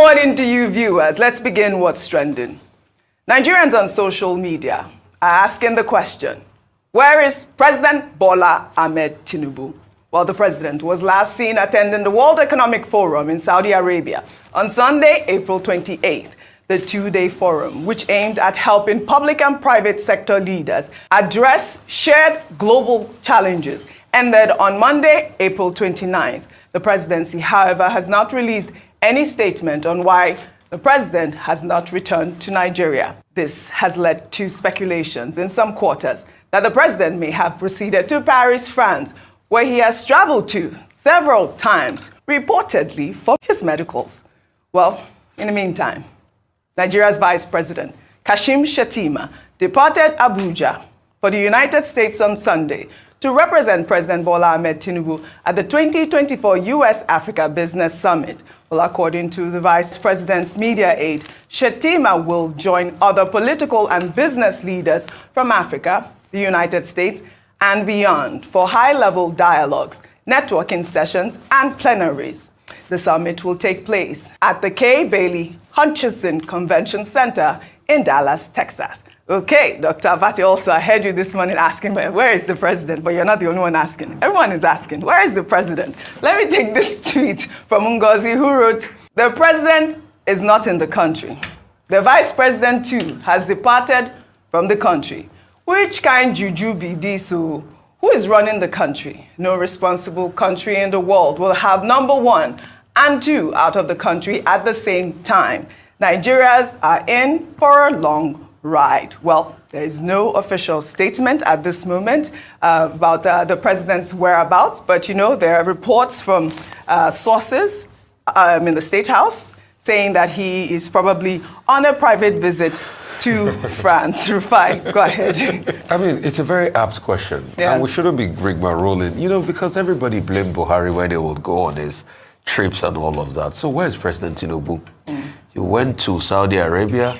morning to you viewers. Let's begin what's trending. Nigerians on social media are asking the question, where is President Bola Ahmed Tinubu? Well, the president was last seen attending the World Economic Forum in Saudi Arabia on Sunday, April 28th. The two-day forum, which aimed at helping public and private sector leaders address shared global challenges, ended on Monday, April 29th. The presidency, however, has not released any statement on why the president has not returned to Nigeria. This has led to speculations in some quarters that the president may have proceeded to Paris, France, where he has traveled to several times, reportedly for his medicals. Well, in the meantime, Nigeria's Vice President, Kashim Shettima, departed Abuja for the United States on Sunday to represent President Bola Ahmed Tinubu at the 2024 U.S.-Africa Business Summit. Well, according to the Vice President's media aide, Shettima will join other political and business leaders from Africa, the United States, and beyond for high-level dialogues, networking sessions, and plenaries. The summit will take place at the K. Bailey Hutchinson Convention Center in Dallas, Texas. Okay, Dr. Abati, also, I heard you this morning asking, where is the president? But you're not the only one asking. Everyone is asking, where is the president? Let me take this tweet from Ngozi, who wrote, the president is not in the country. The vice president, too, has departed from the country. Which kind juju be this? Who is running the country? No responsible country in the world will have number one and two out of the country at the same time. Nigerians are in for a long ride. Well, there is no official statement at this moment about the president's whereabouts, but you know, there are reports from sources in the State House saying that he is probably on a private visit to France. Rufai, go ahead. I mean, it's a very apt question. Yeah. And we shouldn't be rigmaroling, you know, because everybody blamed Buhari when they would go on his trips and all of that. So where's President Tinubu? You went to Saudi Arabia.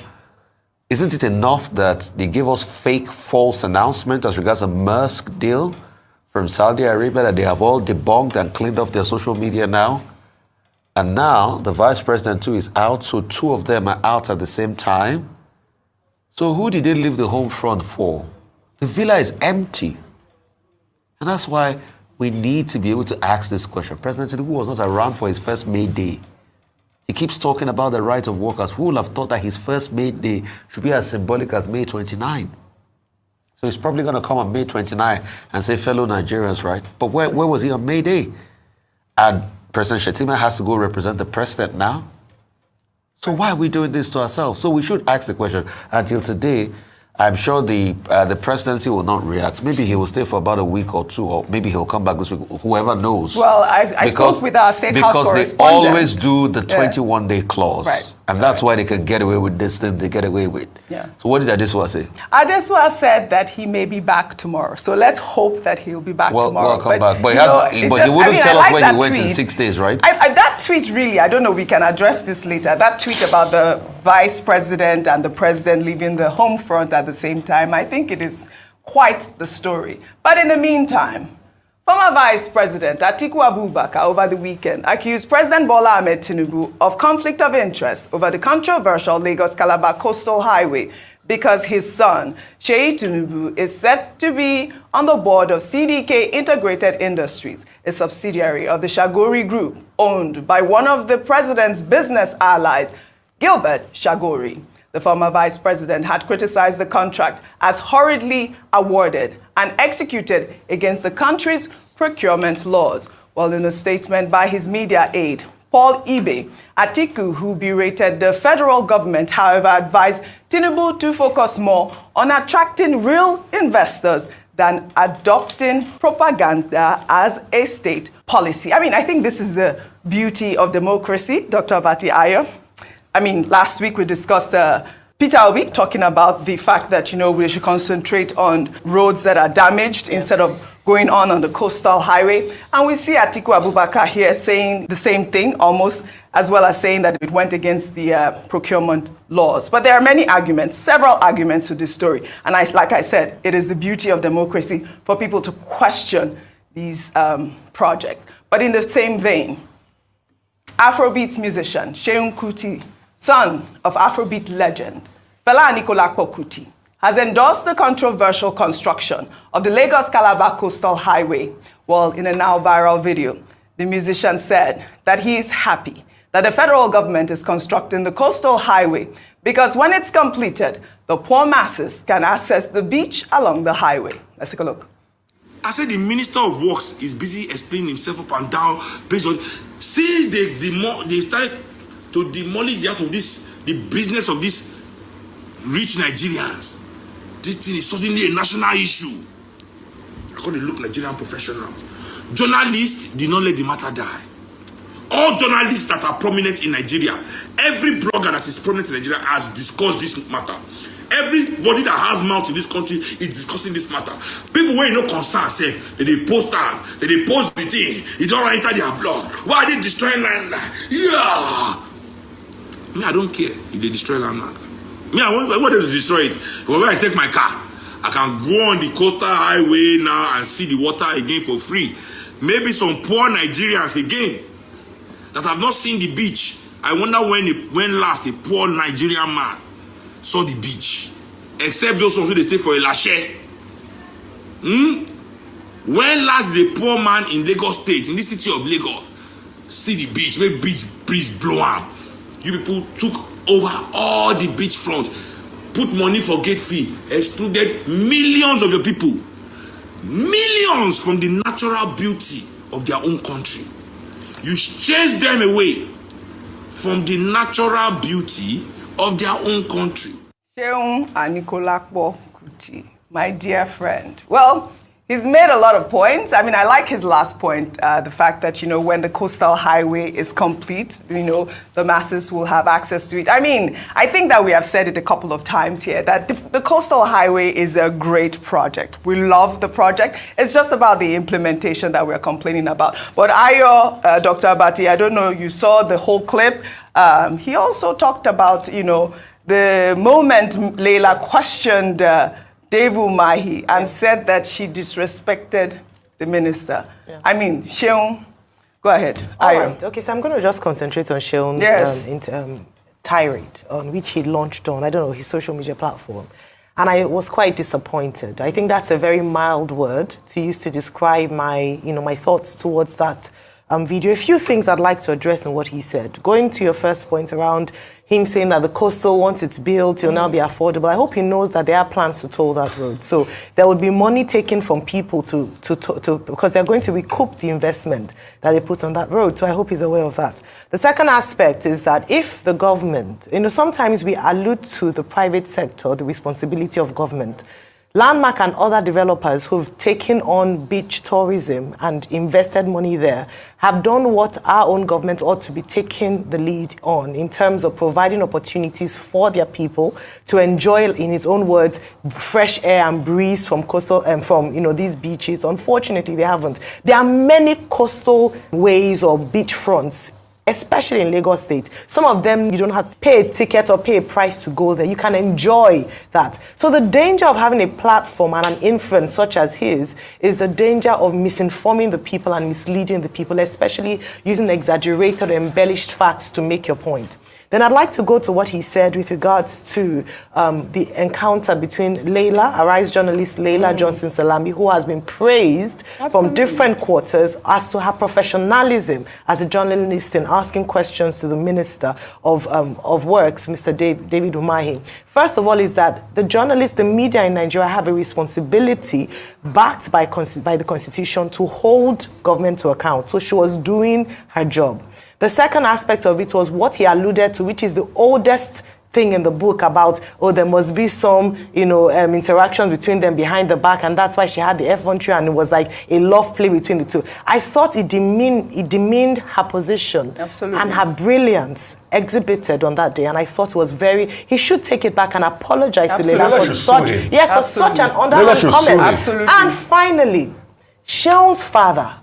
Isn't it enough that they gave us fake, false announcement as regards a Maersk deal from Saudi Arabia that they have all debunked and cleaned off their social media now? And now the vice president too is out, so two of them are out at the same time. So who did they leave the home front for? The villa is empty. And that's why we need to be able to ask this question. President Tinubu was not around for his first May Day. He keeps talking about the rights of workers. Who would have thought that his first May Day should be as symbolic as May 29? So he's probably going to come on May 29 and say, fellow Nigerians, right? But where was he on May Day? And President Shettima has to go represent the president now? So why are we doing this to ourselves? So we should ask the question. Until today, I'm sure the presidency will not react. Maybe he will stay for about a week or two, or maybe he'll come back this week. Whoever knows. Well, I spoke with our State House correspondent. Because they always do the 21-day clause. Right. And that's why they can get away with this thing they get away with. Yeah. So what did Adesua say? Adesua said that he may be back tomorrow. So let's hope that he'll be back tomorrow. Well, come back. But he wouldn't tell us where he went in 6 days, right? That tweet really, I don't know, we can address this later. That tweet about the vice president and the president leaving the home front at the same time, I think it is quite the story. But in the meantime, former Vice President Atiku Abubakar over the weekend accused President Bola Ahmed Tinubu of conflict of interest over the controversial Lagos-Calabar Coastal Highway because his son, Sheyi Tinubu, is set to be on the board of CDK Integrated Industries, a subsidiary of the Shagori Group, owned by one of the president's business allies, Gilbert Shagori. The former vice president had criticized the contract as hurriedly awarded and executed against the country's procurement laws. While in a statement by his media aide, Paul Ibe, Atiku, who berated the federal government, however, advised Tinubu to focus more on attracting real investors than adopting propaganda as a state policy. I mean, I think this is the beauty of democracy, Dr. Abati Ayo. I mean, last week we discussed Peter Obi talking about the fact that, you know, we should concentrate on roads that are damaged instead of going on the coastal highway. And we see Atiku Abubakar here saying the same thing almost, as well as saying that it went against the procurement laws. But there are many arguments, several arguments to this story. And like I said, it is the beauty of democracy for people to question these projects. But in the same vein, Afrobeat musician Seun Kuti, son of Afrobeat legend Fela Anikulapo Kuti, has endorsed the controversial construction of the Lagos-Calabar Coastal Highway. Well, in a now viral video, the musician said that he is happy that the federal government is constructing the coastal highway because when it's completed, the poor masses can access the beach along the highway. Let's take a look. I said the Minister of Works is busy explaining himself up and down based on, since they started to demolish the house of this, the business of these rich Nigerians, this thing is suddenly a national issue. I call it look Nigerian professionals. Journalists did not let the matter die. All journalists that are prominent in Nigeria, every blogger that is prominent in Nigeria has discussed this matter. Everybody that has mouth in this country is discussing this matter. People where you know concern self, they post that, they post the thing, it don't enter their blog. Why are they destroying land? Yeah. Me, I don't care if they destroy land. Me, I want them to destroy it. But when I take my car, I can go on the coastal highway now and see the water again for free. Maybe some poor Nigerians again that have not seen the beach. I wonder when last a poor Nigerian man saw the beach, except those ones who they stay for a lashe. When last the poor man in Lagos State, in the city of Lagos, see the beach, make beach breeze blow up. You people took over all the beachfront, put money for gate fee, excluded millions of your people, millions from the natural beauty of their own country. You chase them away from the natural beauty of their own country. Seun Anikulapo Kuti, my dear friend. Well, he's made a lot of points. I mean, I like his last point, the fact that, you know, when the coastal highway is complete, you know, the masses will have access to it. I mean, I think that we have said it a couple of times here, that the coastal highway is a great project. We love the project. It's just about the implementation that we're complaining about. But Dr. Abati, I don't know, you saw the whole clip. He also talked about, you know, the moment Leila questioned Dave Umahi and said that she disrespected the minister. Yeah. I mean, Seun, go ahead. All right. Okay, so I'm going to just concentrate on Seun's tirade, on which he launched on, I don't know, his social media platform. And I was quite disappointed. I think that's a very mild word to use to describe my, you know, my thoughts towards that video. A few things I'd like to address in what he said. Going to your first point around him saying that the coastal, once it's built, it'll now be affordable. I hope he knows that there are plans to toll that road. So there will be money taken from people to because they're going to recoup the investment that they put on that road. So I hope he's aware of that. The second aspect is that if the government, you know, sometimes we allude to the private sector, the responsibility of government. Landmark and other developers who've taken on beach tourism and invested money there have done what our own government ought to be taking the lead on in terms of providing opportunities for their people to enjoy, in his own words, fresh air and breeze from coastal and from, you know, these beaches. Unfortunately, they haven't. There are many coastal ways or beach fronts, especially in Lagos State. Some of them, you don't have to pay a ticket or pay a price to go there. You can enjoy that. So the danger of having a platform and an influence such as his is the danger of misinforming the people and misleading the people, especially using exaggerated or embellished facts to make your point. Then I'd like to go to what he said with regards to the encounter between Leila, Arise journalist Leila Johnson Salami, who has been praised from different quarters as to her professionalism as a journalist in asking questions to the Minister of Works, Mr. David Umahi. First of all is that the journalists, the media in Nigeria have a responsibility backed by the Constitution to hold government to account. So she was doing her job. The second aspect of it was what he alluded to, which is the oldest thing in the book about, oh, there must be some, you know, interaction between them behind the back, and that's why she had the effrontery, and it was like a love play between the two. I thought it demeaned her position. Absolutely. And her brilliance exhibited on that day, and I thought it was he should take it back and apologize to Leila for such, for such an underhand comment. Absolutely. And finally, Seun's father,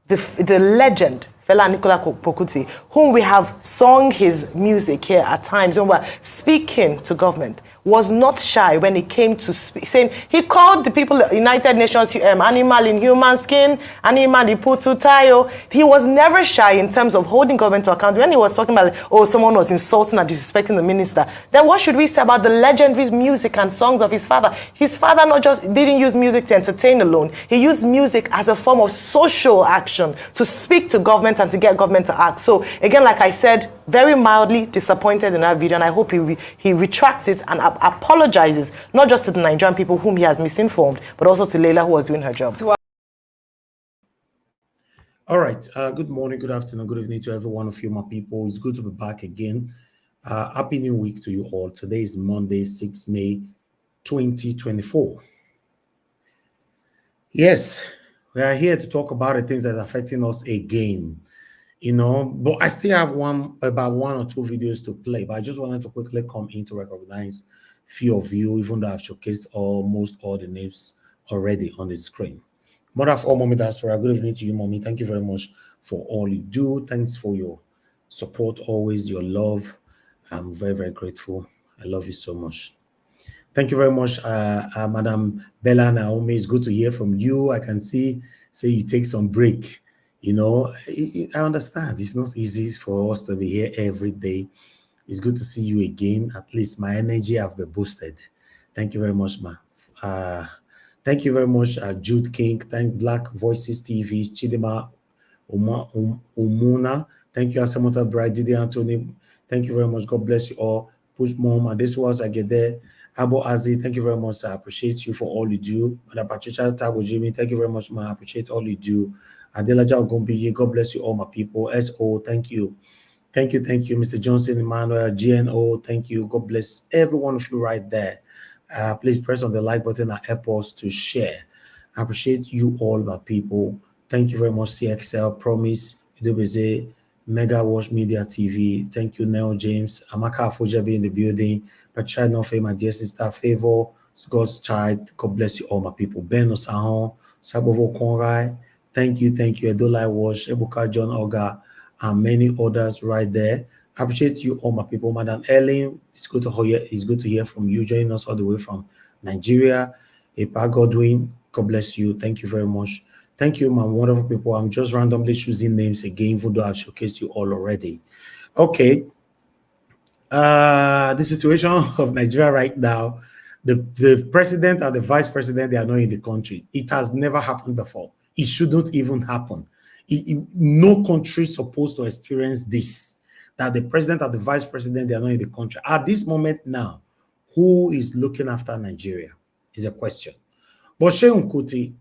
the legend, Fela Anikulapo Kuti, whom we have sung his music here at times when we're speaking to government. was not shy when it came to saying, he called the people, United Nations, animal in human skin, animal in putu tayo. He was never shy in terms of holding government to account. When he was talking about, oh, someone was insulting and disrespecting the minister, then what should we say about the legendary music and songs of his father? His father not just didn't use music to entertain alone, he used music as a form of social action to speak to government and to get government to act. So again, like I said, very mildly disappointed in that video, and I hope he retracts it and apologizes, not just to the Nigerian people whom he has misinformed, but also to Leila, who was doing her job. All right. Good morning, good afternoon, good evening to every one of you, my people. It's good to be back again. Happy New Week to you all. Today is Monday, 6 May 2024. Yes, we are here to talk about the things that are affecting us again. You know, but I still have about one or two videos to play, but I just wanted to quickly come in to recognize few of you, even though I've showcased almost all the names already on the screen. Mother of all, Mommy Diaspora, good evening to you, Mommy. Thank you very much for all you do. Thanks for your support, always your love. I'm very, very grateful. I love you so much. Thank you very much, Madam Bella Naomi. It's good to hear from you. I can say you take some break. You know, I understand. It's not easy for us to be here every day. It's good to see you again. At least my energy have been boosted. Thank you very much, ma. Thank you very much, Jude King. Thank Black Voices TV, Chidima Umuna. Thank you, Asamota Bride, Didi Anthony. Thank you very much. God bless you all. Push Mom, and this was I get there. Abo Azi, thank you very much. I appreciate you for all you do. Madam Patricia Tabo Jimmy, thank you very much, ma. I appreciate all you do. Adelaja Ogumbiye, God bless you all, my people. SO, thank you. Thank you, Mr. Johnson, Emmanuel, GNO, thank you. God bless every one of you right there. Please press on the like button and help us to share. I appreciate you all, my people. Thank you very much, CXL, Promise, Idobeze, Mega Wash Media TV. Thank you, Nell James, Amaka Afojabi in the building, Patricia Nofe, my dear sister, Favor, God's child. God bless you all, my people. Ben Osahon, Sabovo Konrai, thank you, Edolai Wash, Ebuka John Oga, and many others right there. I appreciate you all, my people. Madam Ellen, it's good to hear from you, joining us all the way from Nigeria. Epa Godwin, God bless you. Thank you very much. Thank you, my wonderful people. I'm just randomly choosing names again, even though I've showcased you all already. Okay. The situation of Nigeria right now, the president and the vice president, they are not in the country. It has never happened before. It shouldn't even happen. No country is supposed to experience this, that the president and the vice president, they are not in the country. At this moment now, who is looking after Nigeria is a question. But Sheun Kuti,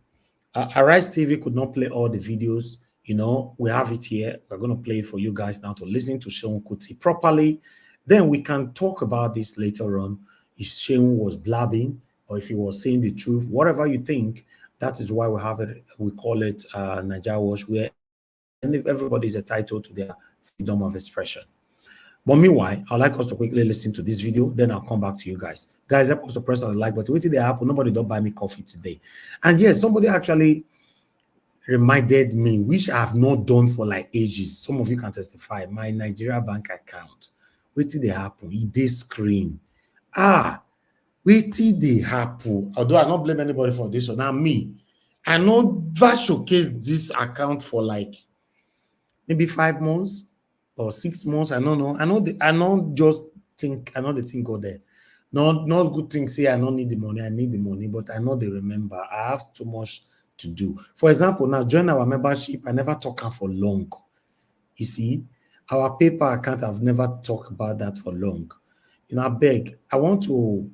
Arise TV could not play all the videos. You know, we have it here. We're going to play it for you guys now to listen to Sheun Kuti properly. Then we can talk about this later on. If Sheun was blabbing or if he was saying the truth, whatever you think, that is why we have it. We call it Nigeria Watch, where everybody is entitled to their freedom of expression. But meanwhile, I'd like us to quickly listen to this video, then I'll come back to you guys. Guys, help us to press on the like button. Wait till they happen. Nobody don't buy me coffee today. And yes, somebody actually reminded me, which I have not done for like ages. Some of you can testify. My Nigeria bank account. Wait till they happen. They screen. Wait till they happen. Although I not blame anybody for this one. Now me, I never showcased this account for like maybe 5 months or 6 months. I don't know. I know just think, I know the thing go there. Not good thing say I don't need the money. I need the money, but I know they remember. I have too much to do. For example, now join our membership. I never talk for long. You see, our paper account, I've never talked about that for long. You know, I beg. I want to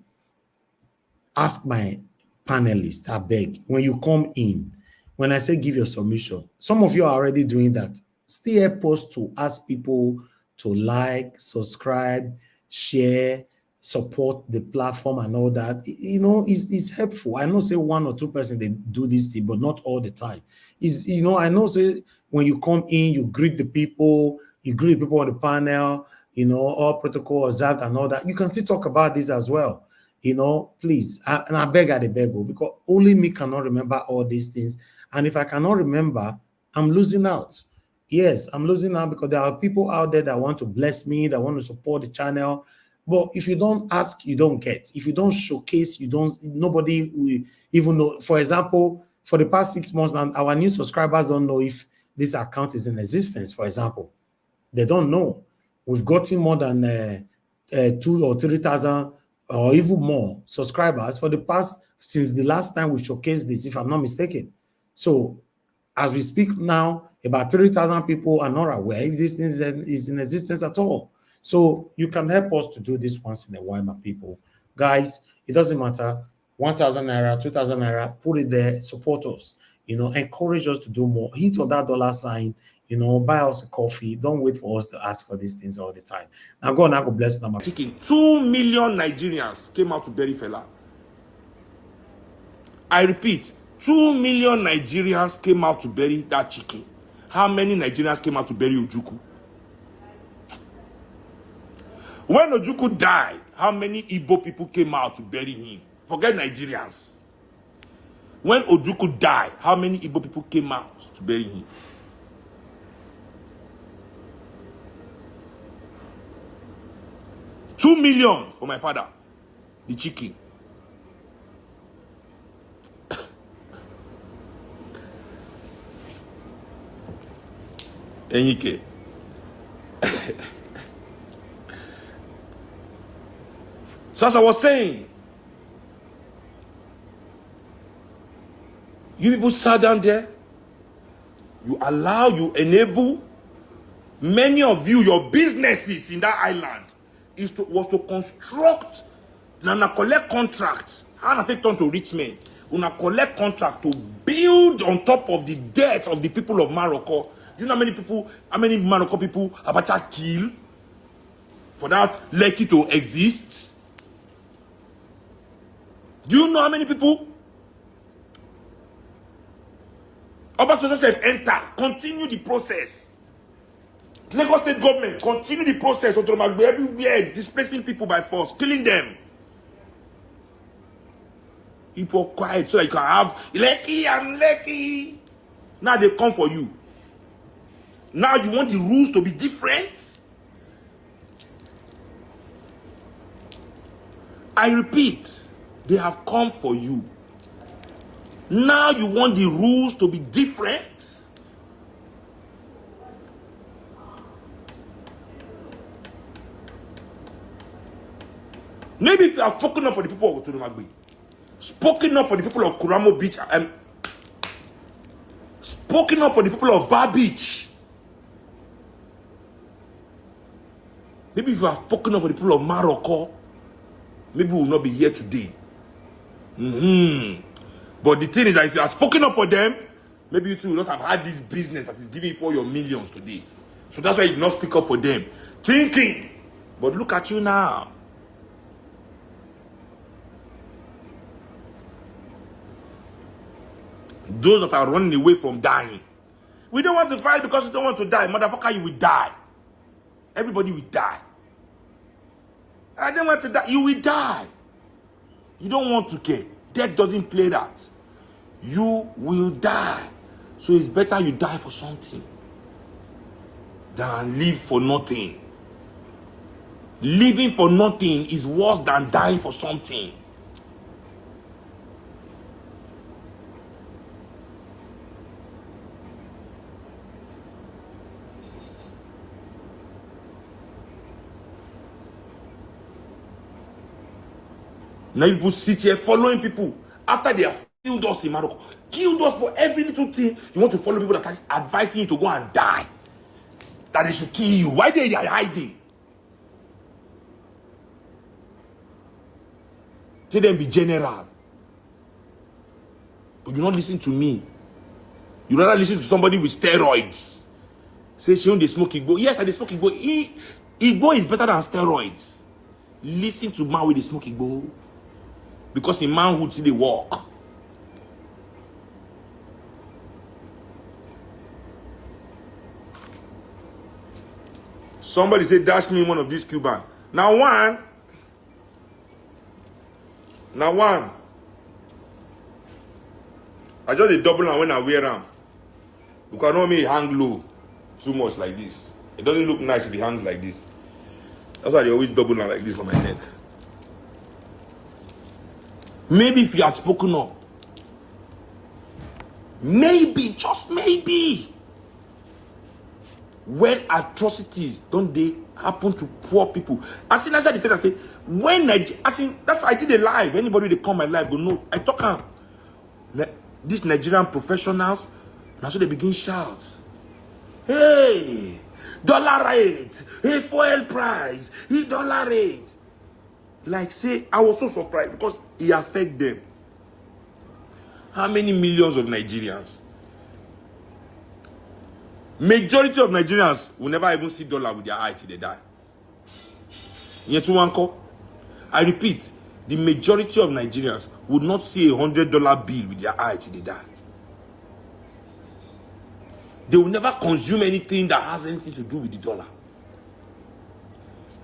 ask my panelists, I beg, when you come in, when I say give your submission, some of you are already doing that. Still help us to ask people to like, subscribe, share, support the platform and all that. You know, it's helpful. I know say 1 or 2 person they do this thing, but not all the time. You know, I know say when you come in, you greet the people on the panel, you know, all protocol observed and all that. You can still talk about this as well. You know, please, and I beg, because only me cannot remember all these things. And if I cannot remember, I'm losing out. Yes, I'm losing out because there are people out there that want to bless me, that want to support the channel. But if you don't ask, you don't get. If you don't showcase, nobody will even know. For example, for the past 6 months now, our new subscribers don't know if this account is in existence, for example. They don't know. We've gotten more than 2,000 or 3,000 or even more subscribers since the last time we showcased this, if I'm not mistaken. So as we speak now, about 3,000 people are not aware if this thing is in existence at all. So you can help us to do this once in a while, my people. Guys, it doesn't matter. 1,000 naira, 2,000 naira, put it there, support us. Encourage us to do more. Hit on that dollar sign, buy us a coffee. Don't wait for us to ask for these things all the time. Now go on, God bless you. 2 million Nigerians came out to bury Fela. I repeat, 2 million Nigerians came out to bury that chicken. How many Nigerians came out to bury Ojukwu? When Ojukwu died, how many Igbo people came out to bury him? Forget Nigerians. When Ojukwu died, how many Igbo people came out to bury him? $2 million for my father, the chicken. Enyike. So as I was saying, you people sat down there, you enable many of you, your businesses in that island was to construct and collect contracts. How I take turn to rich men. Una collect contract to build on top of the death of the people of Morocco. Do you know how many Morocco people Abacha kill for that Lekki to exist? Do you know how many people? Obasanjo Joseph enter, continue the process. Lagos State government continue the process. Everywhere, displacing people by force, killing them. People quiet so that you can have Lekki and Lekki. Now they come for you. Now you want the rules to be different? I repeat, they have come for you. Now you want the rules to be different? Maybe if you have spoken up for the people of Otodomagbe, spoken up for the people of Kuramo Beach, spoken up for the people of Bar Beach. Maybe if you have spoken up for the people of Morocco, maybe we will not be here today. But the thing is that if you have spoken up for them, maybe you too will not have had this business that is giving you all your millions today. So that's why you did not speak up for them. Thinking. But look at you now. Those that are running away from dying. We don't want to fight because we don't want to die. Motherfucker, you will die. Everybody will die. I don't want to die. You will die. You don't want to care. Death doesn't play that. You will die. So it's better you die for something than live for nothing. Living for nothing is worse than dying for something. Now people sit here following people after they have killed us in Morocco. Killed us for every little thing. You want to follow people that are advising you to go and die. That they should kill you. Why they are hiding? Say them be general. But you not listen to me. You rather listen to somebody with steroids. Say she only smoke Igbo. Yes, I smoke Igbo. Igbo is better than steroids. Listen to man with the smoke Igbo. Because in manhood, see they walk. Somebody say, dash me one of these Cuban. Now one. I just a double and when I wear them. Because I know me hang low too much like this. It doesn't look nice if it hangs like this. That's why they always double down like this on my neck. Maybe if you had spoken up, maybe, just maybe, when atrocities don't they happen to poor people. As in, I said, I say, when as in, that's why I did a live. Anybody they come my live go know. I talk these Nigerian professionals, now so they begin shout, hey, dollar rate, hey, fuel price, hey, dollar rate. Like say, I was so surprised because it affect them. How many millions of Nigerians? Majority of Nigerians will never even see dollar with their eye till they die. I repeat, the majority of Nigerians would not see $100 bill with their eye till they die. They will never consume anything that has anything to do with the dollar.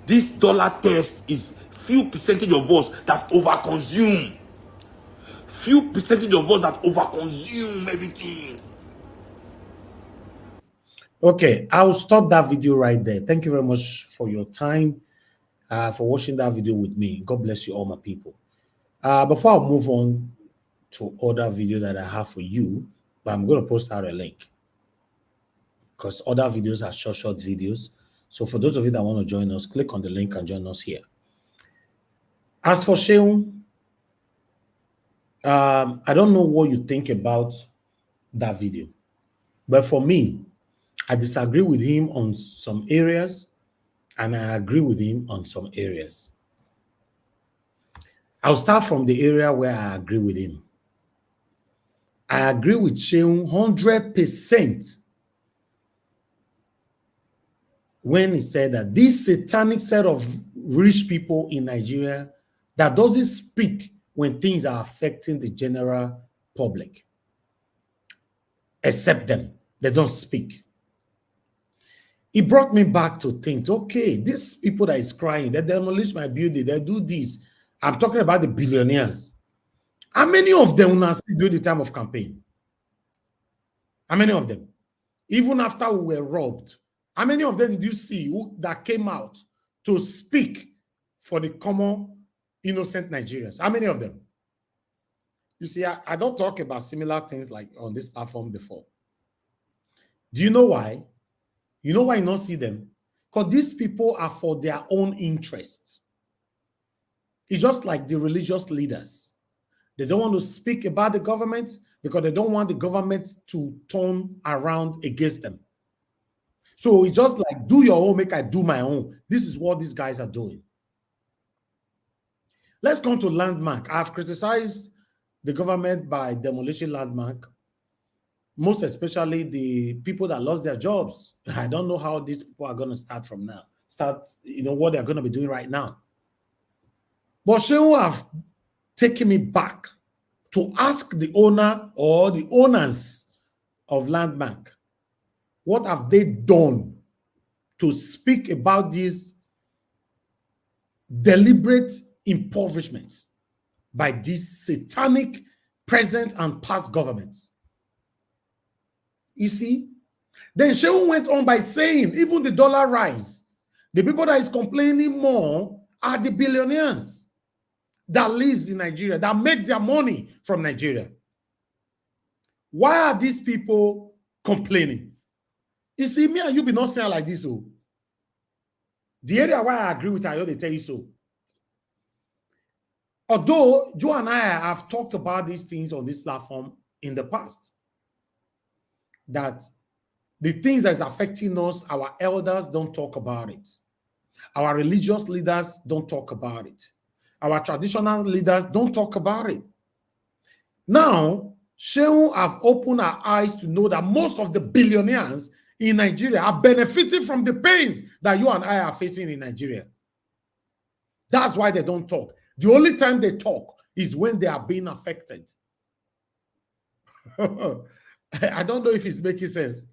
This dollar test is few percentage of us that overconsume. Few percentage of us that overconsume everything. Okay, I'll stop that video right there. Thank you very much for your time, for watching that video with me. God bless you all, my people. Before I move on to other video that I have for you, but I'm going to post out a link because other videos are short videos. So for those of you that want to join us, click on the link and join us here. As for Sheung, I don't know what you think about that video, but for me, I disagree with him on some areas, and I agree with him on some areas. I'll start from the area where I agree with him. I agree with Sheung 100% when he said that this satanic set of rich people in Nigeria that doesn't speak when things are affecting the general public, except them, they don't speak. It brought me back to think, okay, these people that is crying, they demolish my building, they do this. I'm talking about the billionaires. How many of them are still during the time of campaign? How many of them? Even after we were robbed, how many of them did you see that came out to speak for the common innocent Nigerians? How many of them? You see, I don't talk about similar things like on this platform before. Do you know why? You know why you don't see them? Because these people are for their own interests. It's just like the religious leaders. They don't want to speak about the government because they don't want the government to turn around against them. So it's just like, do your own, make I do my own. This is what these guys are doing. Let's come to Landmark. I've criticized the government by demolishing Landmark, most especially the people that lost their jobs. I don't know how these people are going to start from now. What they're going to be doing right now. But Sheung have taken me back to ask the owner or the owners of Landmark, what have they done to speak about this deliberate impoverishment by these satanic present and past governments? You see? Then Sheung went on by saying, even the dollar rise, the people that is complaining more are the billionaires that lives in Nigeria, that make their money from Nigeria. Why are these people complaining? You see, me and you be not saying like this. Oh. The area where I agree with I they tell you so. Although Joe and I have talked about these things on this platform in the past, that the things that is affecting us, our elders don't talk about it. Our religious leaders don't talk about it. Our traditional leaders don't talk about it. Now, Sheung have opened our eyes to know that most of the billionaires in Nigeria are benefiting from the pains that you and I are facing in Nigeria. That's why they don't talk. The only time they talk is when they are being affected. I don't know if it's making sense.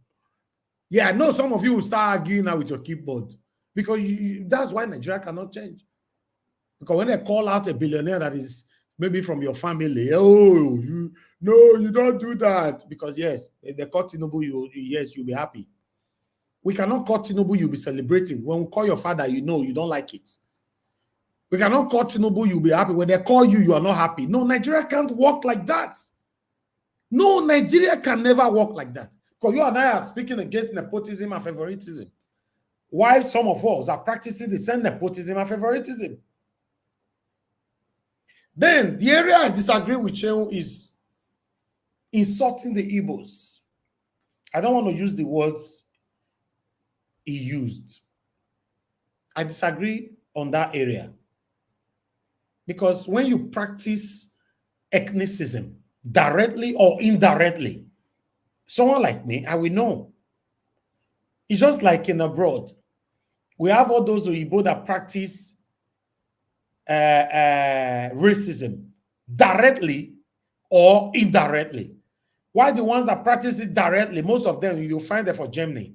Yeah, I know some of you will start arguing now with your keyboard because that's why Nigeria cannot change. Because when they call out a billionaire that is maybe from your family, oh, you don't do that. Because yes, if they call Tinubu, yes, you'll be happy. We cannot call Tinubu, you'll be celebrating. When we call your father, you know you don't like it. We cannot call Tinubu, you'll be happy. When they call you, you are not happy. No, Nigeria can't work like that. No, Nigeria can never work like that. Because you and I are speaking against nepotism and favoritism, while some of us are practicing the same nepotism and favoritism. Then, the area I disagree with Shehu is insulting the Igbos. I don't want to use the words he used. I disagree on that area. Because when you practice ethnicism, directly or indirectly, someone like me, I will know. It's just like in abroad. We have all those Igbo that practice racism directly or indirectly. Why the ones that practice it directly, most of them, you'll find them for Germany.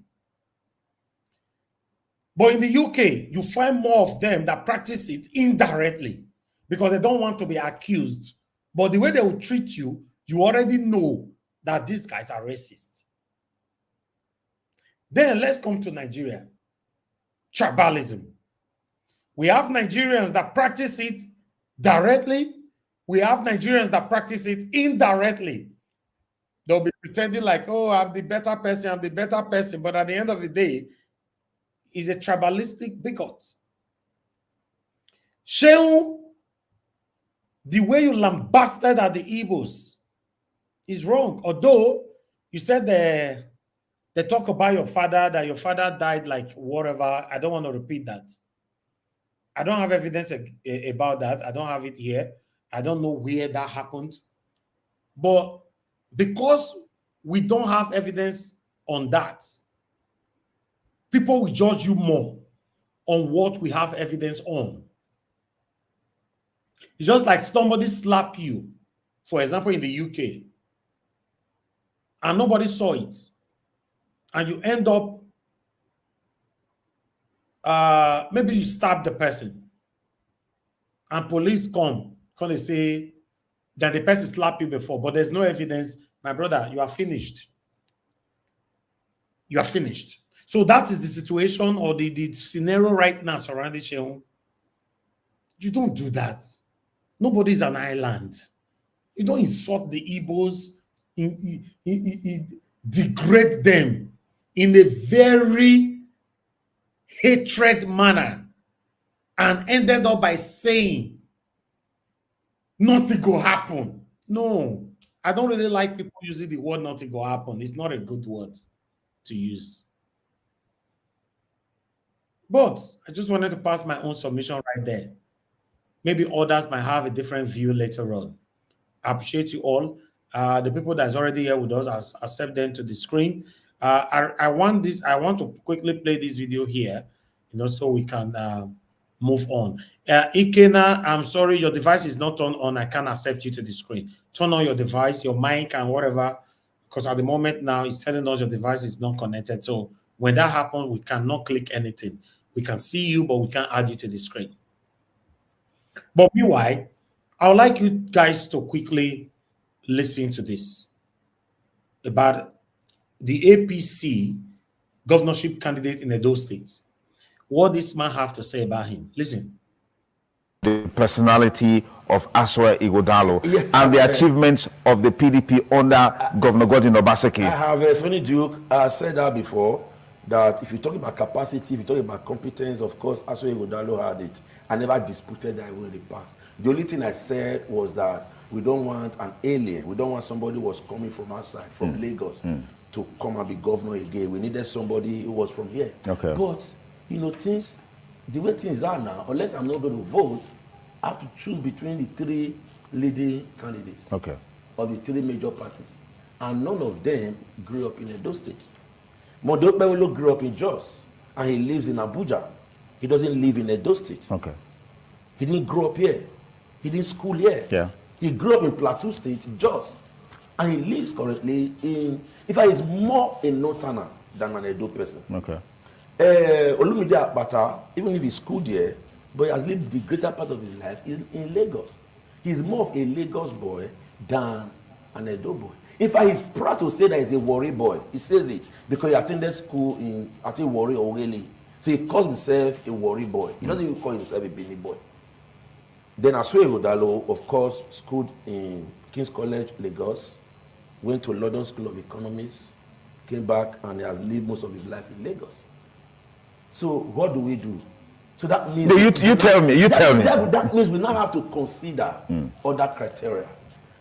But in the UK, you find more of them that practice it indirectly because they don't want to be accused. But the way they will treat you, you already know that these guys are racist. Then let's come to Nigeria. Tribalism. We have Nigerians that practice it directly. We have Nigerians that practice it indirectly. They'll be pretending like, oh, I'm the better person, I'm the better person. But at the end of the day, he's a tribalistic bigot. Shehu, the way you lambasted at the Igbos is wrong. Although you said they talk about your father, that your father died like whatever. I don't want to repeat that. I don't have evidence about that. I don't have it here. I don't know where that happened. But because we don't have evidence on that, people will judge you more on what we have evidence on. It's just like somebody slap you, for example, in the UK, and nobody saw it, and you end up, maybe you stab the person, and police come and say that the person slapped you before, but there's no evidence. My brother, you are finished. You are finished. So that is the situation or the scenario right now surrounding Shehu. You don't do that. Nobody is an island. You don't insult the Igbos, degrade them in a very hatred manner and ended up by saying nothing will happen. No, I don't really like people using the word nothing will happen. It's not a good word to use. But I just wanted to pass my own submission right there. Maybe others might have a different view later on. I appreciate you all. The people that's already here with us, I'll accept them to the screen. I want to quickly play this video here, so we can move on. Ikena, I'm sorry, your device is not turned on. I can't accept you to the screen. Turn on your device, your mic and whatever, because at the moment now it's telling us your device is not connected. So when that happens, we cannot click anything. We can see you, but we can't add you to the screen. But meanwhile, I would like you guys to quickly listen to this about the APC governorship candidate in Edo State. What this man have to say about him. Listen. The personality of Aswa Ighodalo and the achievements of the PDP under Governor Godwin Obaseki. I have, Sonny Duke, said that before, that if you talk about capacity, if you talk about competence, of course, Aswa Ighodalo had it. I never disputed that in the past. The only thing I said was that we don't want an alien. We don't want somebody who was coming from outside, from Lagos, to come and be governor again. We needed somebody who was from here. Okay. But, the way things are now, unless I'm not going to vote, I have to choose between the three leading candidates of the three major parties. And none of them grew up in Edo State. Mondo Pewelo grew up in Jos, and he lives in Abuja. He doesn't live in Edo State. Okay. He didn't grow up here. He didn't school here. Yeah. He grew up in Plateau State, Jos, and he lives currently in, in fact, he's more a Northerner than an Edo person. Okay. Olumide Akpata, even if he schooled here, but he has lived the greater part of his life in Lagos. He's more of a Lagos boy than an Edo boy. In fact, he's proud to say that he's a Warri boy. He says it because he attended school in, I think, Warri or Ogele. So he calls himself a Warri boy. He doesn't even call himself a Benin boy. Then Asue Ighodalo, of course, schooled in King's College, Lagos, went to London School of Economics, came back, and he has lived most of his life in Lagos. So what do we do? So that means... You tell me. That means we now have to consider other criteria.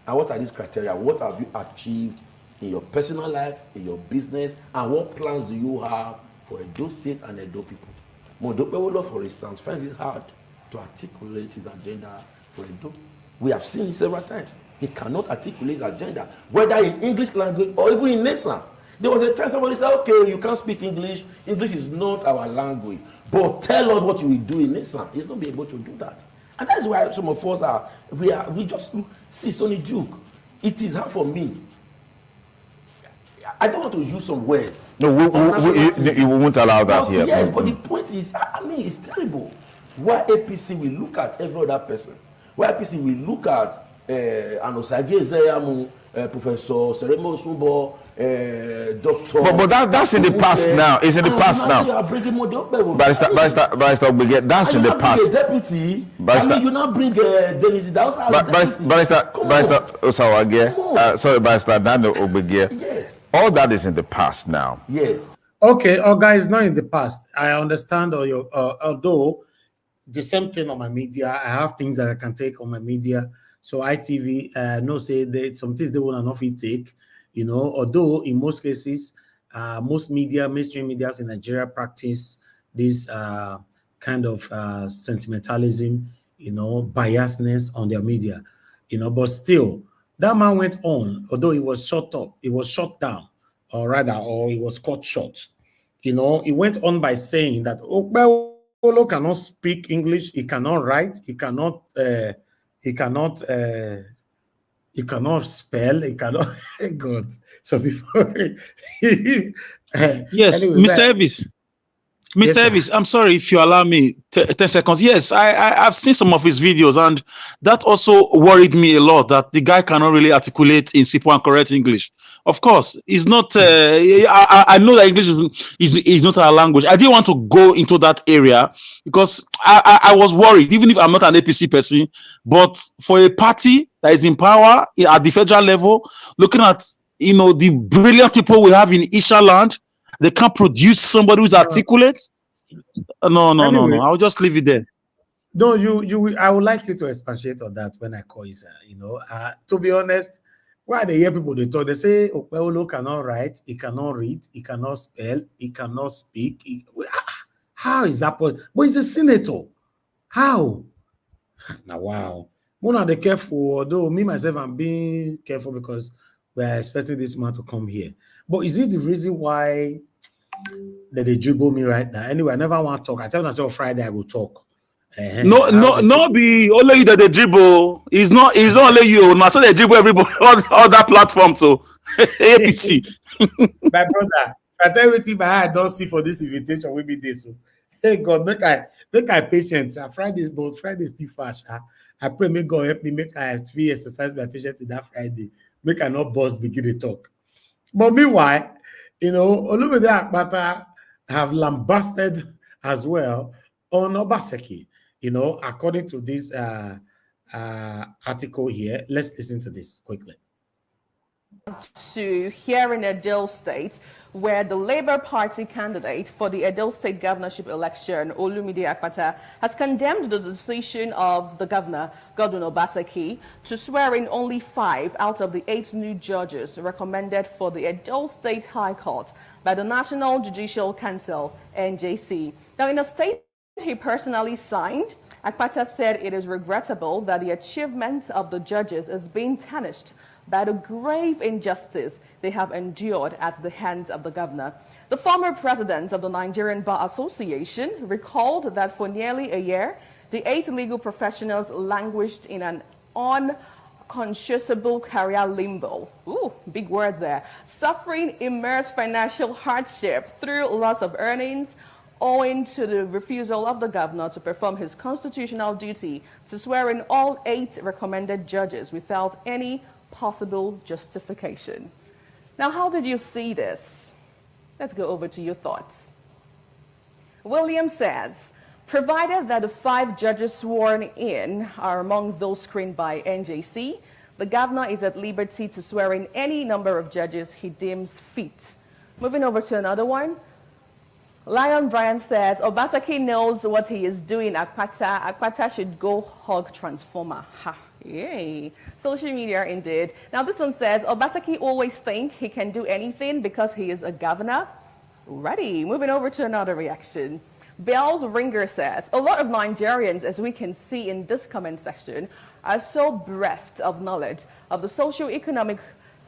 And what are these criteria? What have you achieved in your personal life, in your business, and what plans do you have for Edo State and Edo people? Modopewolo, for instance, finds it hard to articulate his agenda for Edo. We have seen it several times. He cannot articulate his agenda, whether in English language or even in Nesa. There was a time somebody said, okay, you can't speak English. English is not our language. But tell us what you will do in Nesa. He's not be able to do that. And that's why some of us we just see Sonny Duke. It is hard for me. I don't want to use some words. No, you won't allow that here. Yes, but the point is, I mean, it's terrible. Why APC will look at every other person? Why APC will look at Anosage Ezeyamu, Professor Seremo Subo, Doctor. But that's in the past now. It's in the past now. You are bringing Barrister Ogbege, that's in the past. Deputy. I mean, you now bring Dennis Dausa as deputy. Barrister Osawage, sorry, Barrister Daniel Ogbege. Yes. All that is in the past now. Yes. Okay, guys, not in the past. I understand, although the same thing on my media, I have things that I can take on my media. So ITV, no say that some things they will not take, you know, although in most cases, most mainstream medias in Nigeria practice this kind of sentimentalism, you know, biasness on their media, you know, but still, that man went on, although he was shut down, or he was cut short. You know, he went on by saying that Okpebholo cannot speak English, he cannot write, he cannot spell, he cannot God. So before yes, anyway, Mr. Elvis. Mr. Elvis, I'm sorry if you allow me 10 seconds. Yes, I've seen some of his videos, and that also worried me a lot, that the guy cannot really articulate in simple and correct English. Of course, it's not. I know that English is not our language. I didn't want to go into that area because I was worried, even if I'm not an APC person. But for a party that is in power at the federal level, looking at the brilliant people we have in Isha land, they can't produce somebody who's articulate. No. I'll just leave it there. No, I would like you to expatiate on that when I call you, sir. To be honest, why they hear people they talk, they say Okpebholo cannot write, he cannot read, he cannot spell, he cannot speak. How is that possible? But he's a senator. How? Now, wow. One of the careful, although me myself, I'm being careful because we are expecting this man to come here. But is it the reason why that they dribble me right now? Anyway, I never want to talk. I tell myself Friday I will talk. No, be only you that they dribble. It's not only you. Now, so they dribble everybody all that platform to APC. My brother, I tell you what I don't see for this invitation will be this. So, hey God, make I patient. Friday is still fast. I pray may God help me make I exercise my patience in that Friday. Make I not boss begin to talk. But meanwhile, Olumide Akpata have lambasted as well on Obaseki. According to this article here, let's listen to this quickly. To here in Edo State, where the Labour Party candidate for the Edo State governorship election, Olumide Akpata, has condemned the decision of the governor, Godwin Obaseki, to swear in only 5 out of the 8 new judges recommended for the Edo State High Court by the National Judicial Council, NJC. Now, in a statement he personally signed, Akpata said it is regrettable that the achievement of the judges is being tarnished by the grave injustice they have endured at the hands of the governor. The former president of the Nigerian Bar Association recalled that for nearly a year, the 8 legal professionals languished in an unconscionable career limbo. Ooh, big word there. Suffering immense financial hardship through loss of earnings, owing to the refusal of the governor to perform his constitutional duty to swear in all 8 recommended judges without any possible justification. Now, how did you see this? Let's go over to your thoughts. William says, provided that the 5 judges sworn in are among those screened by NJC, the governor is at liberty to swear in any number of judges he deems fit. Moving over to another one. Lion Brian says, Obasaki knows what he is doing. Akpata should go hug transformer. Ha, yay. Social media indeed. Now this one says, Obasaki always think he can do anything because he is a governor. Ready. Moving over to another reaction. Bells Ringer says, a lot of Nigerians, as we can see in this comment section, are so bereft of knowledge of the socio-economic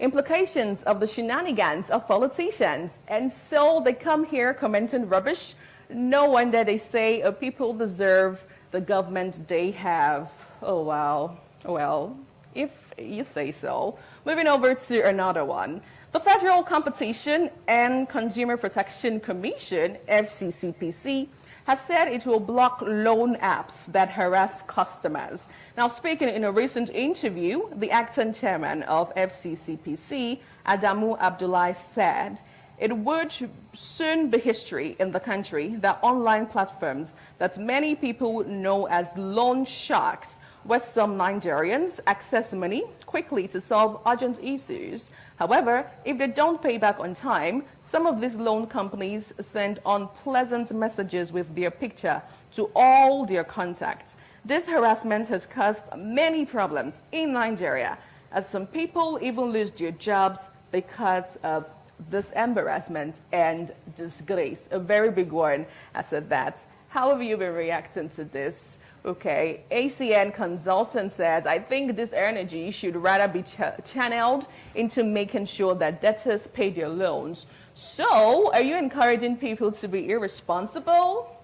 implications of the shenanigans of politicians, and so they come here commenting rubbish. No wonder they say people deserve the government they have. Oh wow. Well, if you say so. Moving over to another one. The Federal Competition and Consumer Protection Commission, FCCPC, has said it will block loan apps that harass customers. Now, speaking in a recent interview, the acting chairman of FCCPC, Adamu Abdullahi, said it would soon be history in the country that online platforms that many people know as loan sharks, where some Nigerians access money quickly to solve urgent issues. However, if they don't pay back on time, some of these loan companies send unpleasant messages with their picture to all their contacts. This harassment has caused many problems in Nigeria, as some people even lose their jobs because of this embarrassment and disgrace. A very big one, I said that. How have you been reacting to this? Okay, ACN consultant says, I think this energy should rather be channeled into making sure that debtors pay their loans. So, are you encouraging people to be irresponsible?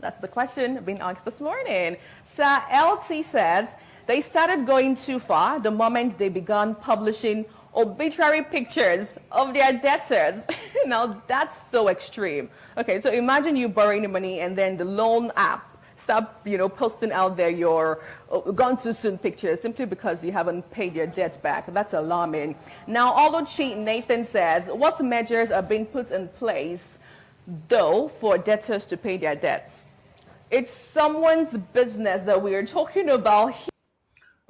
That's the question being asked this morning. Sir LT says, they started going too far the moment they began publishing obituary pictures of their debtors. Now, that's so extreme. Okay, so imagine you borrowing money and then the loan app stop, posting out there your gone too soon pictures simply because you haven't paid your debt back. That's alarming. Now, Olochi Nathan says, what measures are being put in place, though, for debtors to pay their debts? It's someone's business that we are talking about here.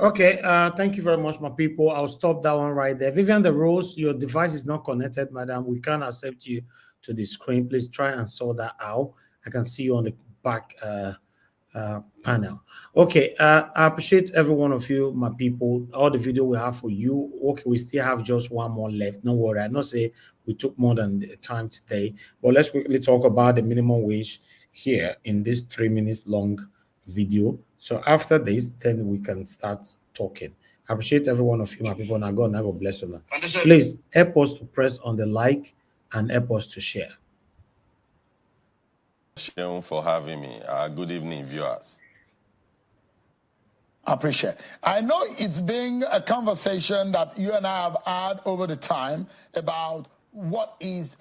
Okay, thank you very much, my people. I'll stop that one right there. Vivian De Rose, your device is not connected, madam. We can't accept you to the screen. Please try and sort that out. I can see you on the back panel. Okay, I appreciate every one of you, my people. All the video we have for you. Okay, we still have just one more left. No worry. I know say we took more than the time today, but let's quickly talk about the minimum wage here in this 3 minutes long video. So after this, then we can start talking. I appreciate every one of you, my people. Now God and have a blessing. Please help us to press on the like and help us to share. For having me. Good evening, viewers. I appreciate it. I know it's been a conversation that you and I have had over the time about what is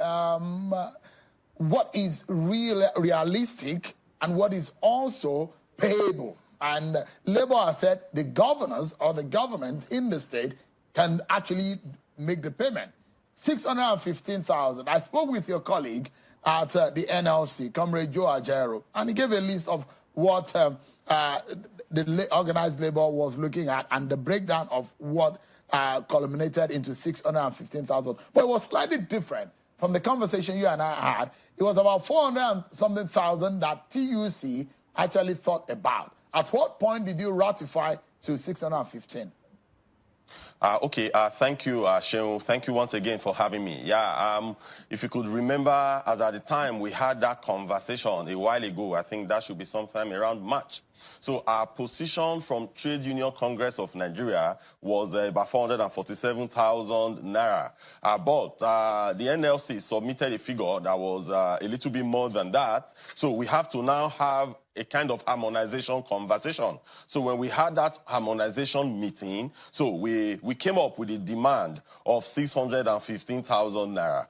realistic and what is also payable. And Labour has said the governors or the government in the state can actually make the payment. 615,000. I spoke with your colleague at the NLC, Comrade Joe Ajero, and he gave a list of what the organized labor was looking at and the breakdown of what culminated into 615,000. But it was slightly different from the conversation you and I had. It was about 400 and something thousand that TUC actually thought about. At what point did you ratify to 615? Okay, thank you, Shehu. Thank you once again for having me. Yeah, if you could remember, as at the time we had that conversation a while ago, I think that should be sometime around March. So our position from Trade Union Congress of Nigeria was about 447,000 naira. But the NLC submitted a figure that was a little bit more than that. So we have to now have a kind of harmonization conversation. So when we had that harmonization meeting, so we came up with a demand of 615,000 naira.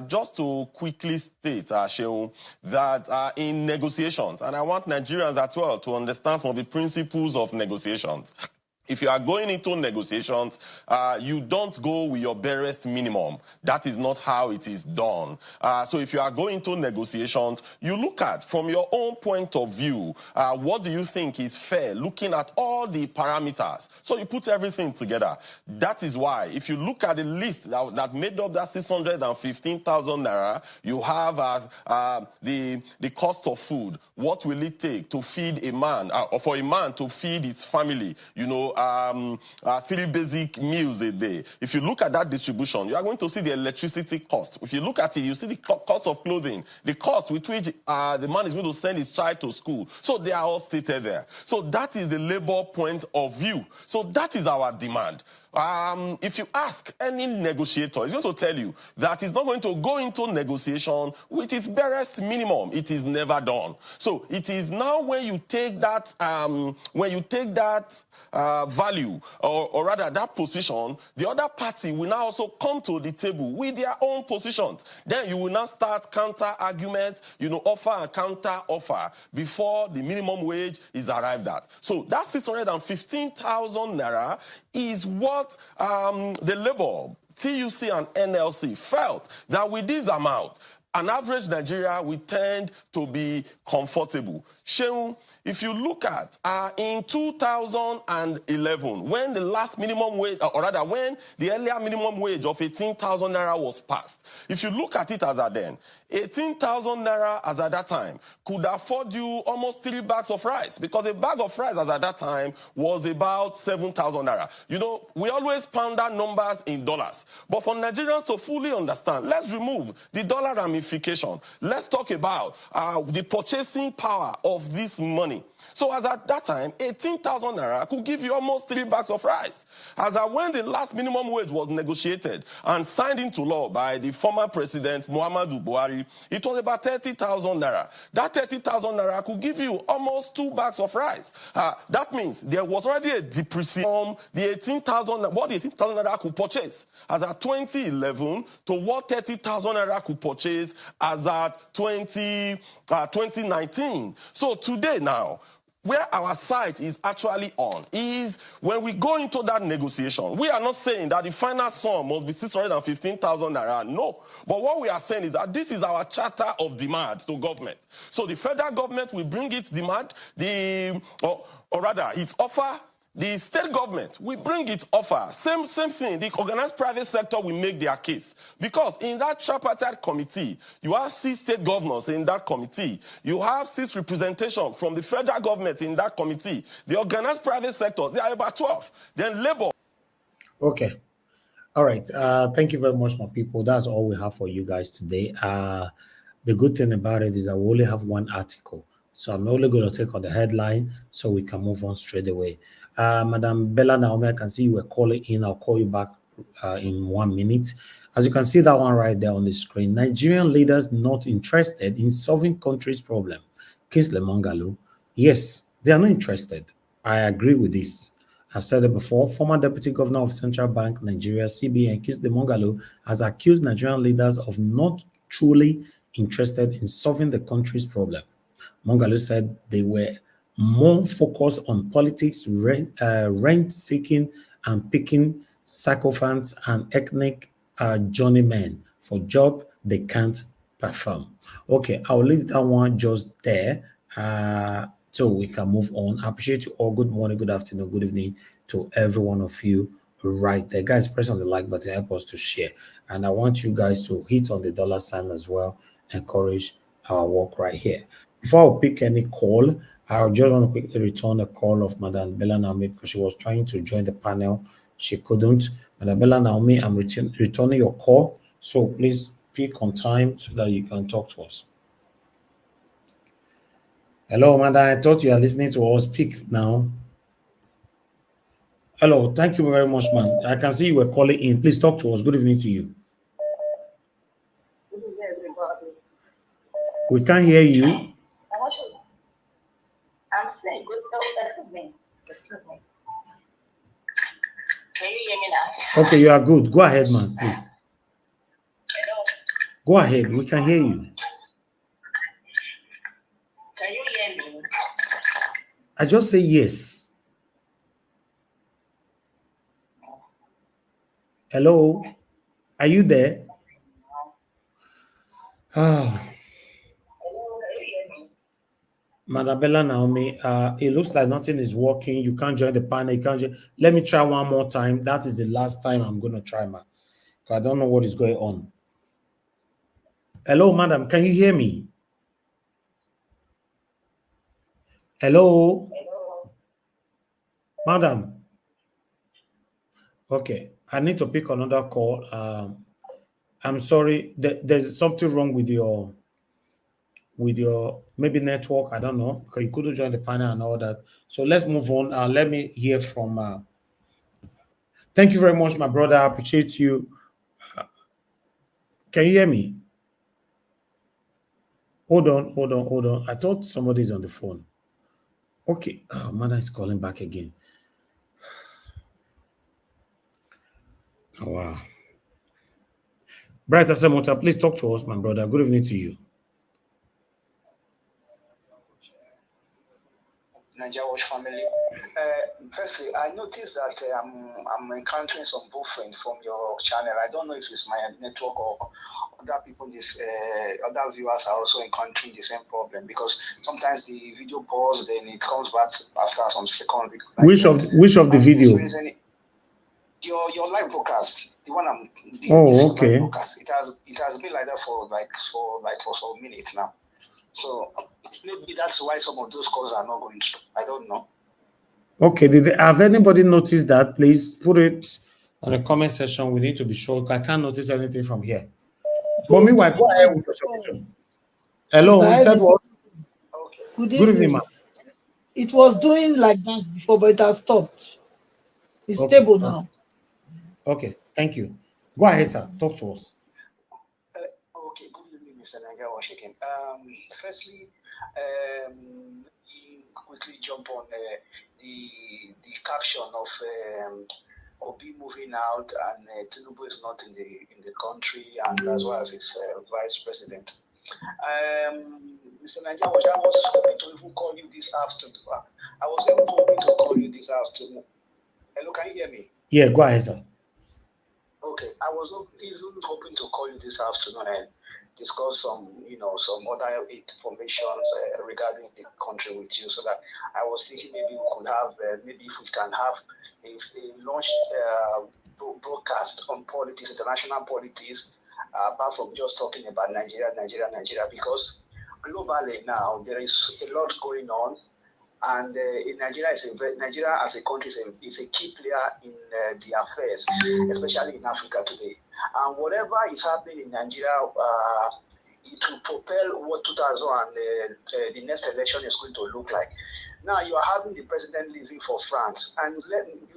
Just to quickly state, Shehu, that in negotiations, and I want Nigerians as well to understand some of the principles of negotiations. If you are going into negotiations, you don't go with your barest minimum. That is not how it is done. So if you are going into negotiations, you look at, from your own point of view, what do you think is fair, looking at all the parameters. So you put everything together. That is why, if you look at the list that made up that 615,000 naira, you have the cost of food. What will it take to feed a man, or for a man to feed his family? You know, 3 basic meals a day. If you look at that distribution, you are going to see the electricity cost. If you look at it, you see the cost of clothing, the cost with which the man is going to send his child to school. So they are all stated there. So that is the labor point of view. So that is our demand. If you ask any negotiator, he's going to tell you that he's not going to go into negotiation with its barest minimum. It is never done. So it is now when you take that, value, or rather that position, the other party will now also come to the table with their own positions. Then you will now start counter arguments, you know, offer and counter offer before the minimum wage is arrived at. So that 615,000 naira is what the labor, TUC and NLC felt that with this amount, an average Nigeria will tend to be comfortable. Sheun, if you look at in 2011, when the last minimum wage, or rather when the earlier minimum wage of 18,000 naira was passed, if you look at it as at then, 18,000 naira as at that time could afford you almost 3 bags of rice, because a bag of rice as at that time was about 7,000 naira. You know, we always pound out numbers in dollars, but for Nigerians to fully understand, let's remove the dollar ramification. Let's talk about the purchasing power of this money. So as at that time, 18,000 naira could give you almost 3 bags of rice. As at when the last minimum wage was negotiated and signed into law by the former president, Muhammadu Buhari, it was about 30,000 naira. That 30,000 naira could give you almost 2 bags of rice. That means there was already a depreciation from the 18,000, what the 18,000 naira could purchase as at 2011 to what 30,000 naira could purchase as at 2019. So today now, where our sight is actually on is when we go into that negotiation. We are not saying that the final sum must be 615,000 naira. No. But what we are saying is that this is our charter of demand to government. So the federal government will bring its demand, or rather its offer. The state government will bring its offer. Same thing. The organized private sector will make their case. Because in that tripartite committee, you have 6 state governors in that committee. You have 6 representation from the federal government in that committee. The organized private sector, they are about 12. Then labor. Okay. All right. Thank you very much, my people. That's all we have for you guys today. The good thing about it is that we only have one article. So I'm only going to take on the headline so we can move on straight away. Madam Bella Naomi, I can see you were calling in. I'll call you back in 1 minute. As you can see that one right there on the screen, Nigerian leaders not interested in solving country's problem. Kingsley Mongalu, yes, they are not interested. I agree with this. I've said it before. Former Deputy Governor of Central Bank Nigeria, CBN, Kingsley Mongalu, has accused Nigerian leaders of not truly interested in solving the country's problem. Mongalu said they were more focused on politics, rent-seeking, and picking sycophants and ethnic journeymen for job they can't perform. Okay, I'll leave that one just there so we can move on. I appreciate you all. Good morning, good afternoon, good evening to every one of you right there. Guys, press on the like button, help us to share. And I want you guys to hit on the dollar sign as well, encourage our work right here. Before I pick any call, I just want to quickly return a call of Madam Bella Naomi because she was trying to join the panel. She couldn't. Madam Bella Naomi, I'm returning your call. So please pick on time so that you can talk to us. Hello, Madam. I thought you are listening to us. Speak now. Hello. Thank you very much, man. I can see you were calling in. Please talk to us. Good evening to you. We can't hear you. I'm saying, excuse me. Can you hear me now? Okay, you are good. Go ahead, man, please. Hello? Go ahead. We can hear you. Can you hear me? I just say yes. Hello? Are you there? Oh, Madam Bella Naomi, it looks like nothing is working. You can't join the panel. You can't join. Let me try one more time. That is the last time I'm going to try, ma. I don't know what is going on. Hello, madam. Can you hear me? Hello? Madam. Okay. I need to pick another call. I'm sorry. There's something wrong with your maybe network. I don't know, because you couldn't join the panel and all that. So let's move on. Let me hear from thank you very much, my brother. I appreciate you. Can you hear me? Hold on. I thought somebody's on the phone. Okay. Oh, mother is calling back again. Oh, wow. Bright Asemota, please talk to us, my brother. Good evening to you. Nigeria Watch family. Firstly, I noticed that I'm encountering some buffering from your channel. I don't know if it's my network or other people, other viewers are also encountering the same problem, because sometimes the video pauses, then it comes back after some seconds. Like which of the video? Your live broadcast, the one I'm doing. Oh, okay. Live broadcast. It has been like that for some minutes now. So maybe that's why some of those calls are not going through. I don't know. Okay. Have anybody noticed that? Please put it on the comment section. We need to be sure. I can't notice anything from here. But meanwhile, go ahead with your submission. Hello, you said what? Okay. Good evening, ma'am. It was doing like that before, but it has stopped. It's stable now. Okay, thank you. Go ahead, sir. Talk to us. Okay, good evening, Mr. Nanga Washington. Firstly, quickly jump on the caption of Obi moving out and Tinubu is not in the country, and as well as his vice president. Mr. Nanga, I was hoping to even call you this afternoon. I was even hoping to call you this afternoon. Hello, can you hear me? Yeah, go ahead, sir. Okay, I was even hoping to call you this afternoon and discuss some other information regarding the country with you, so that I was thinking maybe we could have, maybe if we can have a launched broadcast on politics, international politics, apart from just talking about Nigeria, because globally now there is a lot going on. And in Nigeria, Nigeria as a country is a key player in the affairs, especially in Africa today. And whatever is happening in Nigeria, it will propel what the next election is going to look like. Now you are having the president leaving for France, and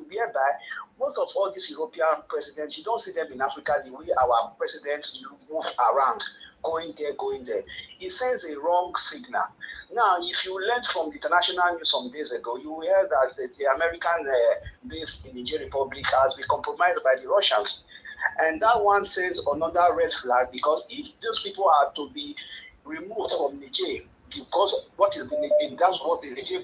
whereby most of all these European presidents, you don't see them in Africa the way our presidents move around, going there. It sends a wrong signal. Now, if you learned from the international news some days ago, you will hear that the American base in the Niger Republic has been compromised by the Russians. And that one sends another red flag, because if those people are to be removed from Niger, because that's what the Niger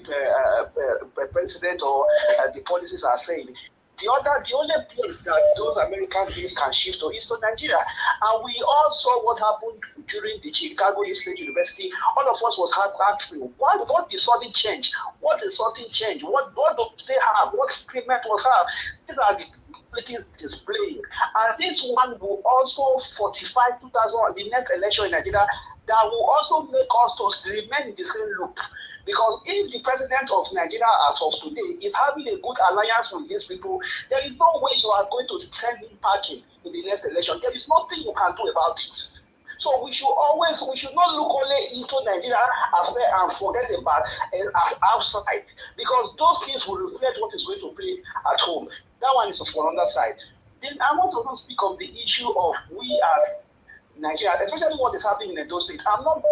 president or the policies are saying, the only place that those American base can shift to is to Nigeria. And we all saw what happened during the Chicago State University. All of us was asking, what is sudden change? What is sudden change? What do they have? What treatment was have? These are the politics displaying. And this one will also fortify the next election in Nigeria, that will also make us to remain in the same loop. Because if the president of Nigeria as of today is having a good alliance with these people, there is no way you are going to send him packing in the next election. There is nothing you can do about it. So we should not look only into Nigeria affair and forget about outside, because those things will reflect what is going to play at home. That one is for another side. Then I want to speak of the issue of we as Nigeria, especially what is happening in Edo State. I'm not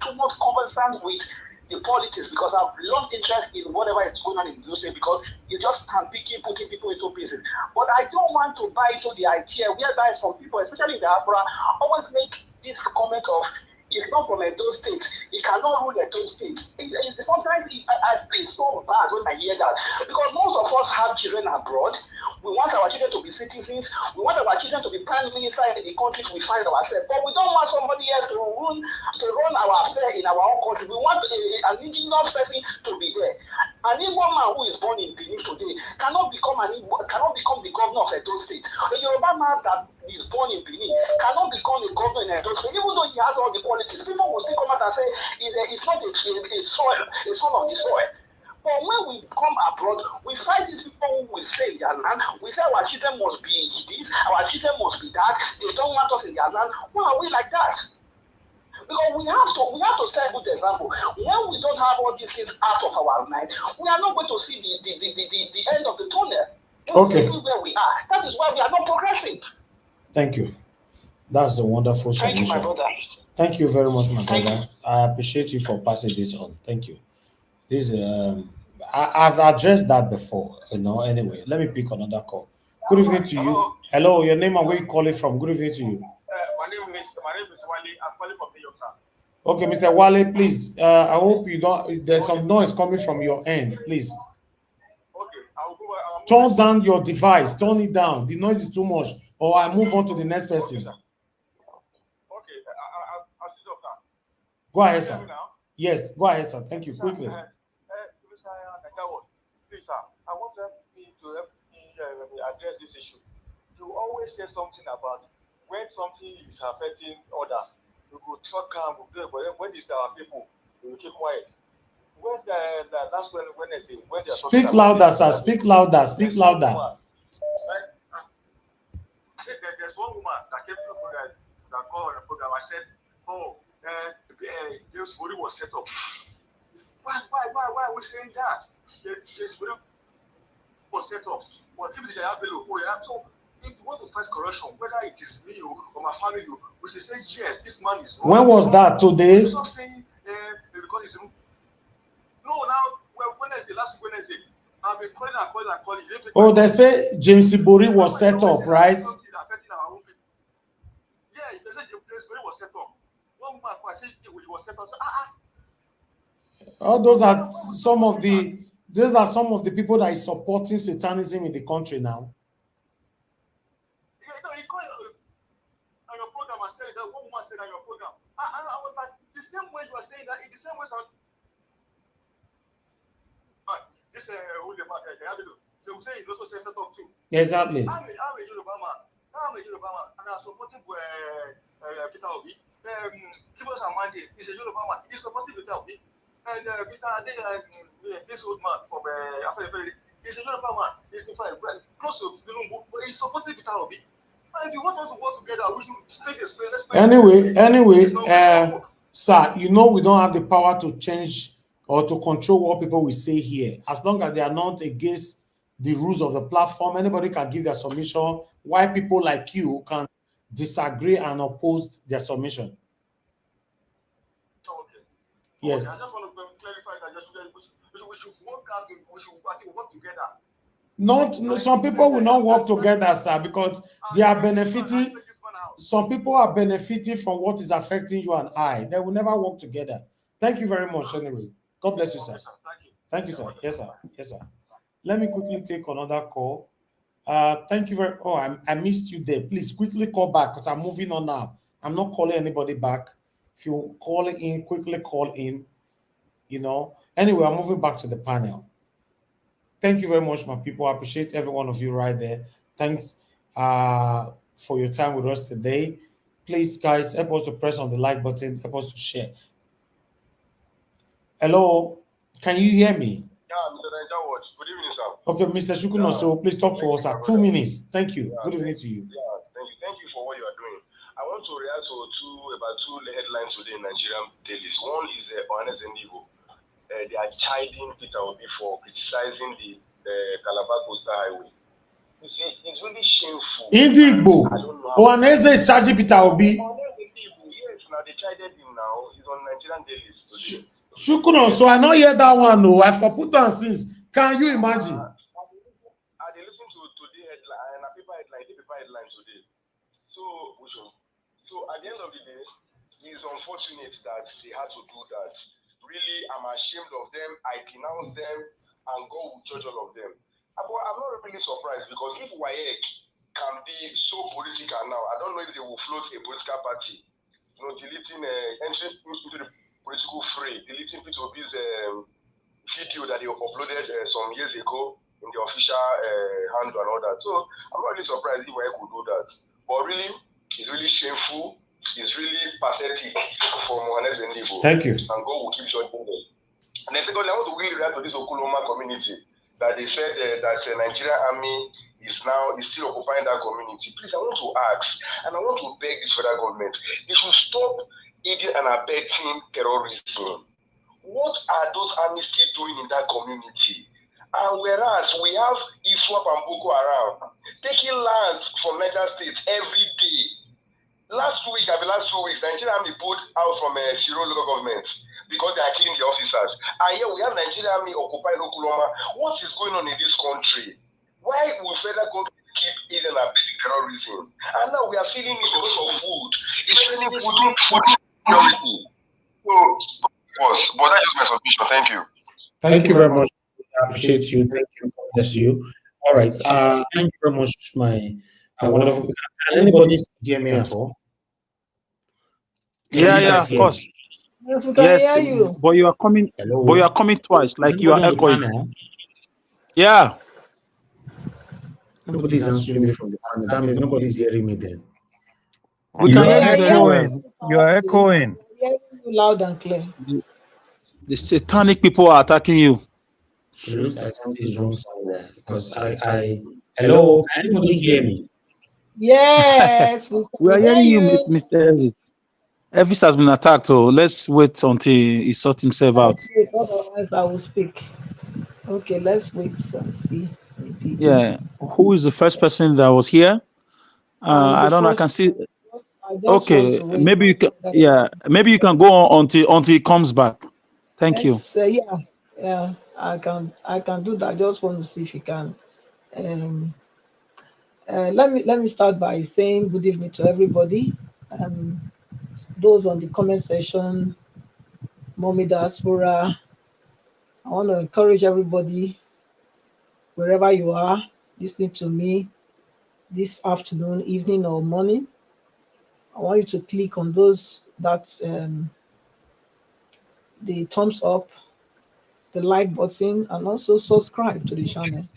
too much concerned with the politics, because I've lost interest in whatever is going on in Edo State, because you just can putting people into places. But I don't want to buy into the idea whereby some people, especially in the diaspora, always make this comment of, it's not from Edo State, it cannot rule Edo State. Sometimes I feel so bad when I hear that, because most of us have children abroad. We want our children to be citizens. We want our children to be prime minister in the country we find ourselves. But we don't want somebody else to run our affair in our own country. We want an indigenous person to be there. An Igbo man who is born in Benin today cannot become the governor of Edo State. A Yoruba man that is born in Benin cannot become the governor in Edo State, even though he has all the qualities. People will still come out and say it's not a soil, a son of the soil. But when we come abroad, we find these people who will stay in their land. We say our children must be this, our children must be that. They don't want us in their land. Why are we like that? Because we have to set a good example. When we don't have all these things out of our mind, we are not going to see the end of the tunnel. Okay. Where we are. That is why we are not progressing. Thank you. That's a wonderful solution. Thank you, my brother. Thank you very much, my brother. I appreciate you for passing this on. Thank you. This I've addressed that before, Anyway, let me pick another call. Good evening to you. Hello, your name and where you calling from? Good evening to you. My name is Wale. I'm calling from New York, sir. Okay, Mr. Wale, please. I hope you don't. There's some noise coming from your end, please. Okay, turn down your device. Turn it down. The noise is too much. Or I move on to the next person. Okay, I'll sit up, sir. Go ahead, sir. Yes, go ahead, sir. Thank you. Quickly. Please, sir, I want to help me address this issue. You always say something about when something is affecting others, we go talk calm, but when it's our people, we will keep quiet. When the last Wednesday, when they are speak louder, sir. Speak louder. Speak louder. I said there's one woman that came to the program, that called on the program. I said, this body was set up. Why are we saying that? This body was set up. But if it's a below, so if you want to fight corruption, whether it is me or my family, we should say yes, this man is wrong. When was that? Today? Stop saying because it's no. Now, Wednesday, last Wednesday, I've been calling and calling. Oh, they say James Ibori was set up, right? Yeah, they said James Ibori was set up. One woman said it was set up. Oh, those are some of the people that is supporting Satanism in the country now. Yeah, he called on your program and said that one woman said on your program. I was like, the same way you are saying that, in the same way. This holy man, they will say he also says set up too. Exactly. I'm a Yoruba man, and I'm supporting Peter Obi. Give us a mandate. He's a Yoruba man. He's supporting Peter Obi. And Mr. Ade, this old man from he's a Yoruba man. He's close to Tinubu, but he's supporting Peter Obi. And if you want us to work together, we should take a space. Anyway, sir, we don't have the power to change or to control what people will say here. As long as they are not against the rules of the platform, anybody can give their submission. Why people like you can disagree and oppose their submission? Okay. Yes. Okay, I just want to clarify that we should work out. We should work together. Not some people will not work together, sir, because they are benefiting. Some people are benefiting from what is affecting you and I. They will never work together. Thank you very much. Anyway, God bless you, sir. Thank you, sir. Yes, sir. Yes, sir. Let me quickly take another call. Thank you very. Oh, I missed you there. Please quickly call back because I'm moving on now. I'm not calling anybody back. If you call in, quickly call in. Anyway, I'm moving back to the panel. Thank you very much, my people. I appreciate every one of you right there. Thanks for your time with us today. Please, guys, help us to press on the like button. Help us to share. Hello, can you hear me? Yeah, Mr. Niger, good evening, sir. Okay, Mr. Chukuno, so please talk to us at 2 minutes. Thank you. Good evening to you. Yeah, thank you for what you are doing. I want to react to about two headlines today in Nigerian dailies. One is Ohanes Ndigo. They are chiding Peter Obi for criticizing the Calabar Coastal Highway. You see, it's really shameful. Indigo. Ohanes is charging Peter Obi. Yes, now they chided him now. He's on Nigerian dailies today. Shukuno, so I not hear that one. No, I for put on since. Can you imagine? I listen to the headline and a paper headline today. So at the end of the day, it's unfortunate that they had to do that. Really, I'm ashamed of them. I denounce them, and God will judge all of them. I'm not really surprised because if WAEC can be so political now, I don't know if they will float a political party, deleting, entering into the political fray, deleting P2B's video that they uploaded some years ago in the official handle and all that. So I'm not really surprised if WAEC could do that. But really, it's really shameful. It's really pathetic for Mohamed Zendibo. Thank you. And God will keep judging them. And then secondly, I want to really react to this Okuloma community that they said that the Nigerian army is still occupying that community. Please, I want to ask, and I want to beg this federal government, they should stop aiding and abetting terrorism. What are those armies still doing in that community? And whereas we have ISWAP and Boko Haram taking lands from Niger State every day. Last 2 weeks, the Nigerian army pulled out from Shiro local government because they are killing the officers. And here we have Nigerian army occupying Okuloma. What is going on in this country? Why will federal government keep aiding and abetting terrorism? And now we are feeling it because of food. It's feeling food security. So, but that's just my submission. Thank you. Thank you very much. I appreciate you. Thank you. God bless you. All right. Thank you very much, my wonderful. Can anybody hear me at all? Yeah, of course. Yes, we can hear you. But you are coming. Hello. But you are coming twice, like you are echoing. Yeah. Nobody's answering me from the panel. That means nobody's hearing me then. We can hear you very well. You are echoing. We are hearing you loud and clear. The satanic people are attacking you. It looks like something is wrong somewhere because hello, can anybody hear me? Yes, we are hearing you, Mr. Elvis. Elvis has been attacked, so let's wait until he sorts himself out. Otherwise, I will speak. Okay, let's wait and see. Maybe. Yeah, who is the first person that was here? I don't know. I can see. Okay, maybe you can. Yeah, maybe you can go on until he comes back. Thank you. Yeah, I can do that. I just want to see if you can. Let me start by saying good evening to everybody. Those on the comment section, Mommy Diaspora. I want to encourage everybody, wherever you are, listening to me this afternoon, evening, or morning. I want you to click on those the thumbs up, the like button, and also subscribe to the channel.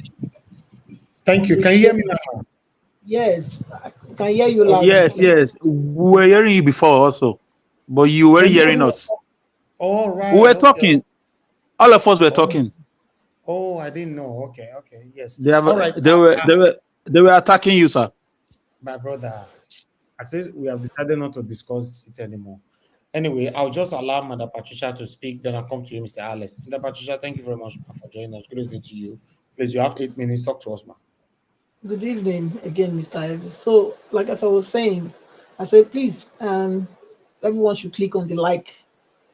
Thank you. Can you hear me now? Yes, I can hear you loud. Yes. We were hearing you before also, but you were hearing us. All right. We were talking. All of us were talking. Oh, I didn't know. Okay. Yes. They were attacking you, sir. My brother, I said we have decided not to discuss it anymore. Anyway, I'll just allow Mother Patricia to speak, then I'll come to you, Mr. Alex. Mother Patricia, thank you very much for joining us. Good evening to you. Please, you have 8 minutes. Talk to us, ma. Good evening again, Mr. Evans. So, like as I was saying, I said, please, everyone should click on the like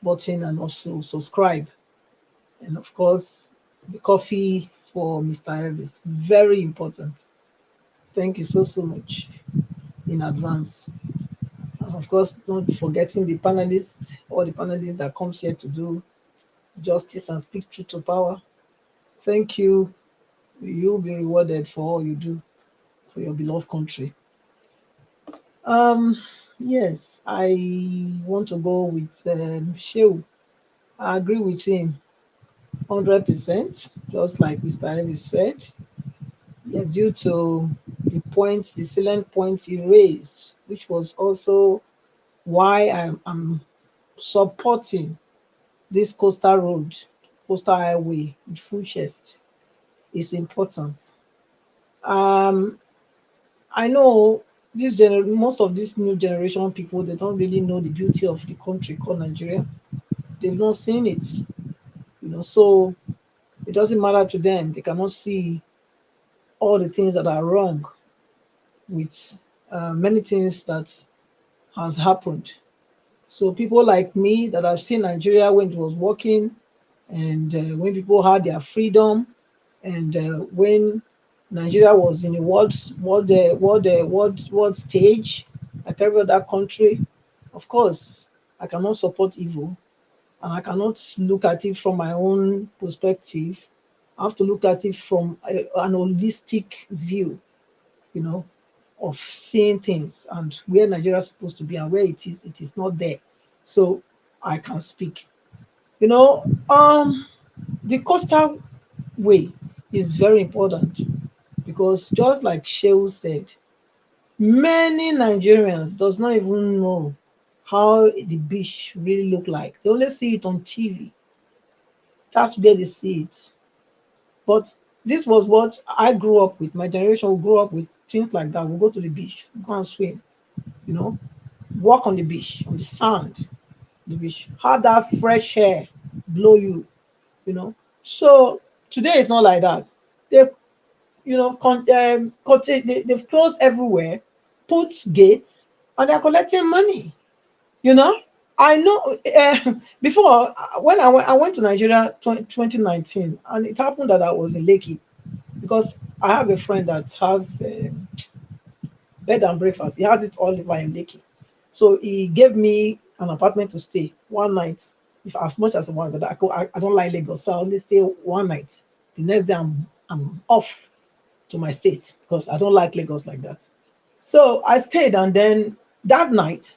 button and also subscribe. And of course, the coffee for Mr. Evans, very important. Thank you so much in advance. And of course, not forgetting the panelists, all the panelists that comes here to do justice and speak truth to power. Thank you. You'll be rewarded for all you do for your beloved country. Yes, I want to go with Shehu. I agree with him 100%, just like Mr. Ellis said. Yeah, due to the salient points he raised, which was also why I'm supporting this coastal highway with full chest. Is important. I know most of these new generation people, they don't really know the beauty of the country called Nigeria. They've not seen it, so it doesn't matter to them. They cannot see all the things that are wrong with many things that has happened. So people like me that have seen Nigeria when it was working, and when people had their freedom, and when Nigeria was in the world stage, like every other country, of course, I cannot support evil, and I cannot look at it from my own perspective I have to look at it from an holistic view, you know, of seeing things and where Nigeria is supposed to be and where it is not there. So I can speak. You know, the coastal way is very important because just like Shehu said, many Nigerians does not even know how the beach really look like. They only see it on TV. That's where they see it. But this was what I grew up with. My generation grew up with things like that. We go to the beach, go and swim, you know, walk on the beach, on the sand, the beach, have that fresh air blow you, you know. So today it's not like that. They, you know, they've closed everywhere, put gates, and they're collecting money. You know, I know before when I went to Nigeria 2019, and it happened that I was in Lekki because I have a friend that has bed and breakfast. He has it all over in Lekki. So he gave me an apartment to stay one night, if as much as I want, but I don't like Lagos, so I only stay one night. The next day I'm off to my state because I don't like Lagos like that. So I stayed, and then that night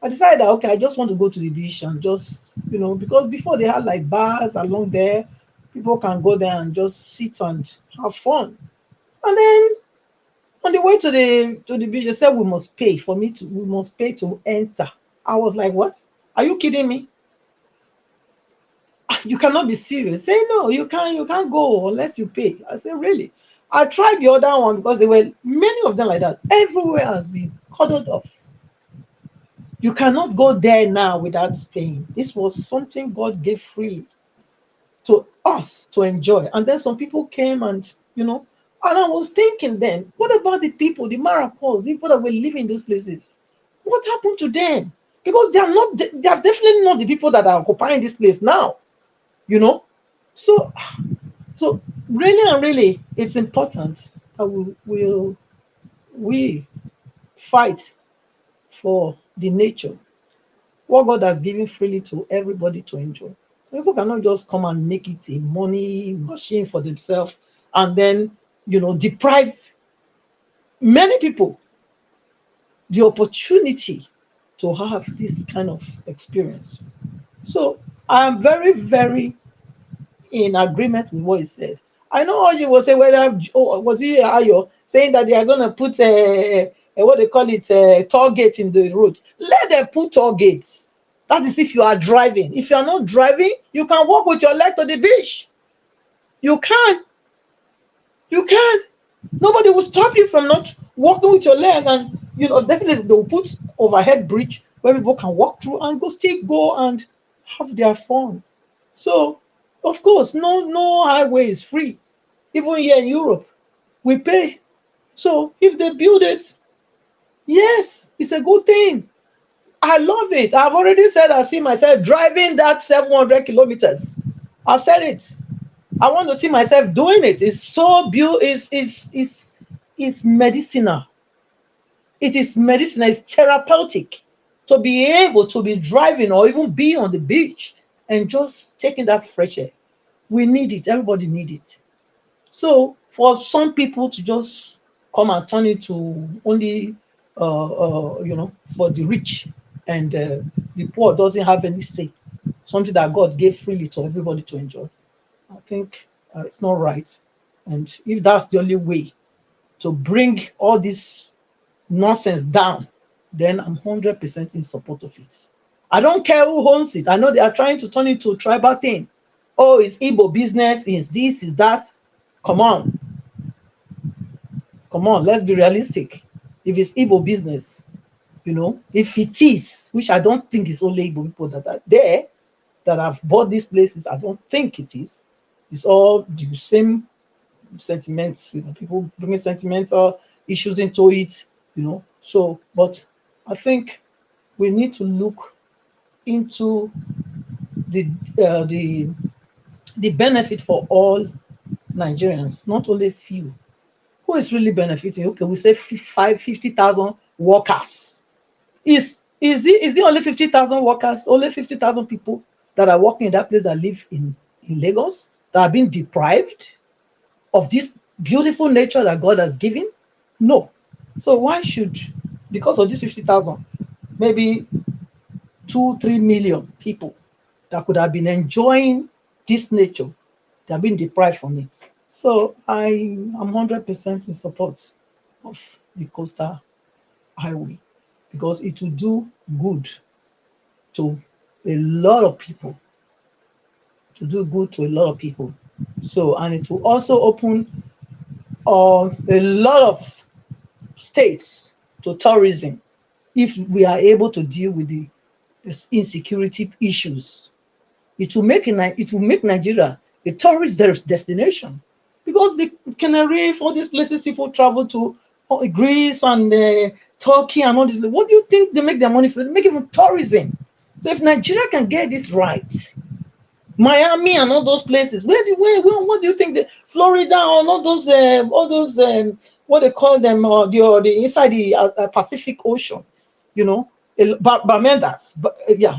I decided that okay, I just want to go to the beach and just, you know, because before they had like bars along there, people can go there and just sit and have fun. And then on the way to the beach, they said we must pay to enter. I was like, what? Are you kidding me? You cannot be serious. Say no, you can't go unless you pay. I said, really? I tried the other one because there were many of them like that. Everywhere has been cordoned off. You cannot go there now without paying. This was something God gave freely to us to enjoy. And then some people came and, you know, and I was thinking then, what about the people, the Maracos, the people that were living in those places? What happened to them? Because they are definitely not the people that are occupying this place now, you know? So really and really, it's important that we fight for the nature, what God has given freely to everybody to enjoy. So people cannot just come and make it a money machine for themselves and then, you know, deprive many people the opportunity to have this kind of experience. So I'm very, very in agreement with what he said. I know all you will say, whether was he Ayo saying that they are going to put what they call it, toll gate in the road. Let them put toll gates. That is if you are driving. If you are not driving, you can walk with your leg to the beach. You can. You can. Nobody will stop you from not walking with your leg, and you know definitely they will put overhead bridge where people can walk through and still go and have their fun. So, of course, no highway is free. Even here in Europe, we pay. So if they build it, yes, it's a good thing. I love it. I've already said I see myself driving that 700 kilometers. I've said it. I want to see myself doing it. It's so beautiful. It's medicinal. It is medicinal. It's therapeutic to be able to be driving or even be on the beach and just taking that fresh air. We need it. Everybody need it. So for some people to just come and turn it to only, you know, for the rich and the poor doesn't have any say, something that God gave freely to everybody to enjoy. I think it's not right. And if that's the only way to bring all this nonsense down, then I'm 100% in support of it. I don't care who owns it. I know they are trying to turn it to a tribal thing. Oh, it's Igbo business, it's this, it's that. Come on. Come on, let's be realistic. If it's Igbo business, you know, if it is, which I don't think it's only Igbo people that are there that have bought these places, I don't think it is. It's all the same sentiments, you know, people bringing sentimental issues into it, you know. So, but I think we need to look into the benefit for all Nigerians, not only few. Who is really benefiting? Okay, we say 50,000 workers. Is it only 50,000 workers? Only 50,000 people that are working in that place that live in Lagos? that are being deprived of this beautiful nature that God has given? No. So why should, because of this 50,000, maybe 2-3 million people that could have been enjoying this nature, they are being deprived from it. So I am 100% in support of the coastal highway because it will do good to a lot of people. To do good to a lot of people. So, and it will also open a lot of states to tourism if we are able to deal with the insecurity issues. It will make Nigeria a tourist destination because the Canary Reef, all these places people travel to, Greece and Turkey and all this. What do you think they make their money for? They make it from tourism. So if Nigeria can get this right, Miami and all those places, what do you think? Florida and all those what they call them, the inside the Pacific Ocean, you know, Barbados, yeah,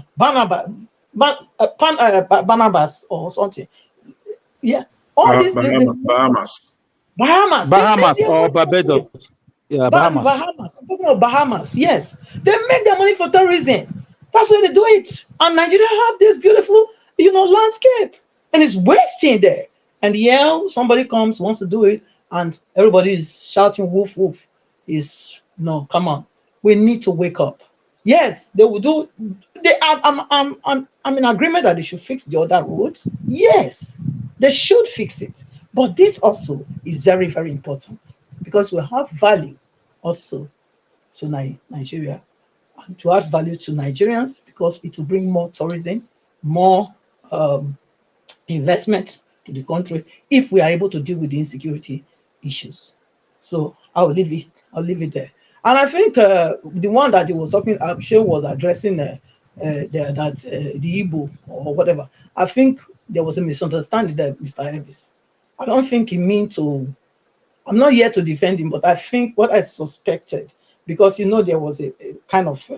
Barnabas or something, yeah, all these places, Bahamas. Bahamas or Barbados. Yeah, Bahamas. Bahamas. I'm talking about Bahamas. Yes, they make their money for tourism. That's why they do it. And Nigeria have this beautiful, landscape, and it's wasting there. And yeah, somebody comes wants to do it, and everybody is shouting "woof woof." No, come on. We need to wake up. Yes, they will do. I'm in agreement that they should fix the other roads. Yes, they should fix it. But this also is very, very important because we have value also to Nigeria, and to add value to Nigerians because it will bring more tourism, more investment to the country if we are able to deal with the insecurity issues. So I'll leave it there. And I think the one that he was talking, I'm sure was addressing the Igbo or whatever. I think there was a misunderstanding there, Mr. Elvis. I don't think he mean to. I'm not here to defend him, but I think what I suspected, because there was a kind of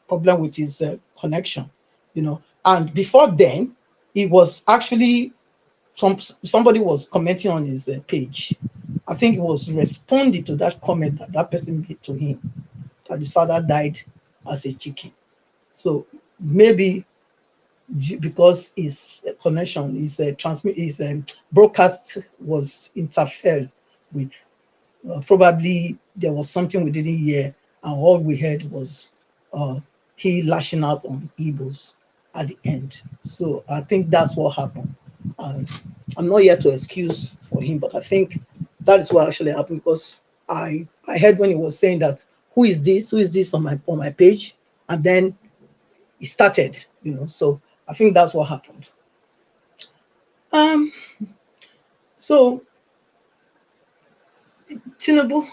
problem with his connection, and before then, it was actually somebody was commenting on his page. I think he was responding to that comment that person made to him, that his father died as a chicken. So maybe because his connection, his broadcast was interfered with. Probably there was something we didn't hear, and all we heard was he lashing out on Igbos at the end. So I think that's what happened. I'm not here to excuse for him, but I think that is what actually happened because I heard when he was saying that who is this on my page, and then he started, So I think that's what happened. So Tinubu,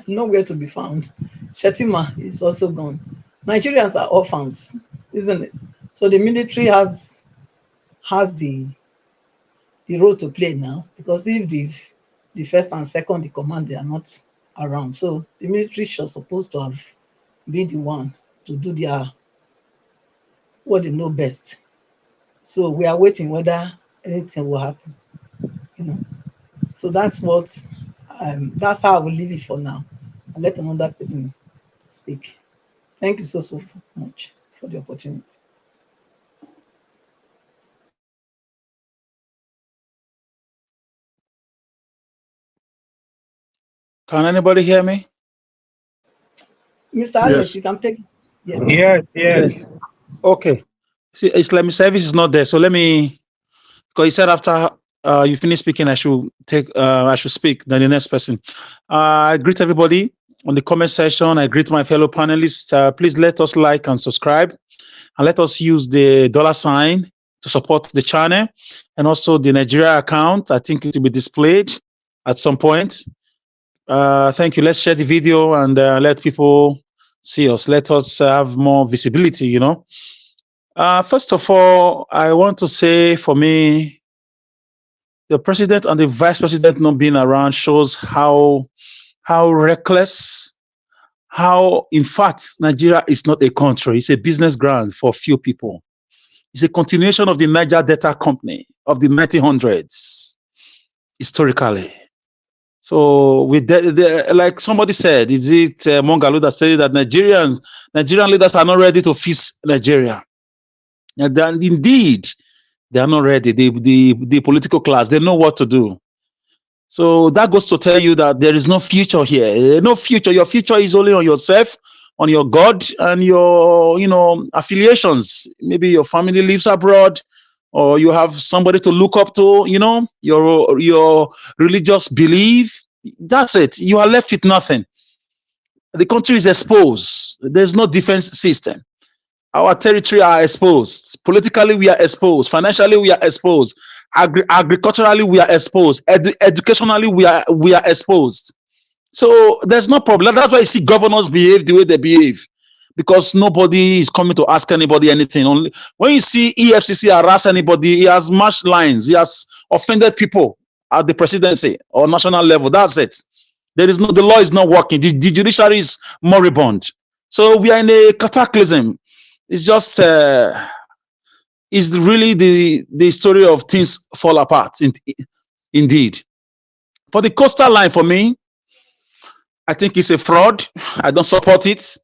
nowhere to be found. Shetima is also gone. Nigerians are orphans, isn't it? So the military has the role to play now, because if the first and second in command, they are not around. So the military should supposed to have been the one to do what they know best. So we are waiting whether anything will happen. So that's that's how I will leave it for now. I'll let another person speak. Thank you so much for the opportunity. Can anybody hear me? Mr. Alex, you can take it. Yes. Okay. See, Islamic service is not there, so let me. Because he said after you finish speaking, I should speak. Then the next person. I greet everybody on the comment section. I greet my fellow panelists. Please let us like and subscribe, and let us use the $sign to support the channel, and also the Nigeria account. I think it will be displayed at some point. Thank you. Let's share the video and let people see us. Let us have more visibility. First of all, I want to say, for me, the president and the vice president not being around shows how reckless, how, in fact, Nigeria is not a country. It's a business ground for few people. is a continuation of the Niger Delta Company of the 1900s, historically. So, like somebody said, is it Mongalo that said that Nigerian leaders are not ready to fix Nigeria? And then, indeed, they are not ready. The political class, they know what to do. So that goes to tell you that there is no future here. No future. Your future is only on yourself, on your God, and your, affiliations. Maybe your family lives abroad, or you have somebody to look up to, your religious belief. That's it. You are left with nothing. The country is exposed. There's no defense system. Our territory are exposed. Politically, we are exposed. Financially, we are exposed. Agriculturally, we are exposed. Educationally, we are exposed. So there's no problem. That's why you see governors behave the way they behave, because nobody is coming to ask anybody anything. Only when you see EFCC harass anybody, he has marched lines. He has offended people at the presidency or national level. That's it. The law is not working. The judiciary is moribund. So we are in a cataclysm. It's just, it's really the story of things fall apart, indeed. For the coastal line, for me, I think it's a fraud. I don't support it.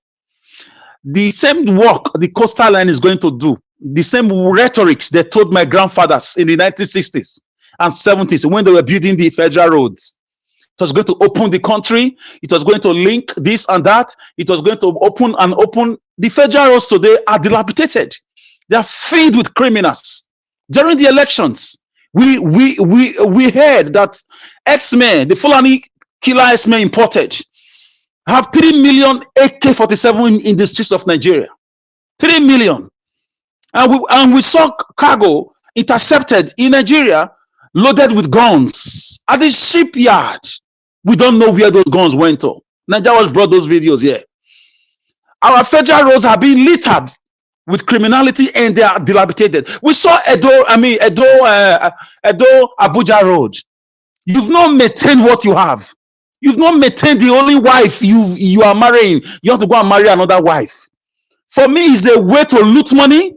The same work the coastal line is going to do, the same rhetorics they told my grandfathers in the 1960s and 70s when they were building the federal roads. It was going to open the country. It was going to link this and that. It was going to open. The federal roads today are dilapidated. They are filled with criminals. During the elections, we heard that X-Men, the Fulani killer X-Men imported, have 3 million AK-47 in the streets of Nigeria. 3 million. And we saw cargo intercepted in Nigeria loaded with guns at the shipyard. We don't know where those guns went to. Nigeria brought those videos here. Our federal roads have been littered with criminality and they are dilapidated. We saw Edo Abuja Road. You've not maintained what you have. You've not maintained the only wife you are marrying. You have to go and marry another wife. For me, it's a way to loot money.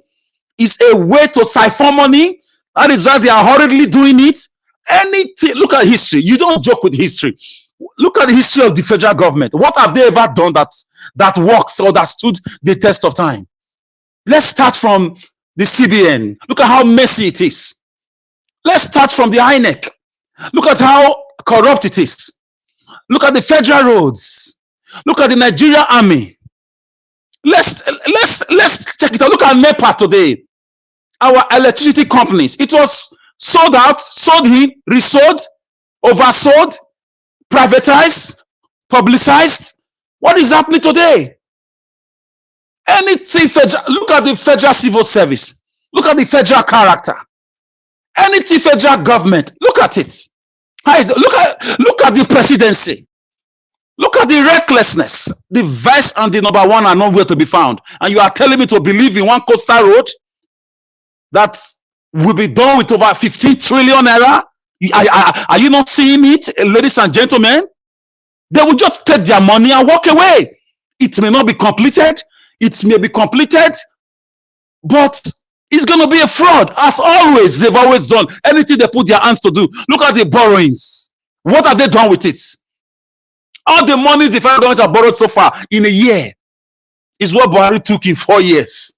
It's a way to siphon money. That is why they are hurriedly doing it. Anything. Look at history. You don't joke with history. Look at the history of the federal government. What have they ever done that works or that stood the test of time? Let's start from the CBN. Look at how messy it is. Let's start from the INEC. Look at how corrupt it is. Look at the federal roads. Look at the Nigerian army. Let's check it out. Look at NEPA today. Our electricity companies. It was sold out, sold in, resold, oversold, privatized, publicized. What is happening today? Anything federal. Look at the federal civil service. Look at the federal character. Anything federal government. Look at it. Look at the presidency. Look at the recklessness. The vice and the number one are nowhere to be found. And you are telling me to believe in one coastal road that will be done with over 15 trillion naira? Are you not seeing it, ladies and gentlemen? They will just take their money and walk away. It may not be completed. It may be completed, but it's going to be a fraud. As always, they've always done anything they put their hands to do. Look at the borrowings. What have they done with it? All the monies the federal government have borrowed so far in a year is what Buhari took in 4 years.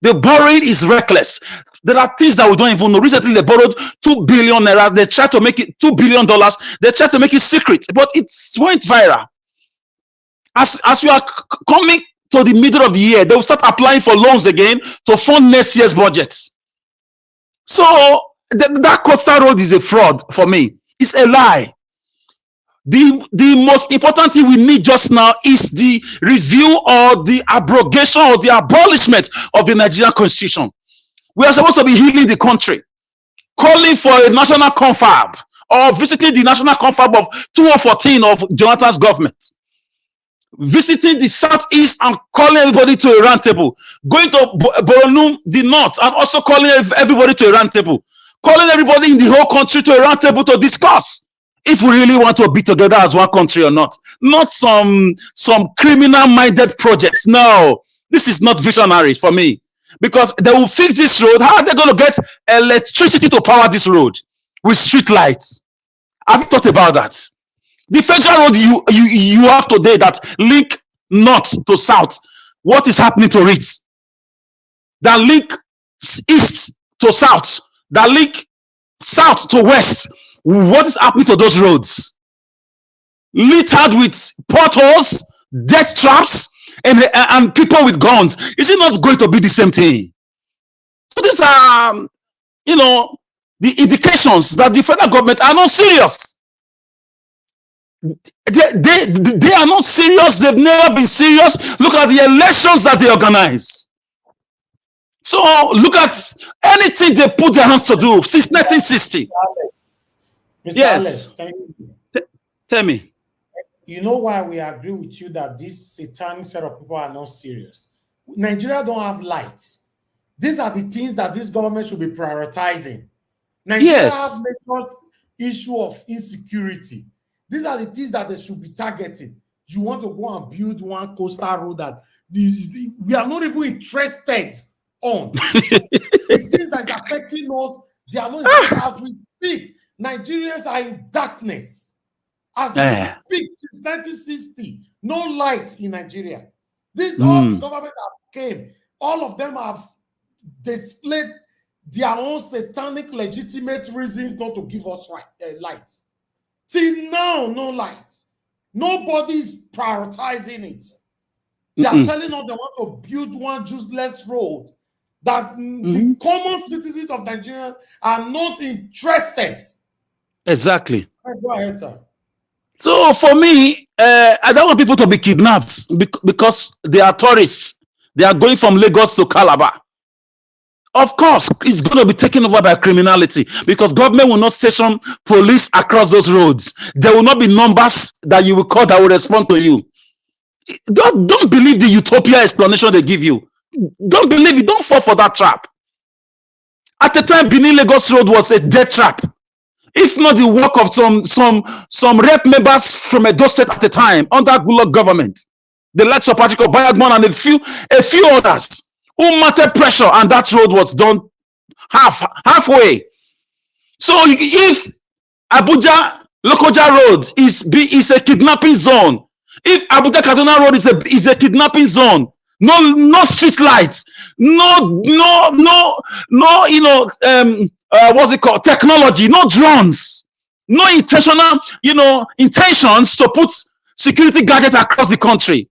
The borrowing is reckless. There are things that we don't even know. Recently, they borrowed 2 billion naira. They tried to make it $2 billion. They tried to make it secret, but it went viral. As we are coming to the middle of the year, they will start applying for loans again to fund next year's budgets. So that coastal road is a fraud for me. It's a lie. The most important thing we need just now is the review or the abrogation or the abolishment of the Nigerian Constitution. We are supposed to be healing the country, calling for a national confab or visiting the national confab of 2014 of Jonathan's government, visiting the southeast and calling everybody to a round table, going to Borno, the north, and also calling everybody to a round table, calling everybody in the whole country to a round table to discuss if we really want to be together as one country or not. Not some criminal-minded projects. No, this is not visionary for me. Because they will fix this road. How are they going to get electricity to power this road with street lights? Have you thought about that? The federal road you have today that link north to south, what is happening to it? That link east to south, that link south to west, what is happening to those roads? Littered with potholes, death traps, and people with guns. Is it not going to be the same thing? So these are, the indications that the federal government are not serious. They are not serious. They've never been serious. Look at the elections that they organize. So look at anything they put their hands to do since 1960. Mr. Yes. Alex, Tell me. You know why we agree with you that this satanic set of people are not serious? Nigeria don't have lights. These are the things that this government should be prioritizing. Nigeria have major issue of insecurity. These are the things that they should be targeting. You want to go and build one coastal road that we are not even interested on. The things that is affecting us, they are not interested. As we speak, Nigerians are in darkness. As we speak, since 1960, no light in Nigeria. This all the government that came, all of them have displayed their own satanic legitimate reasons not to give us light. Till now, no light. Nobody's prioritizing it. They are telling us they want to build one useless road that the common citizens of Nigeria are not interested. Exactly. Go ahead, sir. So for me, I don't want people to be kidnapped because they are tourists. They are going from Lagos to Calabar. Of course, it's going to be taken over by criminality because government will not station police across those roads. There will not be numbers that you will call that will respond to you. Don't believe the utopia explanation they give you. Don't believe it. Don't fall for that trap. At the time, Benin Lagos Road was a death trap. If not the work of some rep members from Edo State at the time under Goodluck government, the likes of Patrick Bayagman and a few others who mounted pressure, and that road was done halfway. So if Abuja Lokoja Road is a kidnapping zone, if Abuja Kaduna Road is a kidnapping zone, no street lights, what's it called? Technology, no drones, no intentional, intentions to put security gadgets across the country.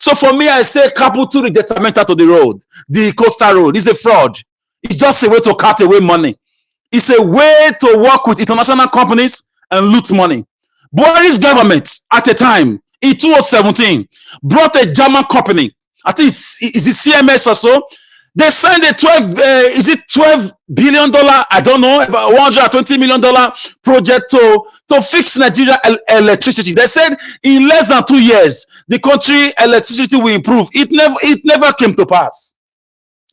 So for me, I say capital detrimental to the road. The coastal road is a fraud. It's just a way to cut away money. It's a way to work with international companies and loot money. Buhari's government at the time, in 2017, brought a German company. I think it's the CMS or so. They signed a $12 billion, I don't know, about $120 million project to fix Nigeria electricity. They said in less than 2 years, the country electricity will improve. It never came to pass.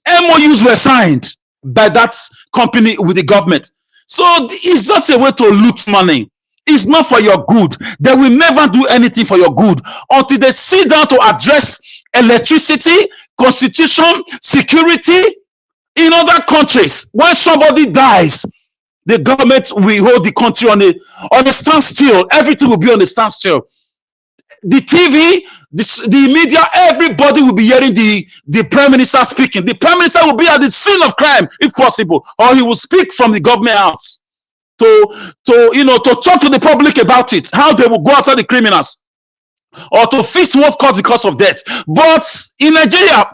MOUs were signed by that company with the government. So it's just a way to loot money. It's not for your good. They will never do anything for your good until they sit down to address electricity, constitution, security. In other countries, when somebody dies, the government will hold the country on a standstill. Everything will be on a standstill. The TV, the media, everybody will be hearing the prime minister speaking. The prime minister will be at the scene of crime, if possible, or he will speak from the government house to talk to the public about it, how they will go after the criminals, or to fix what caused the cause of death. But in Nigeria,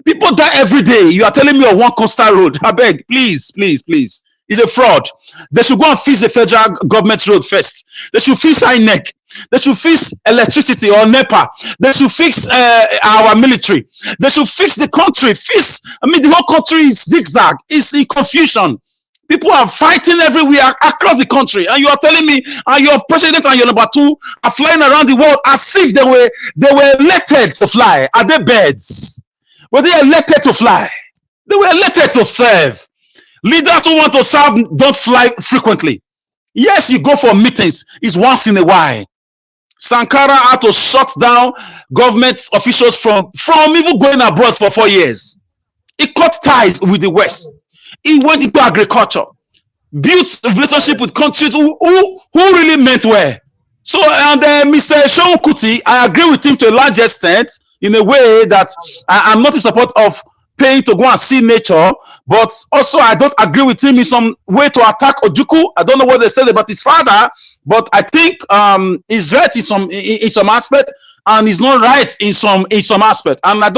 people die every day. You are telling me of one coastal road. I beg, please. It's a fraud. They should go and fix the federal government road first. They should fix INEC. They should fix electricity or NEPA. They should fix our military. They should fix the country. The whole country is zigzag. It's in confusion. People are fighting everywhere across the country, and you are telling me, and your president and your number two are flying around the world as if they were elected to fly. Are they birds? Were they elected to fly? They were elected to serve. Leaders who want to serve don't fly frequently. Yes, you go for meetings. It's once in a while. Sankara had to shut down government officials from even going abroad for 4 years. He cut ties with the West. He went into agriculture, built a relationship with countries who really meant well. So, and Mr. Seun Kuti, I agree with him to a large extent in a way that I'm not in support of paying to go and see nature, but also I don't agree with him in some way to attack Ojukwu. I don't know what they said about his father, but I think he's right in some aspect, and he's not right in some aspect. And I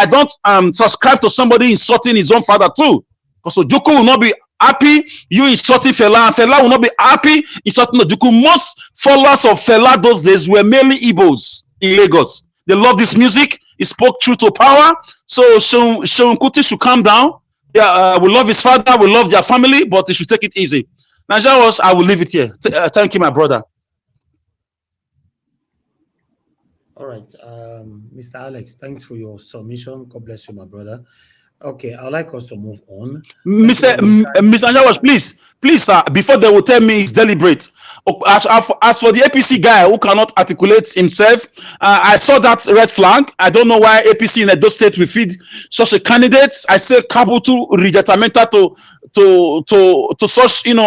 don't subscribe to somebody insulting his own father too, because Ojukwu will not be happy you insulting Fela, and Fela will not be happy insulting Ojukwu. Most followers of Fela those days were mainly Igbos in Lagos. They love this music. He spoke truth to power. So Seun Kuti should calm down. Yeah, we love his father, we love their family, but he should take it easy. Nigeria, I will leave it here. Thank you, my brother. All right, Mr. Alex, thanks for your submission. God bless you, my brother. Okay, I'd like us to move on. Mr. Anjawash, please, sir, before they will tell me it's deliberate. As for the APC guy who cannot articulate himself, I saw that red flag. I don't know why APC in Edo State will feed such a candidate. I say Kabutu rejectamenta to such thing.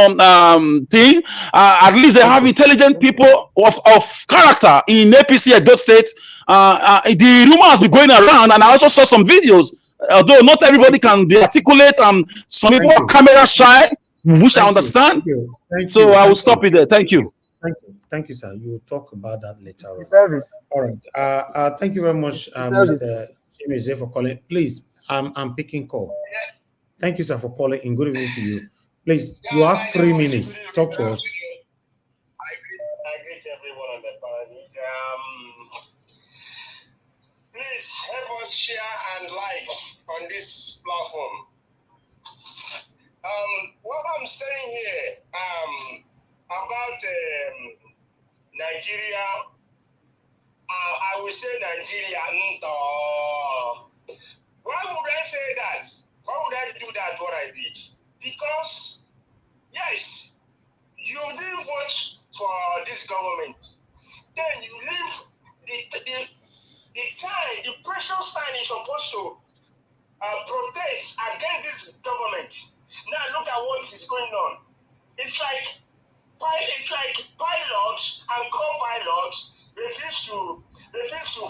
At least they have intelligent people of character in APC Edo State. The rumor has been going around, and I also saw some videos. Although not everybody can be articulate, some people are camera shy, which I understand. So I will stop it there. Thank you. Thank you, sir. You will talk about that later on. All right. Thank you very much, Mr. Chimezie, for calling. Please, I'm picking call. Thank you, sir, for calling. And good evening to you. Please, you have 3 minutes. Talk to us. I greet everyone on the panel. Please help us share and like on this platform. What I'm saying here about Nigeria, I will say Nigeria. Why would I say that? Why would I do that? What I did? Because yes, you didn't vote for this government. Then you leave the time, the precious time is supposed to protest against this government. Now look at what is going on. It's like pilots and co-pilots refuse to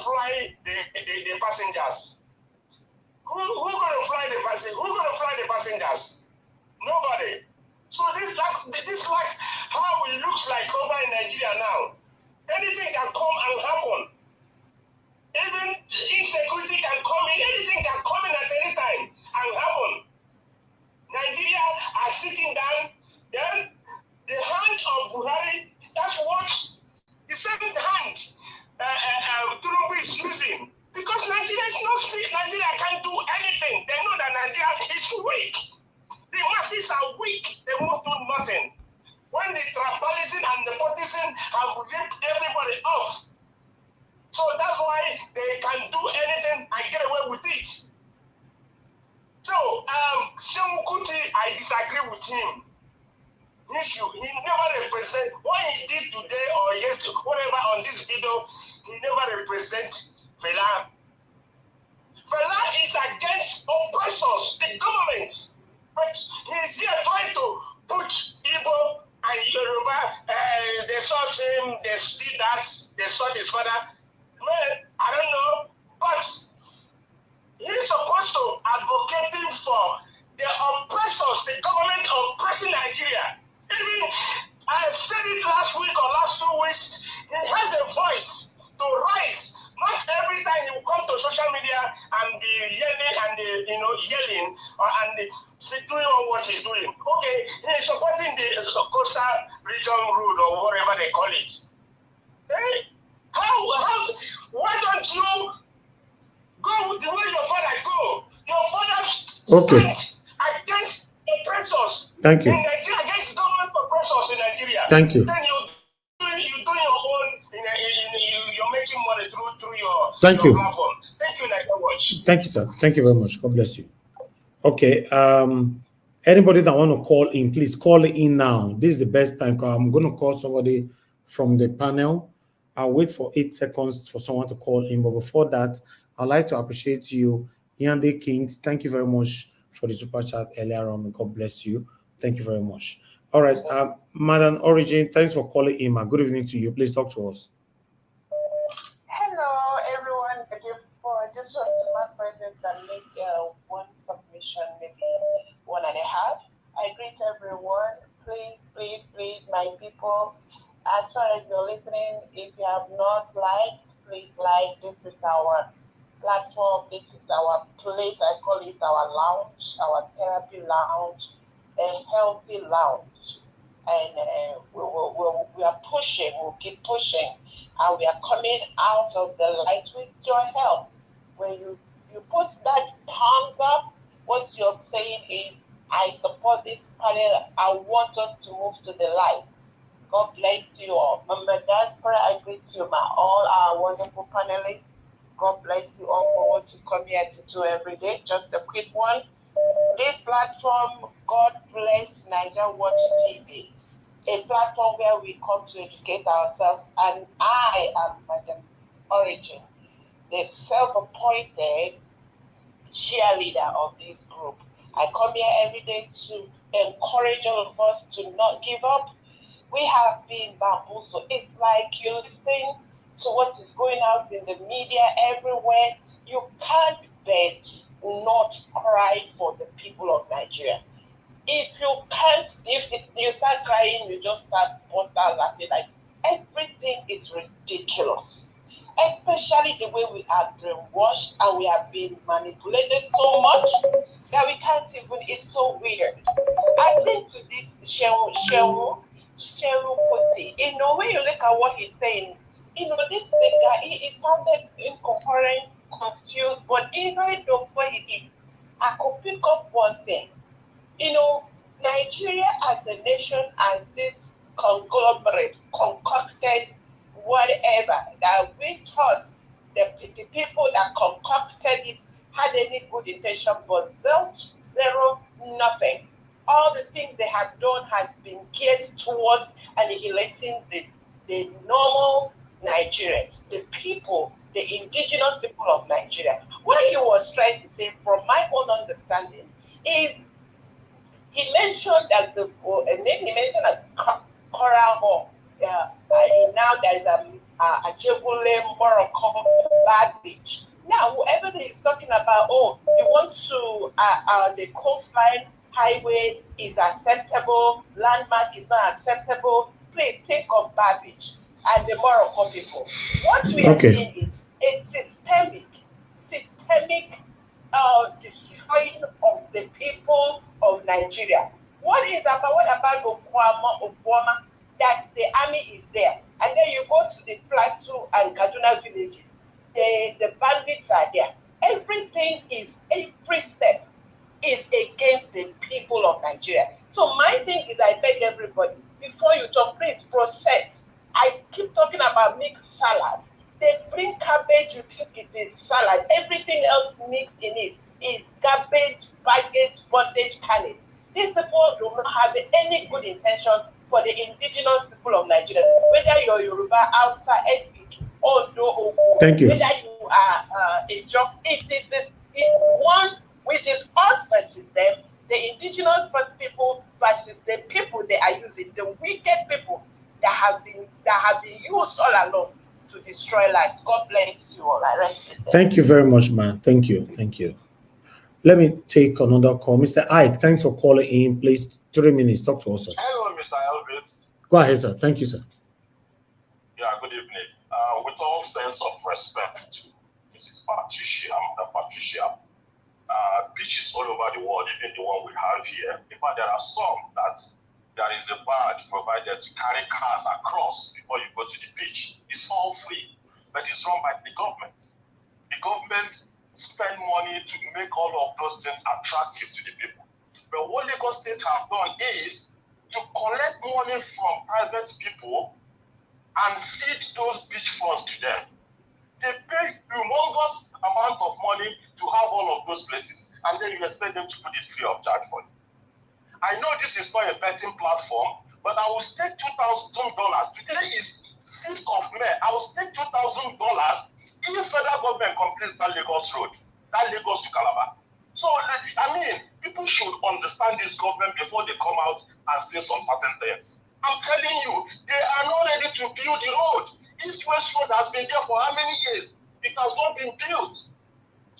fly the passengers. Who gonna fly the passengers? Who gonna fly the passengers? Nobody. So this like how it looks like over in Nigeria now. Anything can come and happen. Even insecurity can come in. Anything can come in at any time and happen. Nigeria are sitting down. Then the hand of Buhari, that's what the same hand Tinubu is using. Because Nigeria is not free. Nigeria can't do anything. They know that Nigeria is weak. The masses are weak. They won't do nothing. When the tribalism and the nepotism have ripped everybody off. So that's why they can do anything and get away with it. So, Seun Kuti, I disagree with him. He never represent what he did today or yesterday, whatever on this video, he never represents Fela. Fela is against oppressors, the government. But he's here trying to put Igbo and Yoruba, they sought him, they did that, they sought his father. Well, I don't know, but he's supposed to advocate for the oppressors, the government oppressing Nigeria. Even I said it last week or last 2 weeks, he has a voice to rise. Not every time he will come to social media and be yelling and yelling and doing what he's doing. Okay, he's supporting the coastal region road or whatever they call it. Hey, why don't you go the way your father go? Your father stand against oppressors. Thank you. In Nigeria, against government oppressors in Nigeria. Thank you. Then you're doing your own. You're making money through your platform. Thank you, Nigeria. Thank you, sir. Thank you very much. God bless you. Okay. Anybody that want to call in, please call in now. This is the best time. I'm going to call somebody from the panel. I'll wait for 8 seconds for someone to call in. But before that, I'd like to appreciate you Yande Kings, thank you very much for the super chat earlier on. God bless you. Thank you very much. All right, Madam Origin, thanks for calling in. Good evening to you. Please talk to us. Hello, everyone. I just want to mark present and make one submission, maybe 1.5. I greet everyone. Please, please, please, my people, as far as you're listening, if you have not liked, please like. This is our platform. This is our place. I call it our lounge, our therapy lounge, a healthy lounge. And we are pushing, we'll keep pushing, and we are coming out of the light with your help. When you put that thumbs up, what you're saying is, I support this panel, I want us to move to the light. God bless you all. Mama Diaspora, I greet you, all our wonderful panelists. God bless you all for what you come here to do every day. Just a quick one. This platform, God bless Niger Watch TV, a platform where we come to educate ourselves, and I am Madam Origin, the self-appointed cheerleader of this group. I come here every day to encourage all of us to not give up. We have been bamboozled. It's like you listen to what is going out in the media everywhere. You can't bet not cry for the people of Nigeria. If you can't, if you start crying, you just start laughing. Like, everything is ridiculous. Especially the way we are brainwashed and we have been manipulated so much that we can't even, it's so weird. I think to this Shehu Kuti, when you look at what he's saying, this guy, it sounded incoherent, confused, but even though what he did, I could pick up one thing. Nigeria as a nation, as this conglomerate, concocted whatever, that we thought the people that concocted it had any good intention, but zero, nothing. All the things they have done has been geared towards annihilating the normal Nigerians, the people, the indigenous people of Nigeria. What he was trying to say, from my own understanding, is he mentioned that he mentioned a coral hall. Now there's a Jebule Morocco bad beach. Now, whoever is talking about, you want to, the coastline highway is acceptable, landmark is not acceptable, please think of Bad Beach and the Morocco people. What we are seeing is a systemic destroying of the people of Nigeria. What about Okwama? That the army is there, and then you go to the Plateau and Kaduna villages, the bandits are there. Every step is against the people of Nigeria. So my thing is, I beg everybody, before you talk, please process. I keep talking about mixed salad. They bring cabbage, you think it is salad. Everything else mixed in it is garbage, baggage, bondage, carnage. These people do not have any good intention for the indigenous people of Nigeria. Whether you're Yoruba, Hausa, Efik, Ondo, thank you. Whether you are a job, it is this one which is us versus them, the indigenous people versus the people they are using, the wicked people that have been used all along to destroy life. God bless you all. I rest it there. Thank you very much, man. Thank you. Let me take another call. Mr. Ike, thanks for calling in. Please, 3 minutes. Talk to us, sir. Hello, Mr. Elvis. Go ahead, sir. Thank you, sir. Yeah, good evening. With all sense of respect, Mrs. Patricia, beaches all over the world, even the one we have here. In fact, there are some that there is a badge provided to carry cars across before you go to the beach. It's all free, but it's run by the government. The government spend money to make all of those things attractive to the people. But what Lagos State have done is to collect money from private people and seed those beachfronts to them. They pay humongous amount of money to have all of those places, and then you expect them to put it free of charge for you. I know this is not a betting platform, but I will stake $2,000. Today is 6th of May. I will stake $2,000 if federal government completes that Lagos road. that Lagos to Calabar. So, I mean, people should understand this government before they come out and say some certain things. I'm telling you, they are not ready to build the road. East West Road has been there for how many years? It has not been built.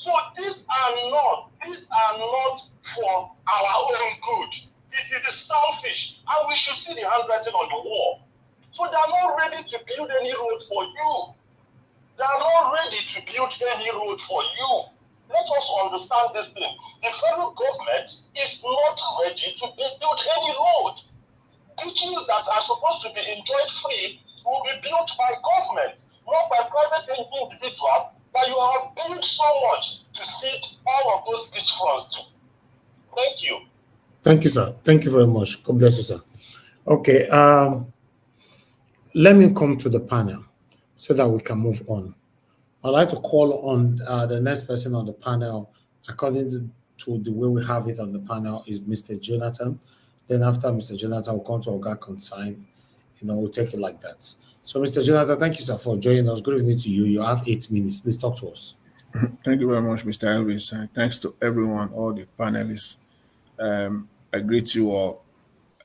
So these are not for our own good. It is selfish, and we should see the handwriting on the wall. So they are not ready to build any road for you. They are not ready to build any road for you. Let us understand this thing. The federal government is not ready to build any road. Beaches that are supposed to be enjoyed free will be built by government, not by private individuals that you have built so much to seed all of those beachfronts to. Thank you. Thank you, sir. Thank you very much. God bless you, sir. Okay, let me come to the panel so that we can move on. I'd like to call on the next person on the panel, according to the way we have it on the panel, is Mr. Jonathan. Then after Mr. Jonathan, we'll come to Oga Consign. We'll take it like that. So, Mr. Jonathan, thank you, sir, for joining us. Good evening to you. You have 8 minutes. Please talk to us. Thank you very much, Mr. Elvis. And thanks to everyone, all the panelists. I greet you all.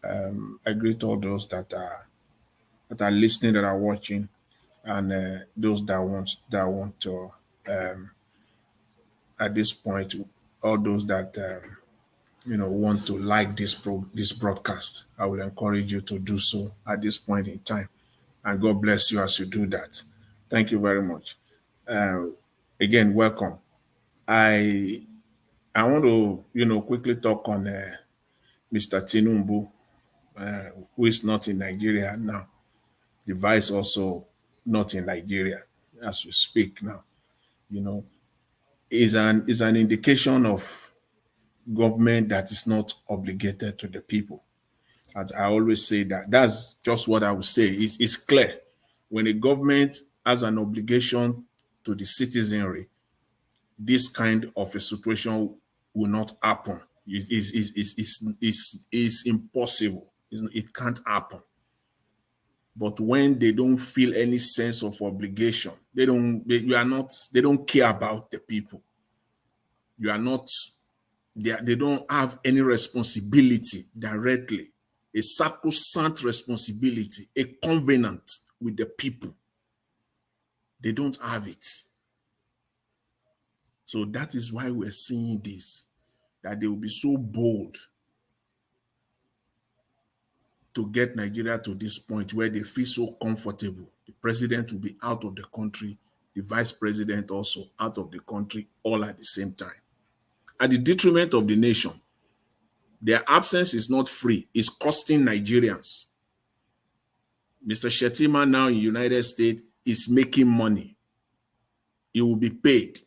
I greet all those that are listening, that are watching, and those that want to. At this point, all those that want to like this broadcast, I will encourage you to do so at this point in time, and God bless you as you do that. Thank you very much. Again, welcome. I want to quickly talk on Mr. Tinubu, who is not in Nigeria now. The vice also not in Nigeria as we speak now. Is an indication of government that is not obligated to the people. As I always say, that's just what I would say. It's clear. When a government has an obligation to the citizenry, this kind of a situation will not happen. It's impossible. It can't happen. But when they don't feel any sense of obligation, they don't care about the people. They don't have any responsibility directly, a sacrosanct responsibility, a covenant with the people. They don't have it. So that is why we're seeing this, that they will be so bold to get Nigeria to this point where they feel so comfortable. The president will be out of the country, the vice president also out of the country, all at the same time, at the detriment of the nation. Their absence is not free. It's costing Nigerians. Mr. Shettima now in the United States is making money. He will be paid.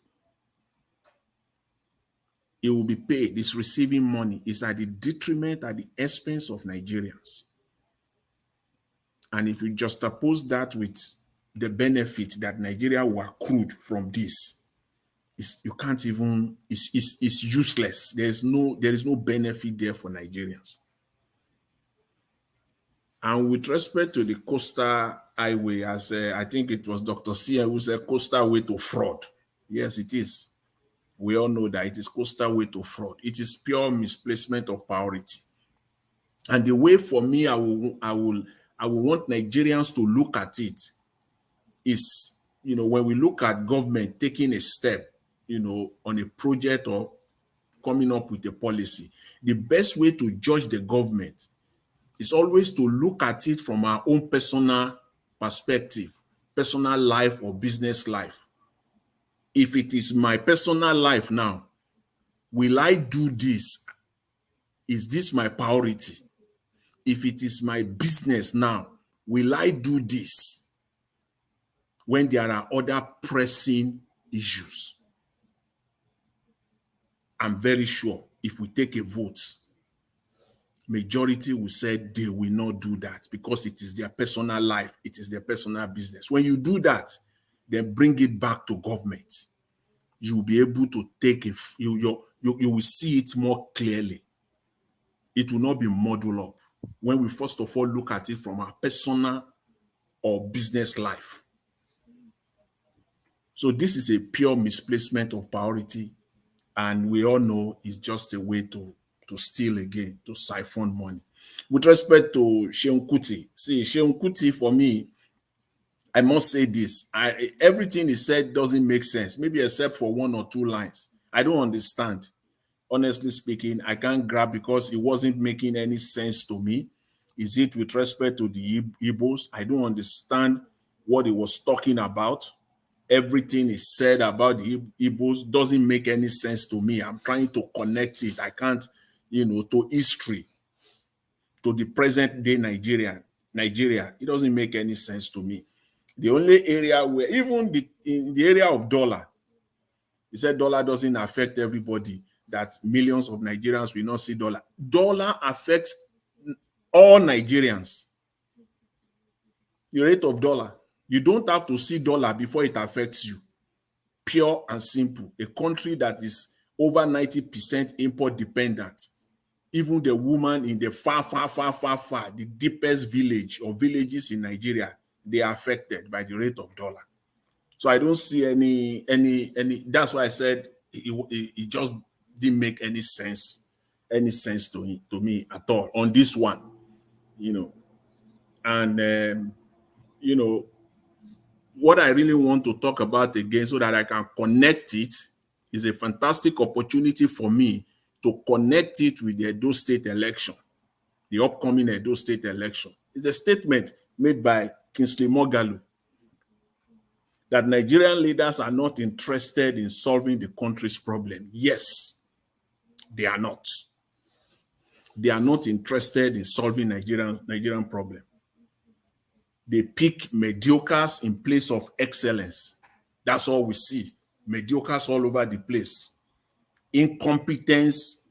He will be paid. He's receiving money. It's at the detriment, at the expense of Nigerians. And if you juxtapose that with the benefit that Nigeria will accrue from this, it's useless. There is no benefit there for Nigerians. And with respect to the coastal highway, as I think it was Dr. Sia who said, coastal way to fraud. Yes, it is. We all know that it is coastal way to fraud. It is pure misplacement of priority. And the way for me, I will want Nigerians to look at it is, when we look at government taking a step, on a project or coming up with a policy, the best way to judge the government is always to look at it from our own personal perspective, personal life or business life. If it is my personal life now, will I do this? Is this my priority? If it is my business now, will I do this when there are other pressing issues? I'm very sure if we take a vote, majority will say they will not do that because it is their personal life, it is their personal business. When you do that, then bring it back to government. You will be able to take you will see it more clearly. It will not be muddled up when we first of all look at it from our personal or business life. So this is a pure misplacement of priority And we all know it's just a way to steal again, to siphon money. With respect to Seun Kuti, see, Seun Kuti, for me, I must say this. Everything he said doesn't make sense, maybe except for one or two lines. I don't understand. Honestly speaking, I can't grab because it wasn't making any sense to me. Is it with respect to the Igbos? I don't understand what he was talking about. Everything he said about the Igbos doesn't make any sense to me. I'm trying to connect it. I can't, to history, to the present day Nigeria. It doesn't make any sense to me. The only area where, even in the area of dollar, he said dollar doesn't affect everybody, that millions of Nigerians will not see dollar. Dollar affects all Nigerians. The rate of dollar. You don't have to see dollar before it affects you. Pure and simple. A country that is over 90% import dependent. Even the woman in the far, the deepest village or villages in Nigeria, they are affected by the rate of dollar. So I don't see any. That's why I said it just didn't make any sense to me at all on this one, And what I really want to talk about again, so that I can connect it, is a fantastic opportunity for me to connect it with the Edo State election, the upcoming Edo State election. It's a statement made by Kingsley Moghalu that Nigerian leaders are not interested in solving the country's problem. Yes, they are not. They are not interested in solving Nigerian problem. They pick mediocres in place of excellence. That's all we see. Mediocres all over the place. Incompetence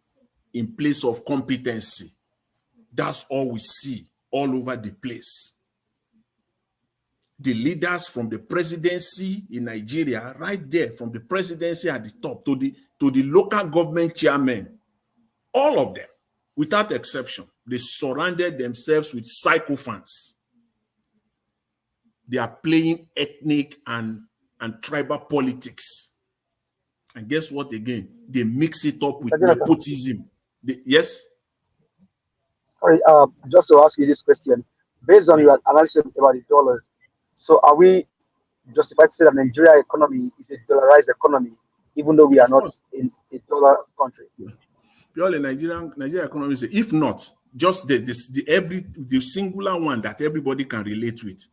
in place of competency. That's all we see all over the place. The leaders from the presidency in Nigeria, right there, from the presidency at the top to the local government chairmen, all of them, without exception, they surrounded themselves with sycophants. They are playing ethnic and tribal politics. And guess what again? They mix it up with nepotism. Yes? Sorry, just to ask you this question. Based on your analysis about the dollars, so are we justified to say that Nigeria economy is a dollarized economy, even though we are not in a dollar country? Purely Nigeria economy is, if not, just the singular one that everybody can relate with.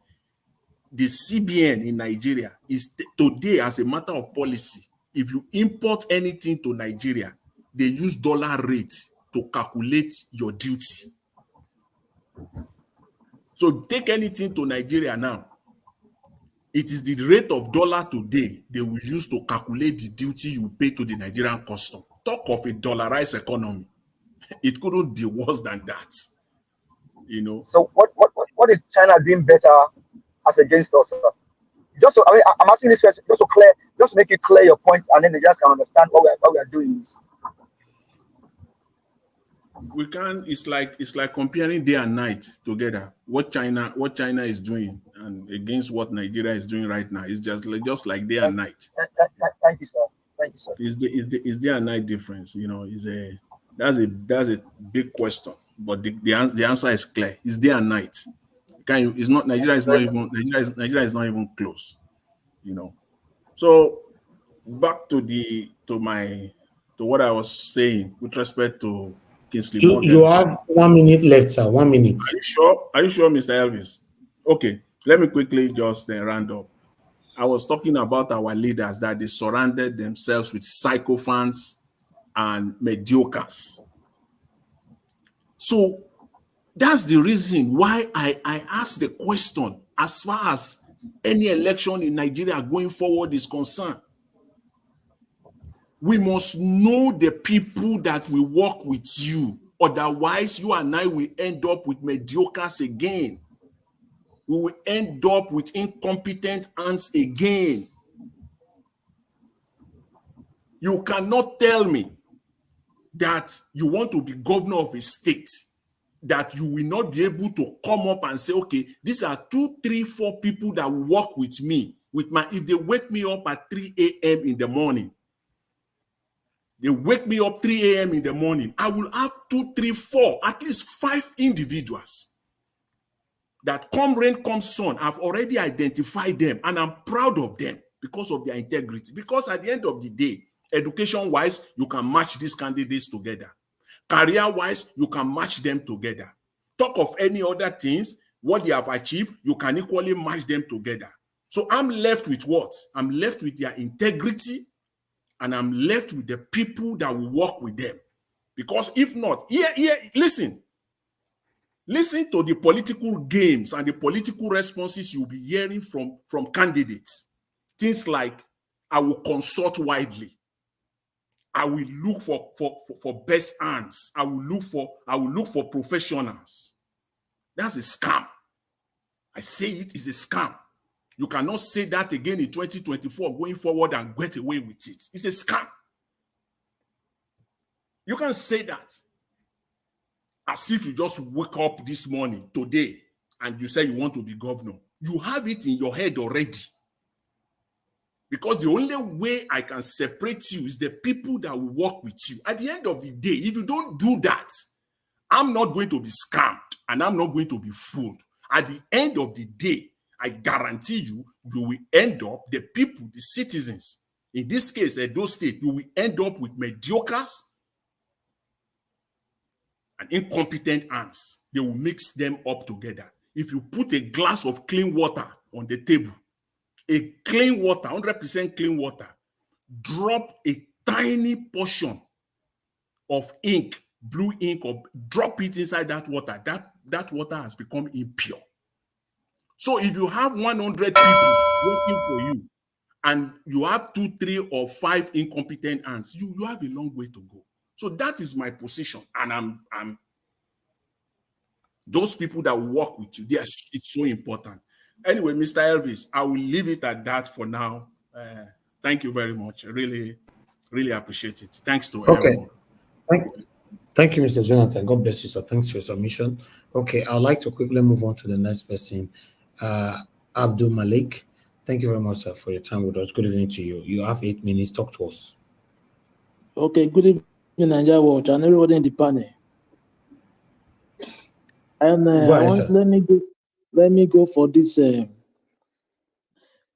The CBN in Nigeria is today, as a matter of policy, if you import anything to Nigeria, they use dollar rate to calculate your duty. So take anything to Nigeria now. It is the rate of dollar today they will use to calculate the duty you pay to the Nigerian custom. Talk of a dollarized economy. It couldn't be worse than that. So what is China doing better as against us? Just to, I'm asking this question just to make you clear your point, and then they just can understand what we are doing this. We can. It's like comparing day and night together. What China is doing and against what Nigeria is doing right now is just like day and night. Thank you, sir. Thank you, sir. Is day and night difference? That's a big question, but the answer is clear. It's day and night. Nigeria is not even close. So back to what I was saying with respect to Kingsley Morgan. You have 1 minute left, sir. 1 minute. Are you sure, Mr. Elvis? Okay, let me quickly just round up. I was talking about our leaders, that they surrounded themselves with sycophants and mediocres. So that's the reason why I asked the question as far as any election in Nigeria going forward is concerned. We must know the people that will work with you. Otherwise, you and I will end up with mediocres again. We will end up with incompetent ants again. You cannot tell me that you want to be governor of a state, that you will not be able to come up and say, okay, these are 2, 3, 4 people that will work with me. If they wake me up at 3 a.m. in the morning, They wake me up 3 a.m. in the morning. I will have 2, 3, 4, at least 5 individuals that come rain, come sun. I've already identified them and I'm proud of them because of their integrity. Because at the end of the day, education-wise, you can match these candidates together. Career-wise, you can match them together. Talk of any other things, what they have achieved, you can equally match them together. So I'm left with what? I'm left with their integrity, and I'm left with the people that will work with them. Because if not, listen to the political games and the political responses you'll be hearing from candidates. Things like, I will consult widely. I will look for best hands. I will look for professionals. That's a scam. I say it is a scam. You cannot say that again in 2024 going forward and get away with it. It's a scam. You can't say that as if you just wake up this morning, today, and you say you want to be governor. You have it in your head already. Because the only way I can separate you is the people that will work with you. At the end of the day, if you don't do that, I'm not going to be scammed and I'm not going to be fooled. At the end of the day, I guarantee you, you will end up, the people, the citizens, in this case, Edo State, you will end up with mediocres and incompetent hands. They will mix them up together. If you put a glass of clean water on the table, a clean water, 100% clean water, drop a tiny portion of ink, blue ink, or drop it inside that water, that water has become impure. So if you have 100 people working for you and you have 2, 3, or 5 incompetent hands, you have a long way to go. So that is my position, and I'm those people that work with you, it's so important. Anyway, Mr. Elvis, I will leave it at that for now. Thank you very much. I really, really appreciate it. Thanks to everyone. Thank you, Mr. Jonathan. God bless you, sir. Thanks for your submission. Okay, I'd like to quickly move on to the next person, Abdul Malik. Thank you very much, sir, for your time with us. Good evening to you. You have 8 minutes. Talk to us. Okay, good evening, Nigeria Watch, and everybody in the panel. And let me go for this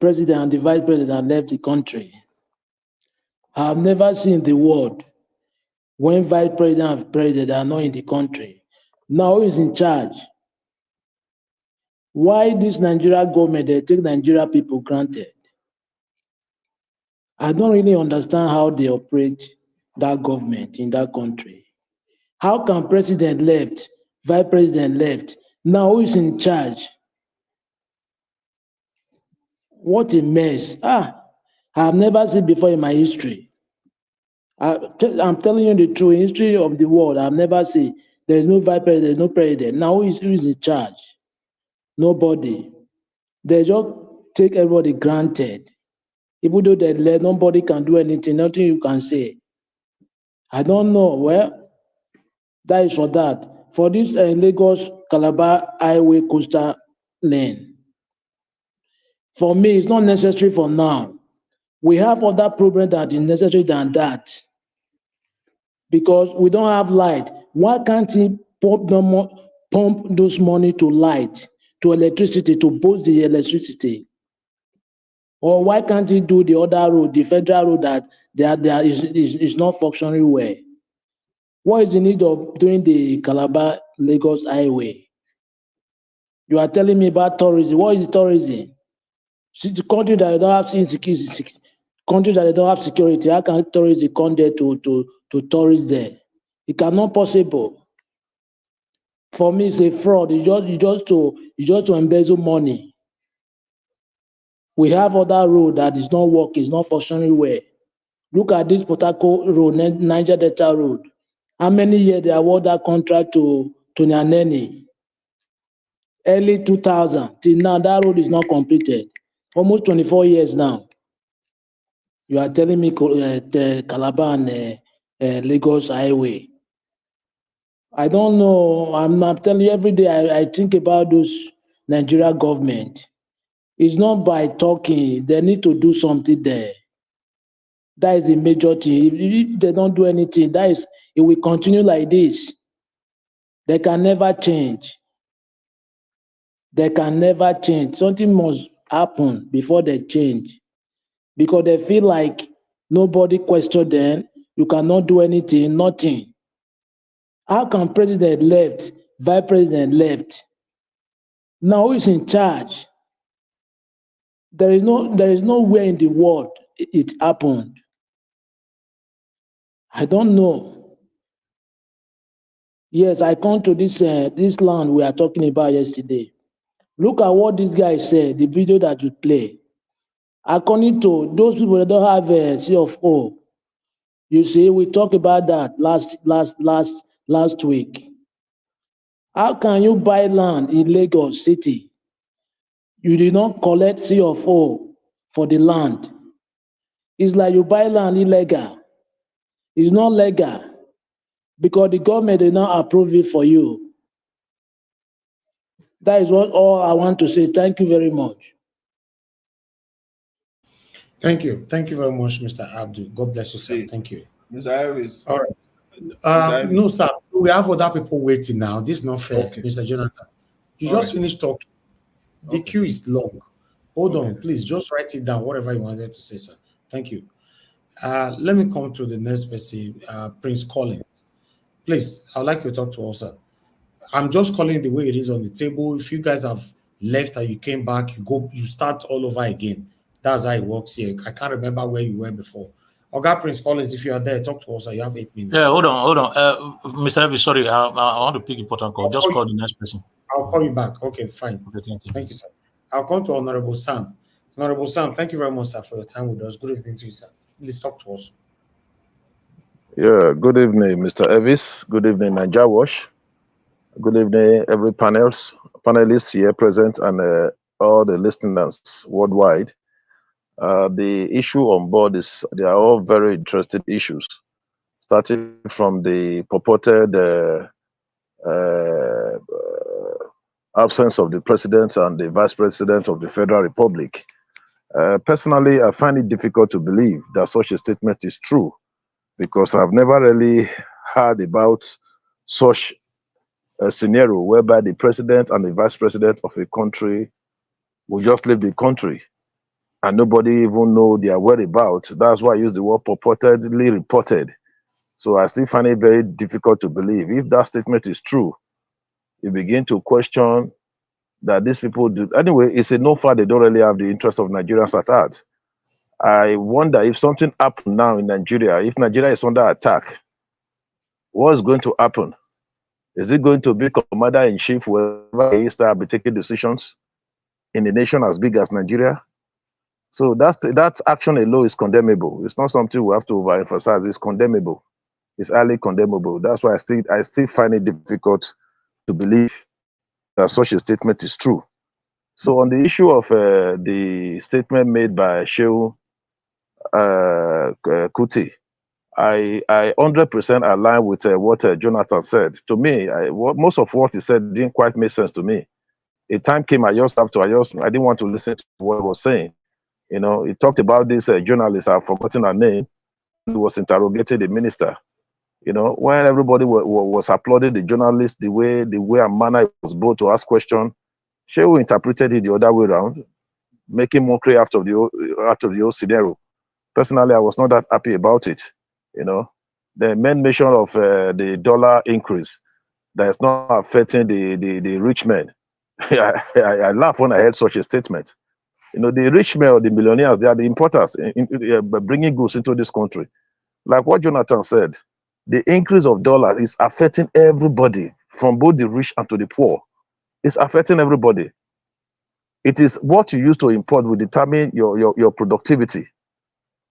president and the vice president that left the country. I have never seen in the world when vice president and president are not in the country. Now who is in charge? Why this Nigeria government, they take Nigeria people granted? I don't really understand how they operate that government in that country. How can president left, vice president left? Now who is in charge? What a mess. I have never seen before in my history. I'm telling you the true history of the world. I've never seen. There's no vice president, there's no president. Now who is in charge? Nobody. They just take everybody granted. Even though they let, nobody can do anything, nothing you can say. I don't know. Well, that is for that. For this Lagos Calabar Highway Coastal Lane, for me, it's not necessary for now. We have other problems that is necessary than that. Because we don't have light. Why can't he pump those money to light, to electricity, to boost the electricity? Or why can't he do the other road, the federal road that is not functioning well? What is the need of doing the Calabar Lagos Highway? You are telling me about tourism. What is tourism? See, the country that don't have insecurity, country that don't have security, how can tourists come there to tourist there? It cannot possible. For me, it's a fraud. It's just to embezzle money. We have other road that is not working, it's not functioning well. Look at this Port Harcourt road, Niger Delta road. How many years they award that contract to Nyaneni? Early 2000 till now, that road is not completed. Almost 24 years now. You are telling me the Calabar and Lagos Highway. I don't know. I'm telling you, every day I think about those Nigeria government. It's not by talking. They need to do something there. That is a major thing. If they don't do anything, it will continue like this. They can never change. They can never change. Something must happen before they change. Because they feel like nobody question them. You cannot do anything, nothing. How can president left, vice president left? Now who is in charge? There is nowhere in the world it happened. I don't know. Yes, I come to this land we are talking about yesterday. Look at what this guy said, the video that you play. According to those people that don't have a CFO, you see, we talked about that last week. How can you buy land in Lagos City? You did not collect CFO for the land. It's like you buy land illegal. It's not legal because the government did not approve it for you. That is all I want to say. Thank you very much. Thank you. Thank you very much, Mr. Abdul. God bless you, sir. Thank you. Mr. Harris. All right. No, sir. We have other people waiting now. This is not fair, Okay. Mr. Jonathan. You All just right. finished talking. The queue is long. Hold on, please. Just write it down, whatever you wanted to say, sir. Thank you. Let me come to the next person, Prince Collins. Please, I would like you to talk to us, sir. I'm just calling the way it is on the table. If you guys have left and you came back, you start all over again. That's how it works here. I can't remember where you were before. Oga Prince Collins, if you are there, talk to us. You have 8 minutes. Yeah, hold on. Mr. Evie, sorry, I want to pick important call. Just call the next person. I'll call you back. Okay, fine. Okay, thank you, sir. I'll come to Honorable Sam. Honorable Sam, thank you very much, sir, for your time with us. Good evening to you, sir. Please talk to us. Yeah, good evening, Mr. Evis. Good evening, Naija Wash. Good evening, every panelists here present and all the listeners worldwide. The issue on board is they are all very interesting issues, starting from the purported absence of the president and the vice president of the Federal Republic. Personally, I find it difficult to believe that such a statement is true because I've never really heard about such a scenario whereby the president and the vice president of a country will just leave the country and nobody even know their whereabouts. That's why I use the word purportedly reported. So I still find it very difficult to believe. If that statement is true, you begin to question that these people do. Anyway, it's a no far, they don't really have the interest of Nigerians at heart. I wonder if something happened now in Nigeria, if Nigeria is under attack, what is going to happen? Is it going to be commander-in-chief wherever he start be taking decisions in a nation as big as Nigeria? So that action alone is condemnable. It's not something we have to overemphasize. It's condemnable. It's highly condemnable. That's why I still find it difficult to believe that such a statement is true. So on the issue of the statement made by Shehu Kuti, I 100% align with what Jonathan said. To me, most of what he said didn't quite make sense to me. A time came, I didn't want to listen to what he was saying. You know, he talked about this journalist, I've forgotten her name, who was interrogating the minister. You know, when everybody was applauding the journalist, the way and manner it was bold to ask questions, Shehu interpreted it the other way around, making mockery out of the whole scenario. Personally, I was not that happy about it. You know, the main mention of the dollar increase that is not affecting the rich men. I laugh when I heard such a statement. You know, the rich men or the millionaires, they are the importers in bringing goods into this country. Like what Jonathan said, the increase of dollars is affecting everybody, from both the rich and to the poor. It's affecting everybody. It is what you use to import will determine your productivity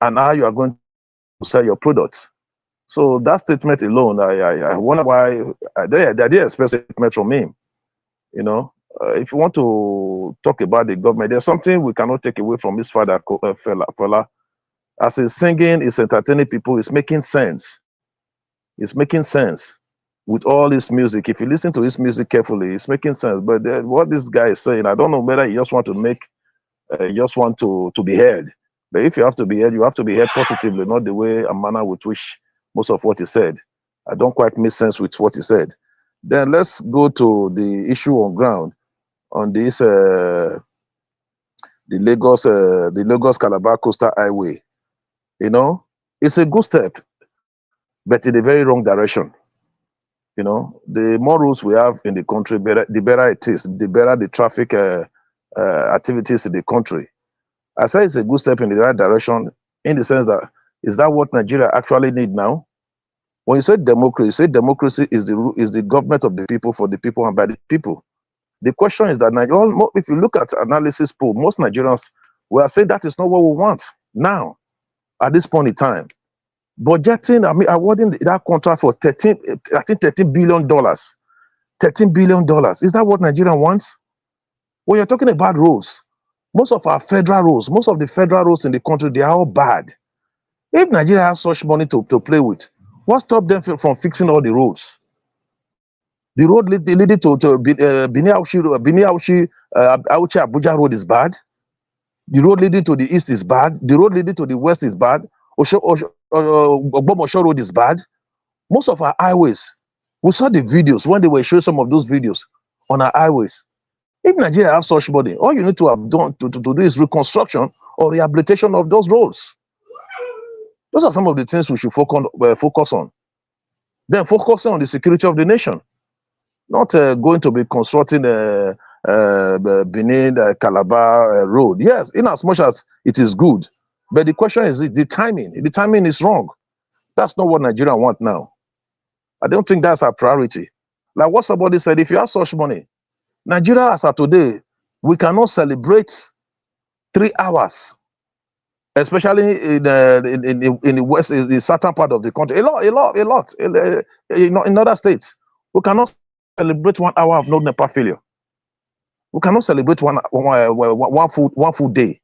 and how you are going to sell your products. So that statement alone, I wonder why they didn't expect a statement from him. You know, if you want to talk about the government, there's something we cannot take away from his father, fella. As he's singing, he's entertaining people, it's making sense. It's making sense with all this music. If you listen to his music carefully, it's making sense. But what this guy is saying, I don't know whether he just want to make, just want to be heard, But if you have to be heard, you have to be heard positively, not the way and manner with which most of what he said. I don't quite make sense with what he said. Then let's go to the issue on ground on this the Lagos Calabar Coastal Highway. You know, it's a good step, but in a very wrong direction. You know, the more roads we have in the country, the better it is, the better the traffic activities in the country. I say it's a good step in the right direction in the sense that, is that what Nigeria actually need now? When you say democracy is the government of the people, for the people, and by the people. The question is that if you look at analysis poll, most Nigerians will say that is not what we want now, at this point in time. Budgeting, awarding that contract for $13 billion. $13 billion. Is that what Nigeria wants? When you're talking about roads, most of the federal roads in the country, they are all bad. If Nigeria has such money to play with, what stops them from fixing all the roads? The road leading to Bini Auchi Abuja Road is bad. The road leading to the east is bad. The road leading to the west is bad. Ogbomosho Road is bad. Most of our highways, we saw the videos when they were showing some of those videos on our highways. If Nigeria has such money, all you need to have done to do is reconstruction or rehabilitation of those roads. Those are some of the things we should focus on. Then focusing on the security of the nation. Not going to be constructing Benin Calabar road. Yes, in as much as it is good, but the question is the timing. The timing is wrong. That's not what Nigeria want now. I don't think that's our priority. Like what somebody said, if you have such money, Nigeria as of today, we cannot celebrate 3 hours, especially in the west, in the southern part of the country. A lot. In other states, we cannot celebrate 1 hour of no NEPA failure. We cannot celebrate one full day.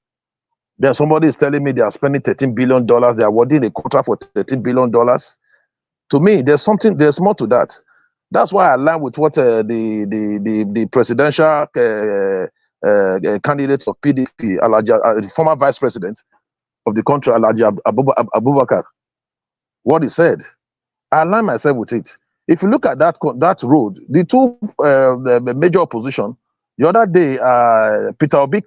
Then somebody is telling me they are spending $13 billion. They are awarding a contract for $13 billion. To me, there's more to that. That's why I align with what the presidential candidates of PDP, former vice president of the country, Alhaji Abubakar, what he said. I align myself with it. If you look at that road, the two the major opposition, the other day, Peter Obi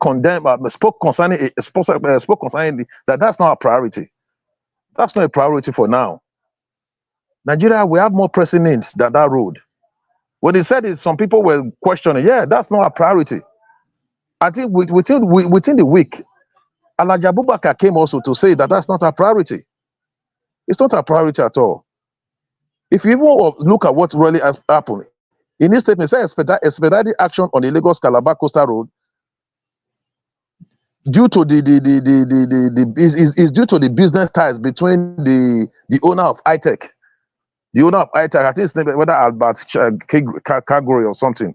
spoke concerning that that's not a priority. That's not a priority for now. Nigeria, we have more pressing needs than that road. When he said it, some people were questioning, yeah, that's not a priority. I think within the week, Alhaji Abubakar came also to say that that's not a priority. It's not a priority at all. If you even look at what really has happened, in this statement, it says expedited action on the Lagos Calabar Coastal Road due to the business ties between the owner of iTech. The owner of iTech, I think it's named whether Albert Kagori or something.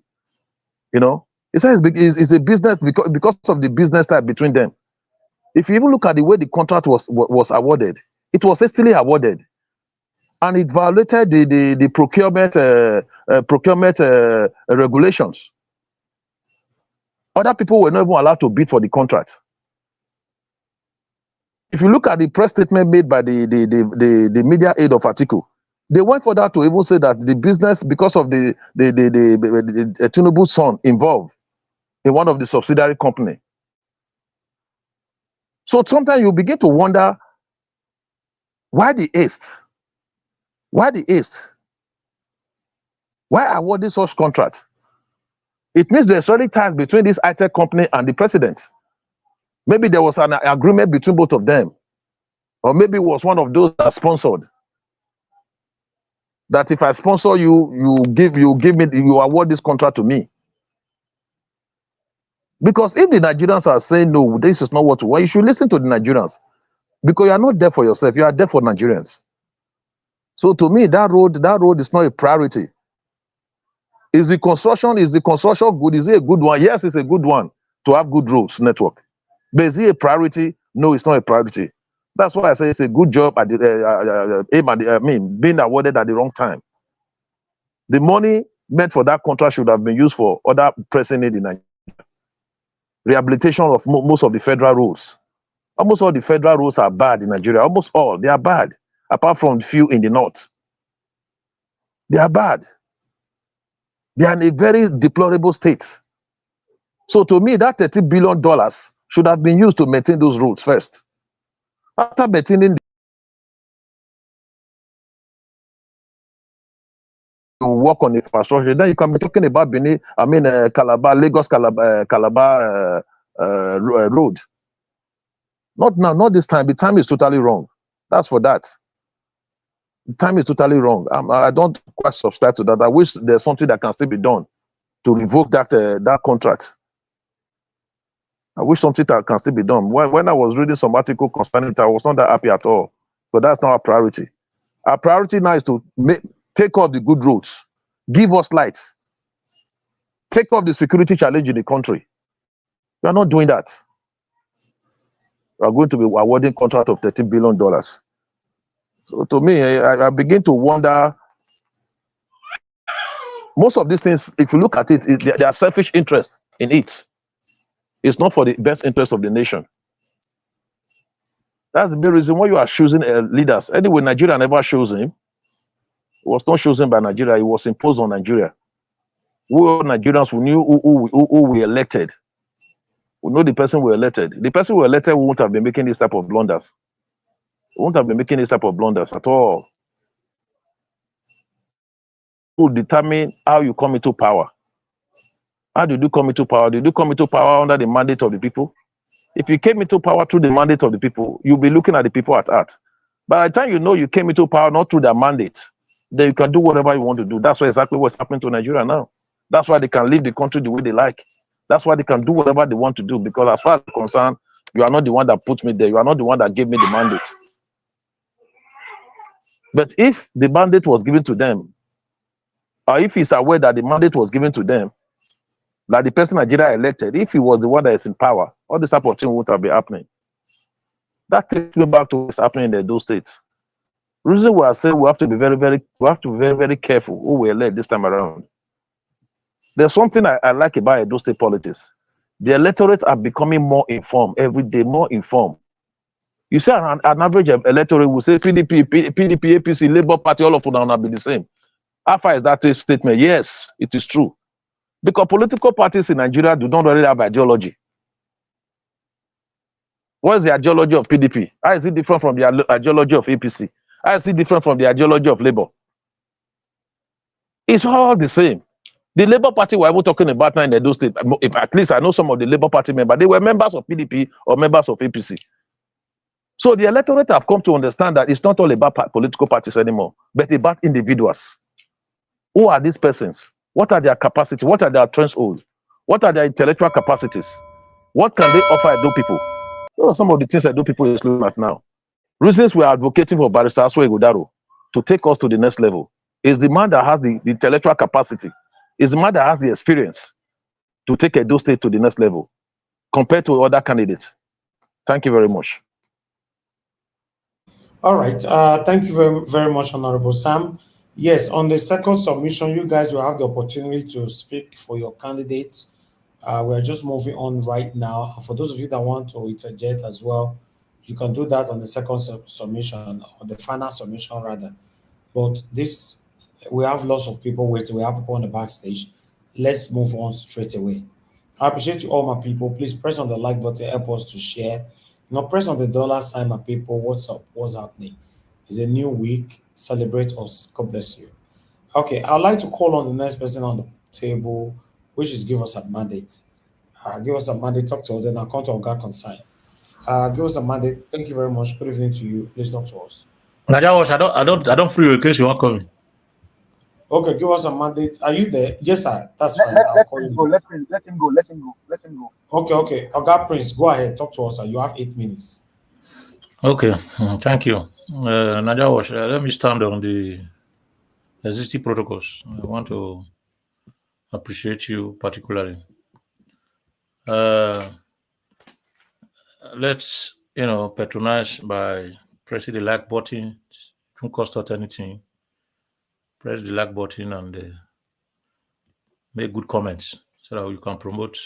You know, it says it's a business because of the business tie between them. If you even look at the way the contract was awarded, it was hastily awarded, and it violated the procurement regulations. Other people were not even allowed to bid for the contract. If you look at the press statement made by the media aid of Atiku, they went further to even say that the business, because of the Tinubu's son involved in one of the subsidiary company. So sometimes you begin to wonder, why the haste? Why the haste? Why award this such contract? It means there's already ties between this iTech company and the president. Maybe there was an agreement between both of them. Or maybe it was one of those that sponsored. That if I sponsor you, you award this contract to me. Because if the Nigerians are saying, no, this is not what you want, you should listen to the Nigerians. Because you are not there for yourself, you are there for Nigerians. So to me, that road is not a priority. Is the construction good? Is it a good one? Yes, it's a good one to have good roads network. But is it a priority? No, it's not a priority. That's why I say it's a good job at being awarded at the wrong time. The money meant for that contract should have been used for other pressing need in Nigeria. Rehabilitation of most of the federal roads. Almost all the federal roads are bad in Nigeria. Almost all. They are bad. Apart from few in the north. They are bad. They are in a very deplorable state. So to me, that $30 billion should have been used to maintain those roads first. After maintaining to work on infrastructure, then you can be talking about Calabar, Lagos, Calabar road. Not now, not this time. The time is totally wrong. That's for that. The time is totally wrong. I don't quite subscribe to that. I wish there's something that can still be done to revoke that contract. I wish something that can still be done. When I was reading some article concerning it, I was not that happy at all. But that's not our priority. Our priority now is to take off the good roads, give us lights, take off the security challenge in the country. We are not doing that. We are going to be awarding contract of $30 billion. So to me, I begin to wonder. Most of these things, if you look at it, there are selfish interests in it. It's not for the best interest of the nation. That's the main reason why you are choosing leaders. Anyway, Nigeria never chose him. It was not chosen by Nigeria. It was imposed on Nigeria. We all Nigerians who knew who we elected. We know the person we elected. The person we elected won't have been making this type of blunders. Won't have been making this type of blunders at all. To determine how you come into power. How did you come into power? Did you come into power under the mandate of the people? If you came into power through the mandate of the people, you'll be looking at the people at heart. By the time you know you came into power not through their mandate, then you can do whatever you want to do. That's exactly what's happening to Nigeria now. That's why they can leave the country the way they like. That's why they can do whatever they want to do. Because as far as I'm concerned, you are not the one that put me there. You are not the one that gave me the mandate. But if the mandate was given to them, or if he's aware that the mandate was given to them, like the person Nigeria elected, if he was the one that is in power, all this type of thing won't have been happening. That takes me back to what's happening in those states. The reason why I say we have to be very careful who we elect this time around. There's something I like about those state politics. The electorates are becoming more informed every day, more informed. You see, an average electorate will say PDP, APC, Labour Party, all of them will be the same. How far is that a statement? Yes, it is true. Because political parties in Nigeria do not really have ideology. What is the ideology of PDP? How is it different from the ideology of APC? How is it different from the ideology of Labour? It's all the same. The Labour Party we're even talking about now in Edo State, if at least I know some of the Labour Party members, they were members of PDP or members of APC. So the electorate have come to understand that it's not all about political parties anymore, but about individuals. Who are these persons? What are their capacities? What are their thresholds? What are their intellectual capacities? What can they offer Edo people? Those are some of the things Edo people is looking at now. Reasons we are advocating for Barrister Asue Ighodalo to take us to the next level is the man that has the intellectual capacity, is the man that has the experience to take Edo State to the next level compared to other candidates. Thank you very much. All right. Thank you very, very much, Honorable Sam. Yes, on the second submission, you guys will have the opportunity to speak for your candidates. We're just moving on right now. For those of you that want to interject as well, you can do that on the second submission, or the final submission rather. But this, we have lots of people waiting. We have people on the backstage. Let's move on straight away. I appreciate you all, my people. Please press on the like button, help us to share. Press on the $sign, my people. What's up? What's happening? It's a new week. Celebrate us. God bless you. Okay, I'd like to call on the next person on the table, which is give us a mandate. Give us a mandate, talk to us, then I'll come to our consign. Give us a mandate. Thank you very much. Good evening to you. Please talk to us. I don't free you in case you want coming. Okay, give us a mandate. Are you there? Yes, sir. That's fine. Let Prince go. Let him go. Okay. Oga Prince, go ahead. Talk to us, sir. You have 8 minutes. Okay, thank you. Nadia Wash, let me stand on the existing protocols. I want to appreciate you particularly. Let's, patronize by pressing the like button. It won't cost us anything. Press the like button and make good comments so that we can promote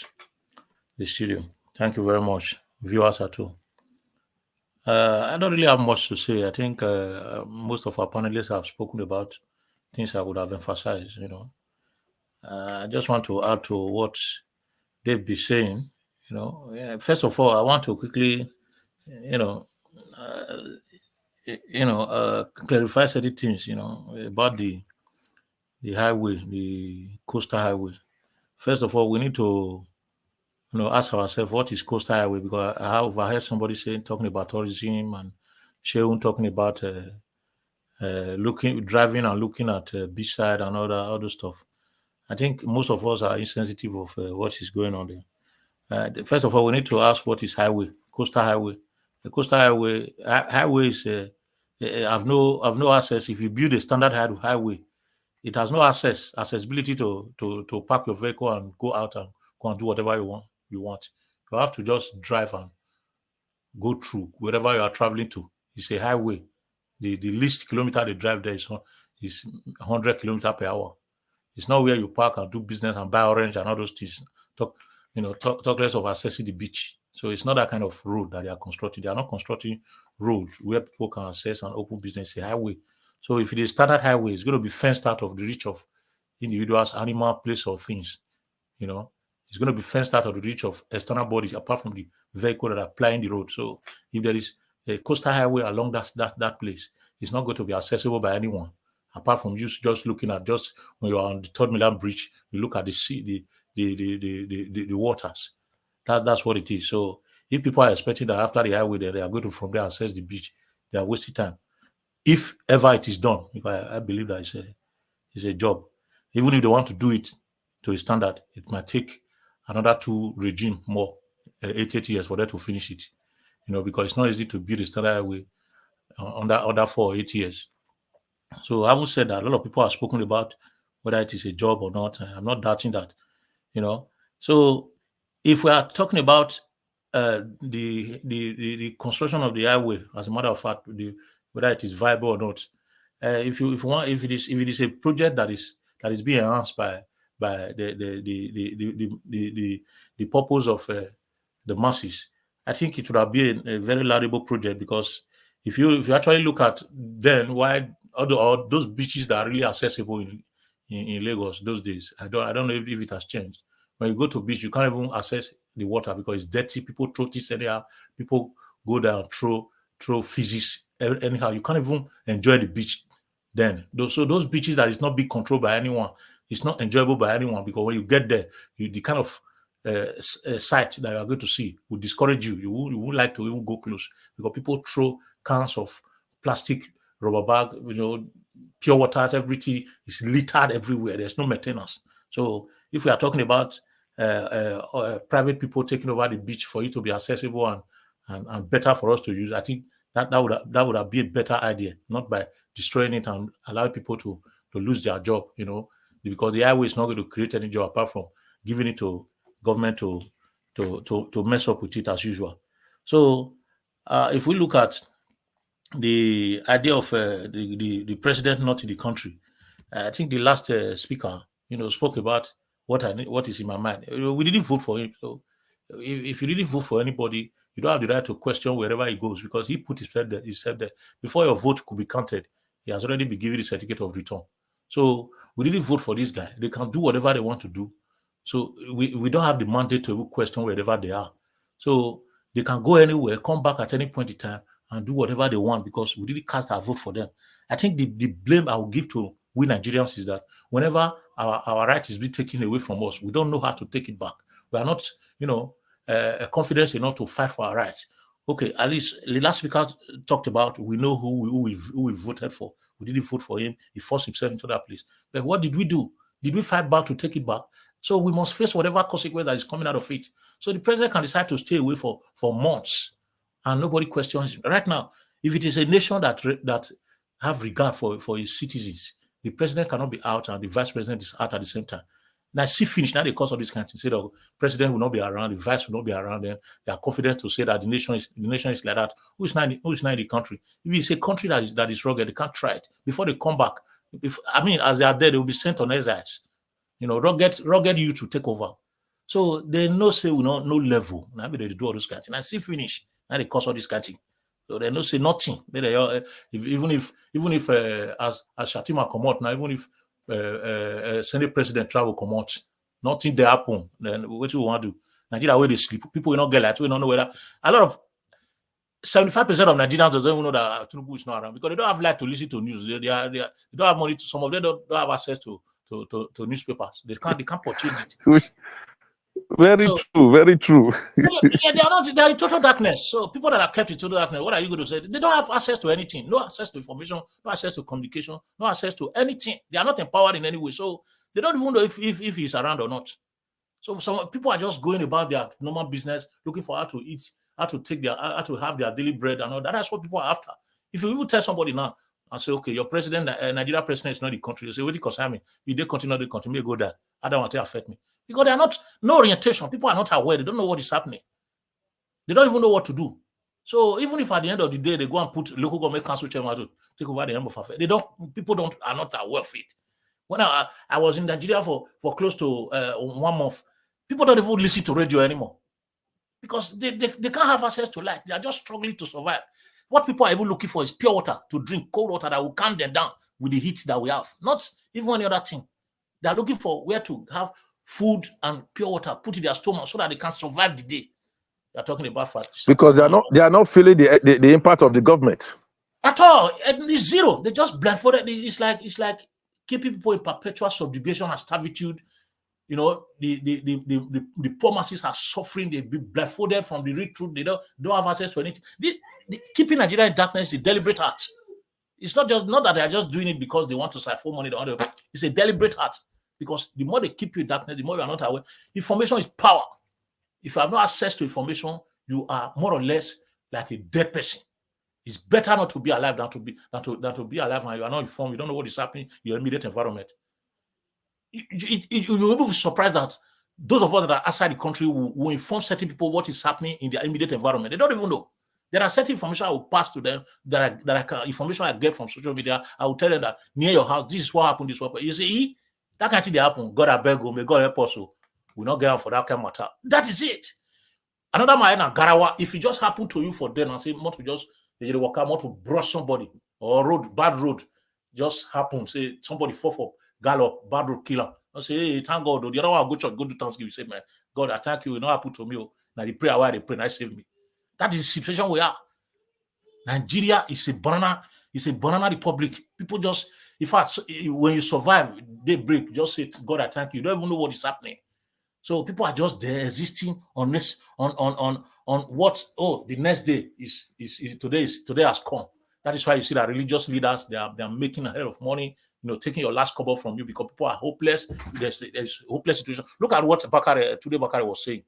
the studio. Thank you very much, viewers at home. I don't really have much to say. I think most of our panelists have spoken about things I would have emphasized. I just want to add to what they've been saying. First of all, I want to quickly, you know, uh, clarify certain things. About the highway, the coastal highway. First of all, we need to ask ourselves what is coastal highway, because I have overheard somebody saying, talking about tourism, and Sheun talking about driving and looking at beachside and other stuff. I think most of us are insensitive of what is going on there. First of all, we need to ask what is highway, coastal highway. The coastal highway, highway is have no access. If you build a standard highway, it has no accessibility to park your vehicle and go out and go and do whatever you want. You have to just drive and go through wherever you are traveling to. It's a highway. The least kilometer they drive there is 100 kilometer per hour. It's not where you park and do business and buy orange and all those things. Talk less of accessing the beach. So it's not that kind of road that they are constructing. They are not constructing road where people can access and open business. It's a highway. So if it is standard highway, it's going to be fenced out of the reach of individuals, animal, place, or things. It's going to be fenced out of the reach of external bodies apart from the vehicle that are plying the road. So if there is a coastal highway along that place, it's not going to be accessible by anyone apart from you just looking at, just when you are on the Third Milan Bridge, you look at the sea, the waters. That's what it is. So if people are expecting that after the highway they are going to from there access the beach, they are wasting time. If ever it is done, because I believe that it's a job. Even if they want to do it to a standard, it might take another two regime more, 8 years for them to finish it. Because it's not easy to build a standard highway under 4 or 8 years. So having said that, a lot of people have spoken about whether it is a job or not. I'm not doubting that. So if we are talking about the construction of the highway, as a matter of fact, whether it is viable or not, if it is a project that is being enhanced by the purpose of the masses, I think it would have been a very laudable project, because if you actually look at then why all those beaches that are really accessible in Lagos those days, I don't know if it has changed. When you go to beach, you can't even access the water because it's dirty. People throw things anyhow. People go down, throw physics anyhow. You can't even enjoy the beach then. Those beaches that is not being controlled by anyone, it's not enjoyable by anyone, because when you get there, the kind of sight that you are going to see will discourage you. You won't like to even go close, because people throw cans of plastic, rubber bag, pure waters, everything is littered everywhere. There's no maintenance. So if we are talking about private people taking over the beach for it to be accessible and better for us to use, I think that would have been a better idea, not by destroying it and allow people to lose their job, because the highway is not going to create any job apart from giving it to government to mess up with it as usual. So if we look at the idea of the president not in the country, I think the last speaker, spoke about what is in my mind. We didn't vote for him, so if you didn't vote for anybody, you don't have the right to question wherever he goes, because he put himself there. Before your vote could be counted, he has already been given the certificate of return. So we didn't vote for this guy. They can do whatever they want to do. So we don't have the mandate to question wherever they are. So they can go anywhere, come back at any point in time, and do whatever they want, because we didn't cast our vote for them. I think the blame I will give to we Nigerians is that whenever our right is being taken away from us, we don't know how to take it back. We are not, confident enough to fight for our rights. Okay, at least the last speaker talked about we know who we voted for. We didn't vote for him. He forced himself into that place. But what did we do? Did we fight back to take it back? So we must face whatever consequence that is coming out of it. So the president can decide to stay away for months, and nobody questions him. Right now, if it is a nation that have regard for its citizens, the president cannot be out and the vice president is out at the same time. Now, see, finish now, the cause of this kind of thing. Say the president will not be around, the vice will not be around them. They are confident to say that the nation is like that. Who is now in the country? If it's a country that is rugged, they can't try it. Before they come back, as they are there, they will be sent on exiles. Rugged you to take over. So they no say we no level. Now they do all those kinds of things. And see finish. Now they cause all this kind of thing. So they don't say nothing. Even if as Shatima come out now, even if Senate President travel come out, nothing they happen. Then what you want to do? Nigeria where they sleep, people will not get that. We don't know whether a lot of 75% of Nigerians don't even know that Tinubu is not around because they don't have light to listen to news. They don't have money. Some of them don't have access to newspapers. They can't purchase it. Very true. Very true. Yeah, they are in total darkness. So people that are kept in total darkness, what are you going to say? They don't have access to anything. No access to information. No access to communication. No access to anything. They are not empowered in any way. So they don't even know if he's around or not. So some people are just going about their normal business, looking for how to eat, how to have their daily bread and all that. That's what people are after. If you even tell somebody now and say, okay, your president, Nigeria president is not the country, you say, what do you concern me? If they continue, may go there. I don't want to affect me. Because they are not, no orientation. People are not aware. They don't know what is happening. They don't even know what to do. So even if at the end of the day, they go and put local government council chairman to take over the number of affairs, people are not aware of it. When I was in Nigeria for close to 1 month, people don't even listen to radio anymore because they can't have access to light. They are just struggling to survive. What people are even looking for is pure water to drink, cold water that will calm them down with the heat that we have. Not even any other thing. They are looking for where to have food and pure water put in their stomach so that they can survive the day. They are talking about because they are not feeling the impact of the government at all. It's zero. They just blindfolded. It's like keeping people in perpetual subjugation and servitude. You know, the poor masses are suffering. They've been blindfolded from the real truth. They don't have access to anything. Keeping Nigeria in darkness is a deliberate act. It's not that they are just doing it because they want to siphon money. It's a deliberate act because the more they keep you in darkness, the more you are not aware. Information is power. If you have no access to information, you are more or less like a dead person. It's better not to be alive than to be alive and you are not informed. You don't know what is happening in your immediate environment. You'll be surprised that those of us that are outside the country will inform certain people what is happening in their immediate environment. They don't even know. There are certain information I will pass to them information I get from social media. I will tell them that near your house, this is what happened. This is what you see. That kind of thing they happen. God I beg you, may God help us. We not get out for that kind of matter. That is it. Another man in Garawa, if it just happened to you for them and say, want to just walk out, want to brush somebody or bad road, just happen. Say somebody fall for gallop, bad road killer. I say, hey, thank God. The other one go church, go do Thanksgiving. Say, man, God, I thank you. It not happen to me. Now the prayer why they pray, now save me. That is the situation we are. Nigeria is a banana republic. People just, in fact, when you survive, they break. Just say, God, I thank you. You don't even know what is happening. So people are just there existing on this, on what, the next day is today has come. That is why you see that religious leaders, they are making a hell of money, taking your last cover from you because people are hopeless. There's hopeless situation. Look at what today Bakare was saying,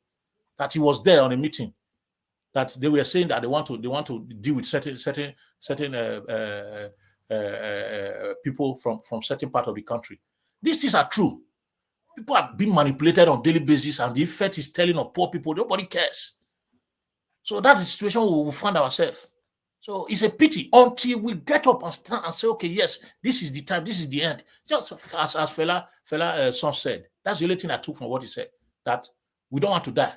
that he was there on a meeting, that they were saying that they want to deal with certain people from certain part of the country. These things are true. People are being manipulated on a daily basis, and the effect is telling on poor people. Nobody cares. So that's the situation we will find ourselves. So it's a pity until we get up and stand and say, okay, yes, this is the time, this is the end. Just as fella son said, that's the only thing I took from what he said, that we don't want to die,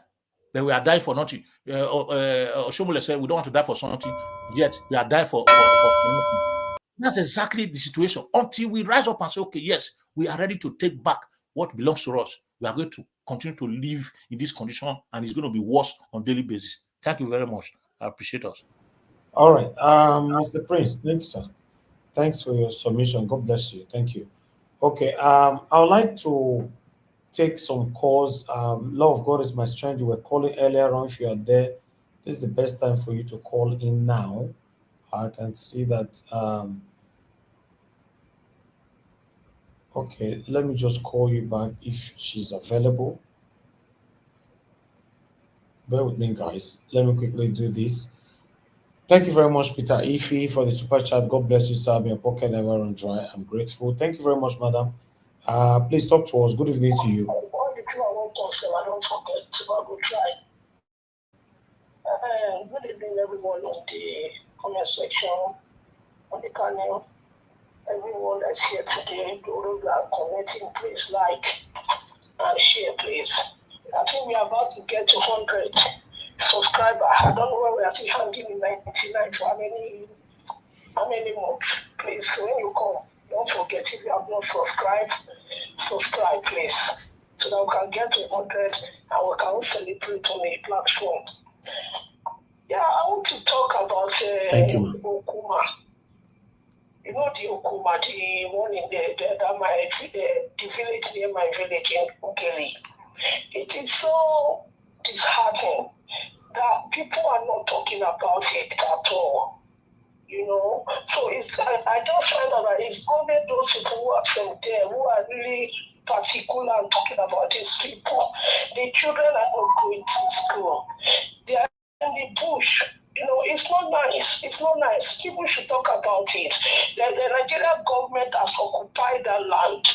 but we are dying for nothing. Oshomole said, we don't want to die for something, yet we are dying for nothing. That's exactly the situation. Until we rise up and say, okay, yes, we are ready to take back what belongs to us. We are going to continue to live in this condition, and it's going to be worse on a daily basis. Thank you very much. I appreciate us. All right. Mr. Prince, thank you, sir. Thanks for your submission. God bless you. Thank you. Okay. I would like to take some calls. Love of God is my strength. You were calling earlier on. You are there. This is the best time for you to call in now. I can see that. Okay, let me just call you back if she's available. Bear with me, guys. Let me quickly do this. Thank you very much, Peter Ife, for the super chat. God bless you, sir. Your pocket never run dry. I'm grateful. Thank you very much, madam. Please talk to us. Good evening to you. All the people I won't talk to, I don't forget to go try. Good evening, everyone on the comment section, on the channel. Everyone that's here today, those that are connecting, please like and share, please. I think we are about to get to 100. subscriber. I don't know where we are still hanging in 99 for how many months. Please, when you come, don't forget if you have not subscribed, subscribe please, so that we can get to 100 and we can celebrate on a platform. Yeah, I want to talk about Thank you, ma'am. Okuma. You know the Okuma, the one in the village near my village in Ugeli. It is so disheartening that people are not talking about it at all. You know, so I just find out that it's only those people who are from there who are really particular and talking about these people. The children are not going to school. They are in the bush. You know, it's not nice. It's not nice. People should talk about it. The Nigerian government has occupied the land.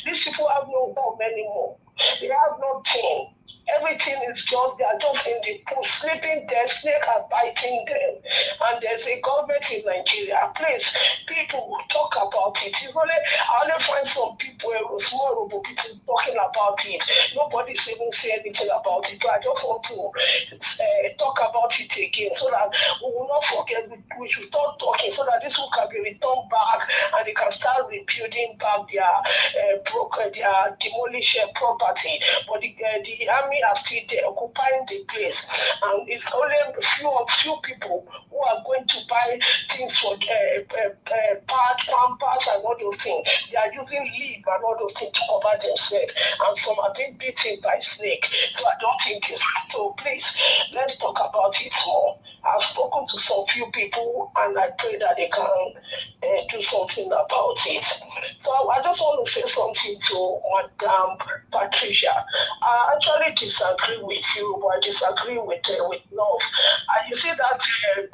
These people have no home anymore. They have nothing. Everything is they are just in the bush, sleeping there, snake are biting them. And there's a government in Nigeria. Please, people talk about it. I only find some people, small robo people talking about it. Nobody's even saying anything about it. But I just want to talk about it again so that we will not forget. We should start talking so that this will can be returned back and they can start rebuilding back their demolished property. But the army are still there occupying the place, and it's only a few people who are going to buy things for pad, pampers, and all those things. They are using leaf and all those things to cover themselves, and some are being beaten by snake. So I don't think it's so. Please, let's talk about it more. I've spoken to some few people, and I pray that they can do something about it. So I just want to say something to Madam Patricia. I actually disagree with you, but I disagree with love. You see that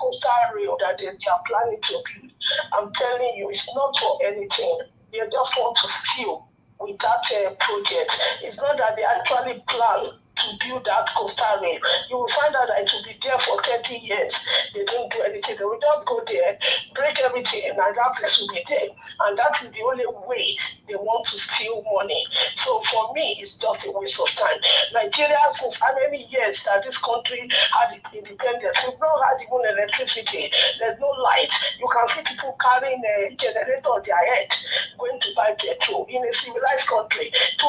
coastal rail that they are planning to build, I'm telling you, it's not for anything. They just want to steal with that project. It's not that they actually plan to build that coastal rail. You will find out that it will be there for 30 years. They don't do anything. They will just go there, break everything, and that place will be there. And that is the only way they want to steal money. So for me, it's just a waste of time. Nigeria, since how many years that this country had independence, we've not had even electricity. There's no light. You can see people carrying a generator on their head going to buy petrol in a civilized country. To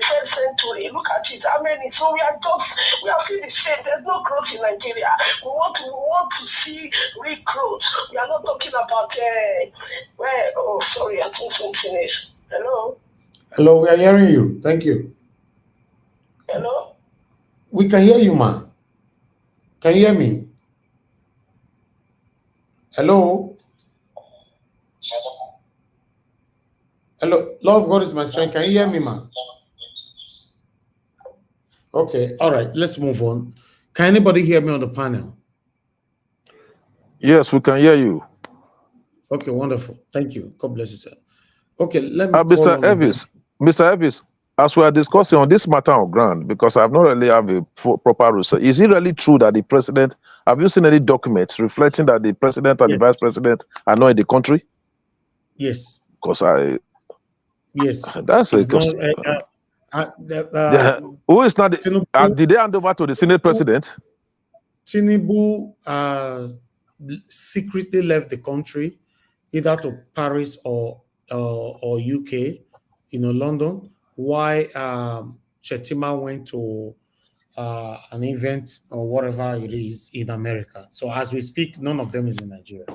first century, look at it. How many? So we are still the same. There's no growth in Nigeria. We want to see real growth. We are not talking about oh, sorry, I think something is. Hello. Hello, we are hearing you. Thank you. Hello. We can hear you, man. Can you hear me? Hello. Hello. Love God is my strength. Can you hear me, man? Okay. All right. Let's move on. Can anybody hear me on the panel? Yes, we can hear you. Okay, wonderful. Thank you. God bless you, sir. Okay, let me call Mr. on Elvis. Mr. Elvis, as we are discussing on this matter on ground, because I've not really have a proper research, is it really true that the president, have you seen any documents reflecting that the president and the vice president are not in the country? Yes. Because yes, that's it's a who is not did they hand over to the Senate president? Tinubu secretly left the country, either to Paris or UK, London. Why Chetima went to an event or whatever it is in America. So as we speak, none of them is in Nigeria.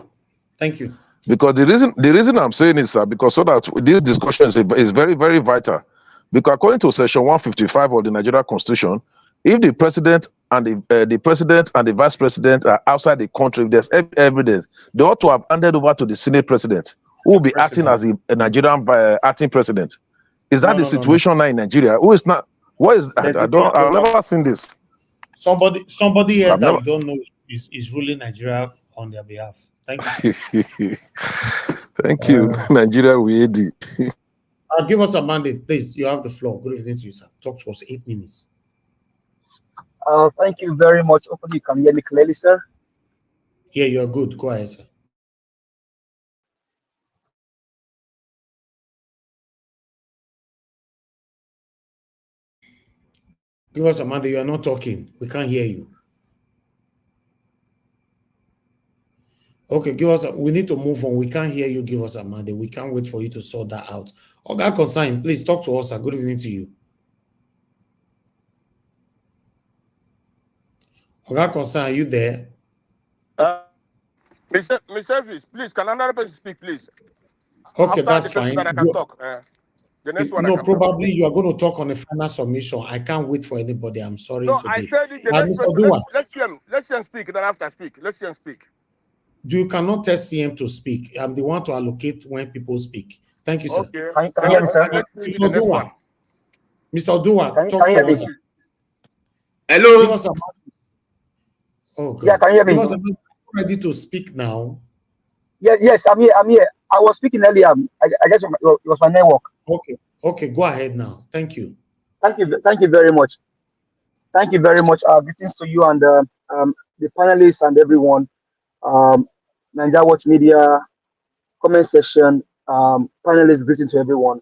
Thank you. Because the reason I'm saying is because so that this discussion is very, very vital. Because according to Section 155 of the Nigeria Constitution, if the president and the vice president are outside the country, if there's evidence, they ought to have handed over to the Senate president, who will be acting as a Nigerian acting president. Is that the situation now in Nigeria? Who is not? What is? I've never seen this. Somebody else that you don't know is ruling Nigeria on their behalf. Thank you. Thank you, Nigeria. We AD. Give us a mandate, please. You have the floor. Good evening to you, sir. Talk to us 8 minutes. Thank you very much. Hopefully, you can hear me clearly, sir. Yeah, you're good. Go ahead, sir. Give us a Amanda. You are not talking. We can't hear you. Okay, give us. We need to move on. We can't hear you. Give us a Amanda. We can't wait for you to sort that out. Oga Consign, please talk to us. Good evening to you. Oga Consign, are you there? Mr. Fish, please, can another person speak, please? Okay, After that's the person fine. that I can talk. The next one I No, can talk. probably you are going to talk on a final submission. I can't wait for anybody. I'm sorry No, today. I said it, the next Mr. person. Dua, Let's see him speak. Then after speak, let's see him speak. you cannot tell CM to speak. I'm the one to allocate when people speak. Thank you, sir. Okay. Can you hear me, sir? Mr. Dua, Mr. Dua, talk can you to hear us. me? Hello. Give us a Oh God. Yeah, can you hear me? Give us a ready to speak now. Yes, I'm here. I was speaking earlier. I guess it was my network. Okay, go ahead now. Thank you. Thank you very much. Thank you very much. Greetings to you and the panelists and everyone. Nigeria Watch Media comment section. Panelists, greetings to everyone.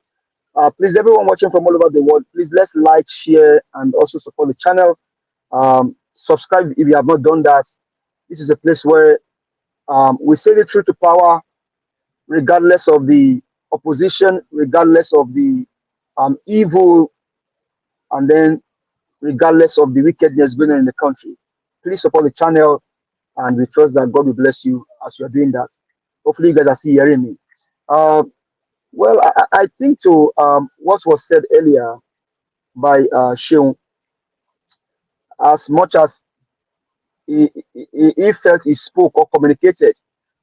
Please, everyone watching from all over the world, please let's like, share, and also support the channel. Subscribe if you have not done that. This is a place where we say the truth to power, regardless of the opposition, regardless of the evil, and then regardless of the wickedness going on in the country. Please support the channel, and we trust that God will bless you as you are doing that. Hopefully, you guys are still hearing me. Well, I think to what was said earlier by Sheung, as much as he felt he spoke or communicated,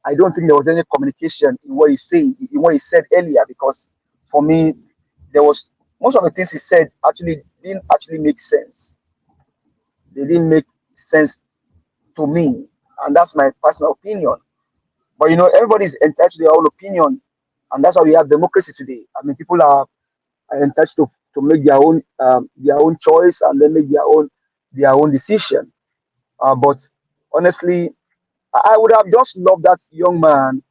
I don't think there was any communication in what he said earlier, because for me, there was most of the things he said didn't actually make sense. They didn't make sense to me, and that's my personal opinion. But everybody's entitled to their own opinion, and that's why we have democracy today. I mean, people are entitled to make their own choice, and then make their own decision. But honestly, I would have just loved that young man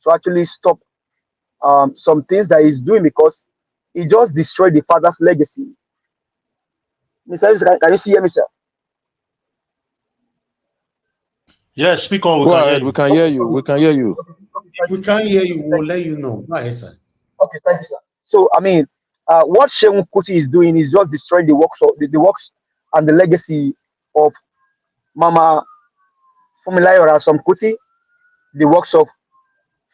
to actually stop some things that he's doing, because he just destroyed the father's legacy. Mr. Ellis, can you see me, sir? Yes, speak on. Go ahead. We can hear you. We can hear you. If we can't hear you, we'll let you know. Go ahead, sir. Okay, thank you, sir. So, I mean, what Sheung Kuti is doing is just destroying the works and the legacy of Mama Fumilayo Ransome Kuti, the works of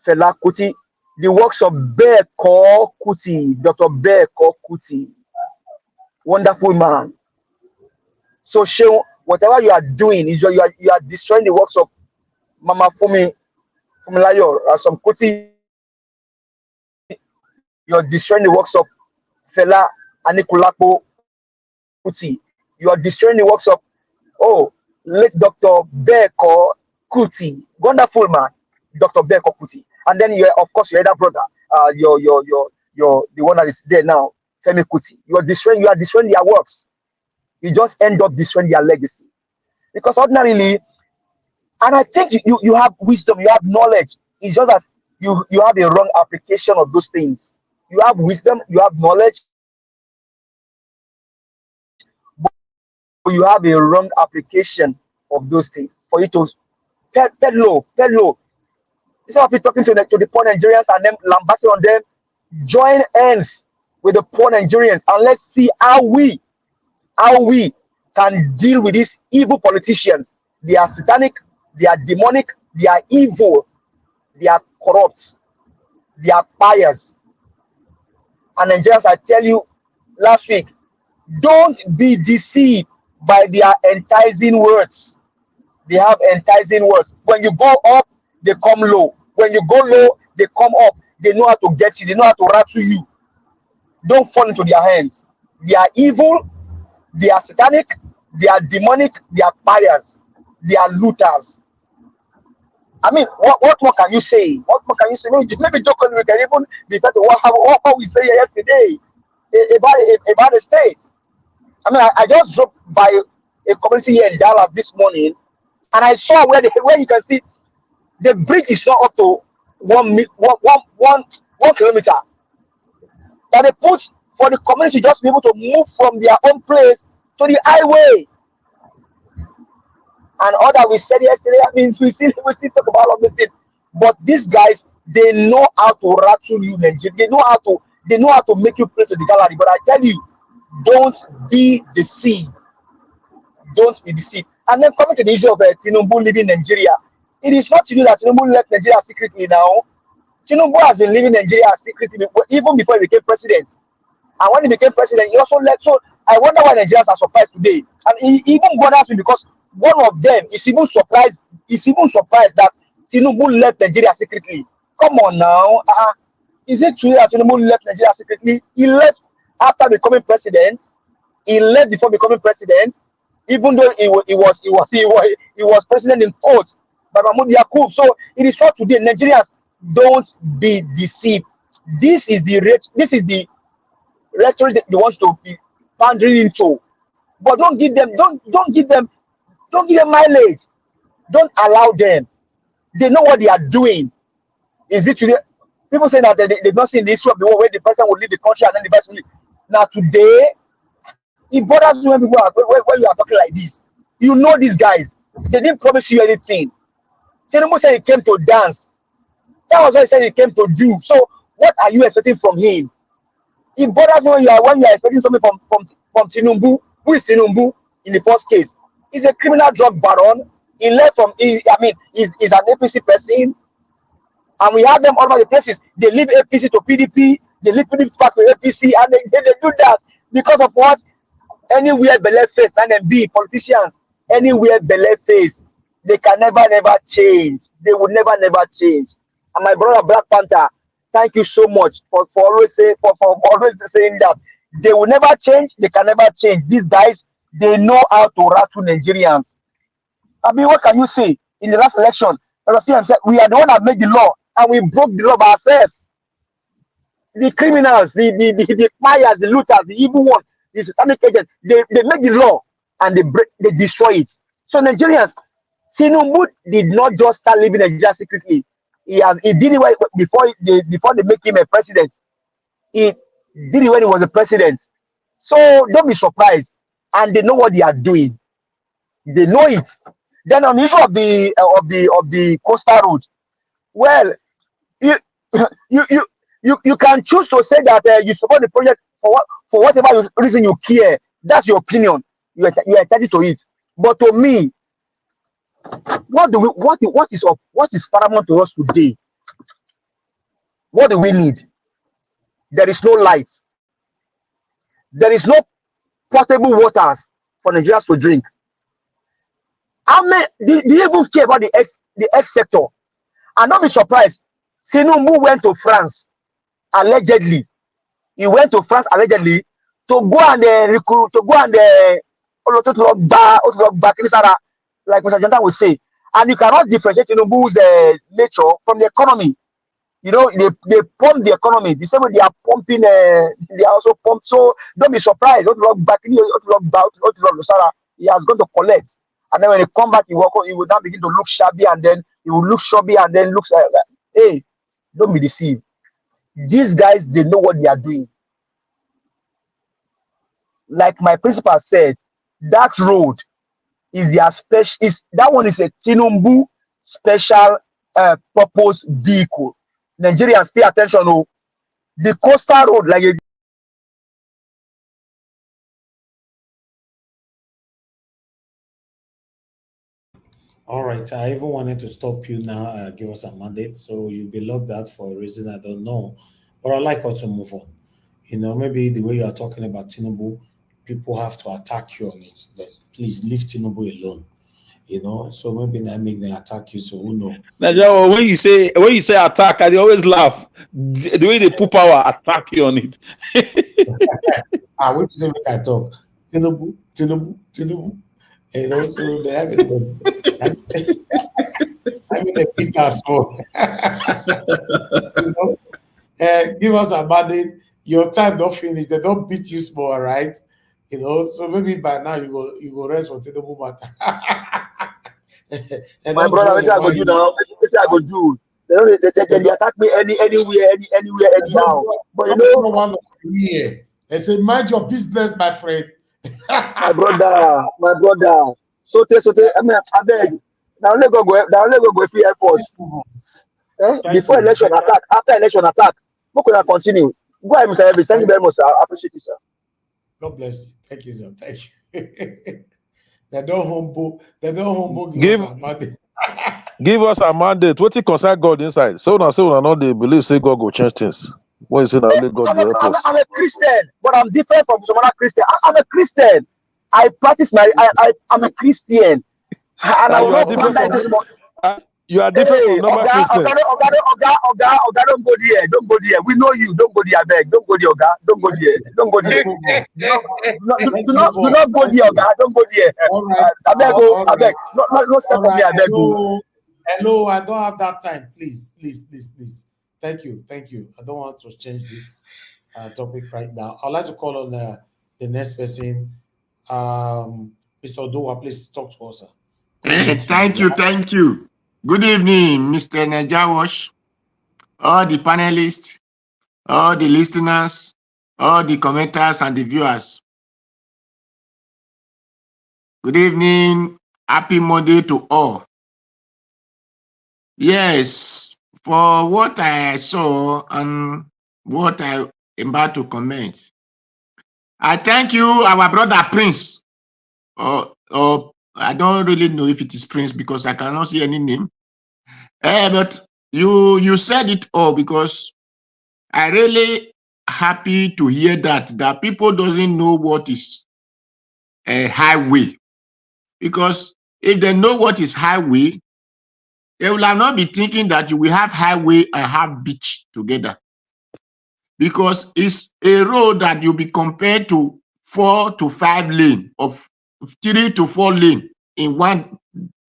Fela Kuti, the works of Beko Kuti, Dr. Beko Kuti. Wonderful man. So, Sheung, whatever you are doing is you are destroying the works of Mama Fumilayo Ransome Kuti. You're destroying the works of Fela Anikulapo Kuti. You are destroying the works of late Dr. Beko Kuti. Wonderful man, Dr. Beko Kuti. And then of course your other brother, the one that is there now, Femi Kuti. You are destroying their works. You just end up destroying their legacy. Because ordinarily, and I think you have wisdom, you have knowledge. It's just that you have a wrong application of those things. You have wisdom, you have knowledge, but you have a wrong application of those things. For you to peddle. Instead of you talking to the poor Nigerians and them lambasting on them, join hands with the poor Nigerians, and let's see how we can deal with these evil politicians. They are satanic, they are demonic, they are evil, they are corrupt, they are pious. And Nigerians, I tell you last week, don't be deceived by their enticing words. They have enticing words. When you go up, they come low. When you go low, they come up. They know how to get you. They know how to rattle you. Don't fall into their hands. They are evil. They are satanic. They are demonic. They are pious. They are looters. I mean, what more can you say? What more can you say? Maybe joke on, we can even refer to what we said yesterday about the state. I mean, I just dropped by a community here in Dallas this morning, and I saw where you can see the bridge is not up to 1 kilometer. That they put for the community just be able to move from their own place to the highway. And all that we said yesterday, I mean, we still talk about all of these things. But these guys, they know how to rattle you, Nigeria. They know how to make you play to the gallery. But I tell you, don't be deceived. Don't be deceived. And then coming to the issue of Tinubu leaving Nigeria, it is not true that Tinubu left Nigeria secretly now. Tinubu has been leaving Nigeria secretly even before he became president. And when he became president, he also left. So I wonder why Nigerians are surprised today. And he even bothers me because one of them is even surprised. Is even surprised that Tinubu left Nigeria secretly. Come on now. Is it true that Tinubu left Nigeria secretly? He left after becoming president. He left before becoming president, even though he was president in court by Mahmoud Yakub. So it is not today. Nigerians, don't be deceived. This is the rhetoric they want to be pandering into, but don't give them mileage. Don't allow them. They know what they are doing. Is it today? People say that they've not seen the issue of the war where the president will leave the country and then the vice will leave. Now today, it bothers me when people are when you are talking like this. You know these guys. They didn't promise you anything. Tinubu said he came to dance. That was what he said he came to do. So what are you expecting from him? It bothers me when you are expecting something from Tinubu. Who is Tinubu in the first case? He's a criminal drug baron. He left from he's an APC person, and we have them all over the places. They leave APC to PDP, they leave PDP back to APC, and they do that because of what? Anywhere belle face, and be politicians, anywhere belle face, they can never change. They will never change. And my brother Black Panther, thank you so much for always saying that they will never change. They can never change. These guys, they know how to rattle Nigerians. I mean, what can you say? In the last election, said, we are the one that made the law, and we broke the law by ourselves. The criminals, the buyers, the looters, the evil one, the satanic agent, they make the law and they destroy it. So Nigerians, Tinubu did not just start living Nigeria secretly. He did it before they make him a president. He did it when he was a president. So don't be surprised. And they know what they are doing. They know it. Then on the issue of the coastal road, well, you can choose to say that you support the project for whatever reason you care. That's your opinion. You are entitled to it. But to me, what is paramount to us today? What do we need? There is no light. There is no potable waters for Nigerians to drink. Do you even care about the X sector? And don't be surprised. Tinubu went to France allegedly. He went to France allegedly to go and recruit, to go and like Mr. Jonathan would say. And you cannot differentiate Tinubu's nature from the economy. You know, they pump the economy. The same way they are pumping, they also pump. So don't be surprised. He has gone to collect. And then when he come back, he will now begin to look shabby, and then he will look shabby, and then looks like, hey, don't be deceived. These guys, they know what they are doing. Like my principal said, that road is their special. That one is a Tinubu special purpose vehicle. Nigerians, pay attention. Oh, the coastal road, like a All right, I even wanted to stop you now, give us a mandate, so you'll be logged out for a reason I don't know. But I'd like us to move on. You know, maybe the way you are talking about Tinubu, people have to attack you on it. That please leave Tinubu alone. You know, so maybe that make them attack you. So who know? Now, when you say attack, I always laugh. The way they put power, attack you on it. I want to say make I talk. Tinubu. You know, so they have it. I mean, a bit as well. You know, give us a mandate. Your time don't finish. They don't beat you small, right? You know, so maybe by now you go rest for Tinubu matter. My brother, what I go do now? What I go do? They attack me anywhere, anyhow. But you know, one of here. They say, mind your business, my friend. My brother. So I mean, I beg. Now let go. Now let go free Air Force. Thank Before you. election attack, after election attack, we could continue. Go ahead, Mr. Elvis. Thank you very much, sir. I appreciate you, sir. God bless you. Thank you, sir. Thank you. They don't humble. Give us Give our mandate. give us a mandate. What it concern God inside? So now not they believe say God go change things. What is it now? Only God go help us. I'm a Christian, but I'm different from some other Christian. I'm a Christian. I practice I'm a Christian, and I will You are not different pander from this morning. you are different Hey, from normal Christians. don't go there. Don't go there. We know you. Don't go there, beg. Don't go there, Oga. Don't go there. Don't go there. Let's Do move on. not go there, Oga. Don't go there. All right. I beg, All I right. beg. No step All on me, right. I beg. Hello. I don't have that time. Please. Thank you. I don't want to change this topic right now. I'd like to call on the next person. Mr. Odowa, please talk to us, sir. Thank you. Good evening, Mr. Najawash, all the panelists, all the listeners, all the commenters and the viewers. Good evening. Happy Monday to all. Yes, for what I saw and what I am about to comment, I thank you, our brother Prince. I don't really know if it is Prince because I cannot see any name. But you said it all because I really happy to hear that people doesn't know what is a highway, because if they know what is highway, they will not be thinking that you will have highway and have beach together, because it's a road that you'll be compared to 4 to 5 lane of 3 to 4 lane in one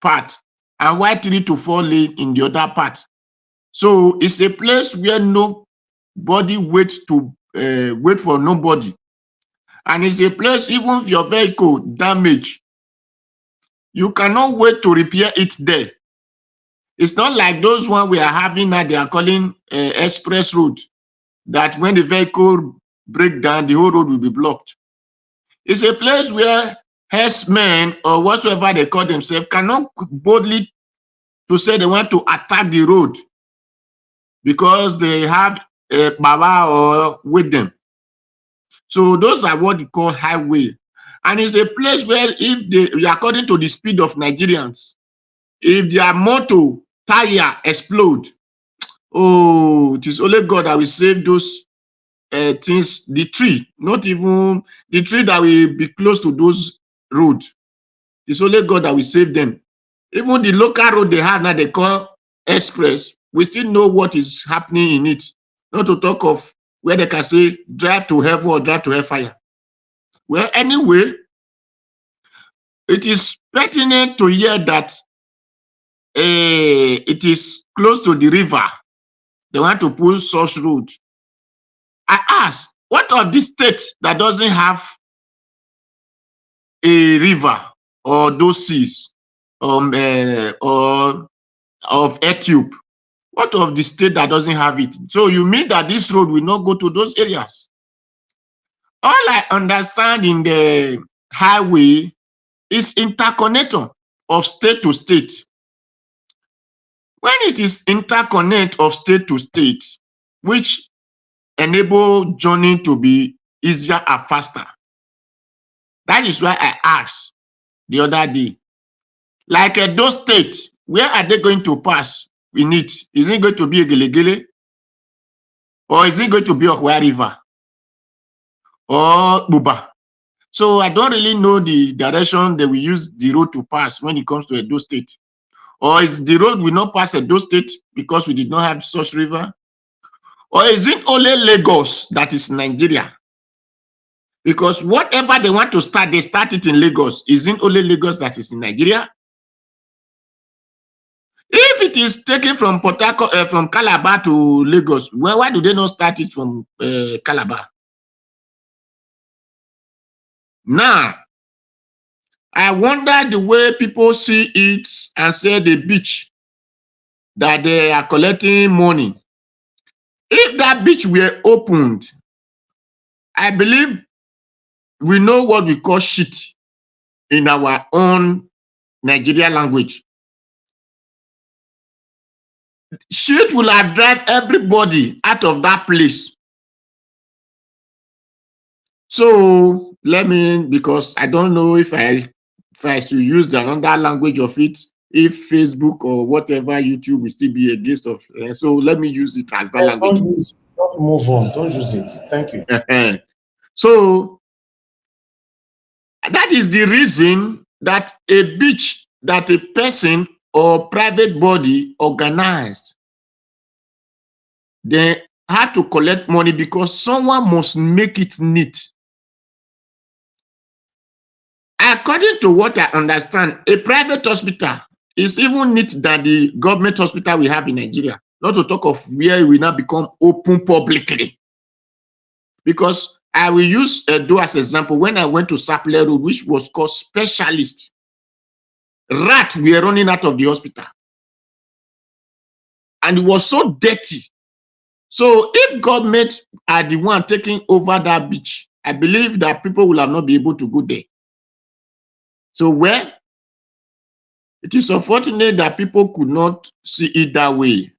part and why 3 to 4 lane in the other part. So it's a place where nobody waits to wait for nobody. And it's a place, even if your vehicle damage, you cannot wait to repair it there. It's not like those one we are having now, they are calling express road, that when the vehicle break down, the whole road will be blocked. It's a place where herdsmen or whatsoever they call themselves cannot boldly to say they want to attack the road because they have a baba or with them. So those are what you call highway. And it's a place where if they, according to the speed of Nigerians, if their motor tire explode, oh, it is only God that will save those things, the tree, not even the tree that will be close to those roads. It's only God that will save them. Even the local road they have now, they call express, we still know what is happening in it. Not to talk of where they can say drive to heaven or drive to hellfire. Well, anyway, it is pertinent to hear that it is close to the river. They want to pull such road. I ask, what of this state that doesn't have a river or those seas or of Ethiopia? What of the state that doesn't have it? So you mean that this road will not go to those areas? All I understand in the highway is interconnector of state to state. When it is interconnect of state to state, which enable journey to be easier and faster, that is why I asked the other day, like those states, where are they going to pass in it? Is it going to be a Gelegele? Or is it going to be Ohwa River? Or Buba? So I don't really know the direction they will use the road to pass when it comes to Edo State. Or is the road will not pass Edo State because we did not have such river? Or is it only Lagos that is Nigeria? Because whatever they want to start, they start it in Lagos. Isn't only Lagos that is in Nigeria? If it is taken from from Calabar to Lagos, well, why do they not start it from Calabar? Now, I wonder the way people see it and say the beach that they are collecting money. If that beach were opened, I believe we know what we call shit in our own Nigerian language. Shit will have drive everybody out of that place. So let me, because I don't know if I should use the another language of it, if Facebook or whatever YouTube will still be against of. So let me use it as that language. Just move on. Don't use it. Thank you. So that is the reason that a beach that a person or private body organized, they have to collect money because someone must make it neat. According to what I understand, a private hospital is even neat than the government hospital we have in Nigeria. Not to talk of where we now become open publicly. Because I will use EDO as an example. When I went to Sapele Road, which was called Specialist, rats were running out of the hospital. And it was so dirty. So if government are the one taking over that beach, I believe that people will have not be able to go there. So where it is unfortunate that people could not see it that way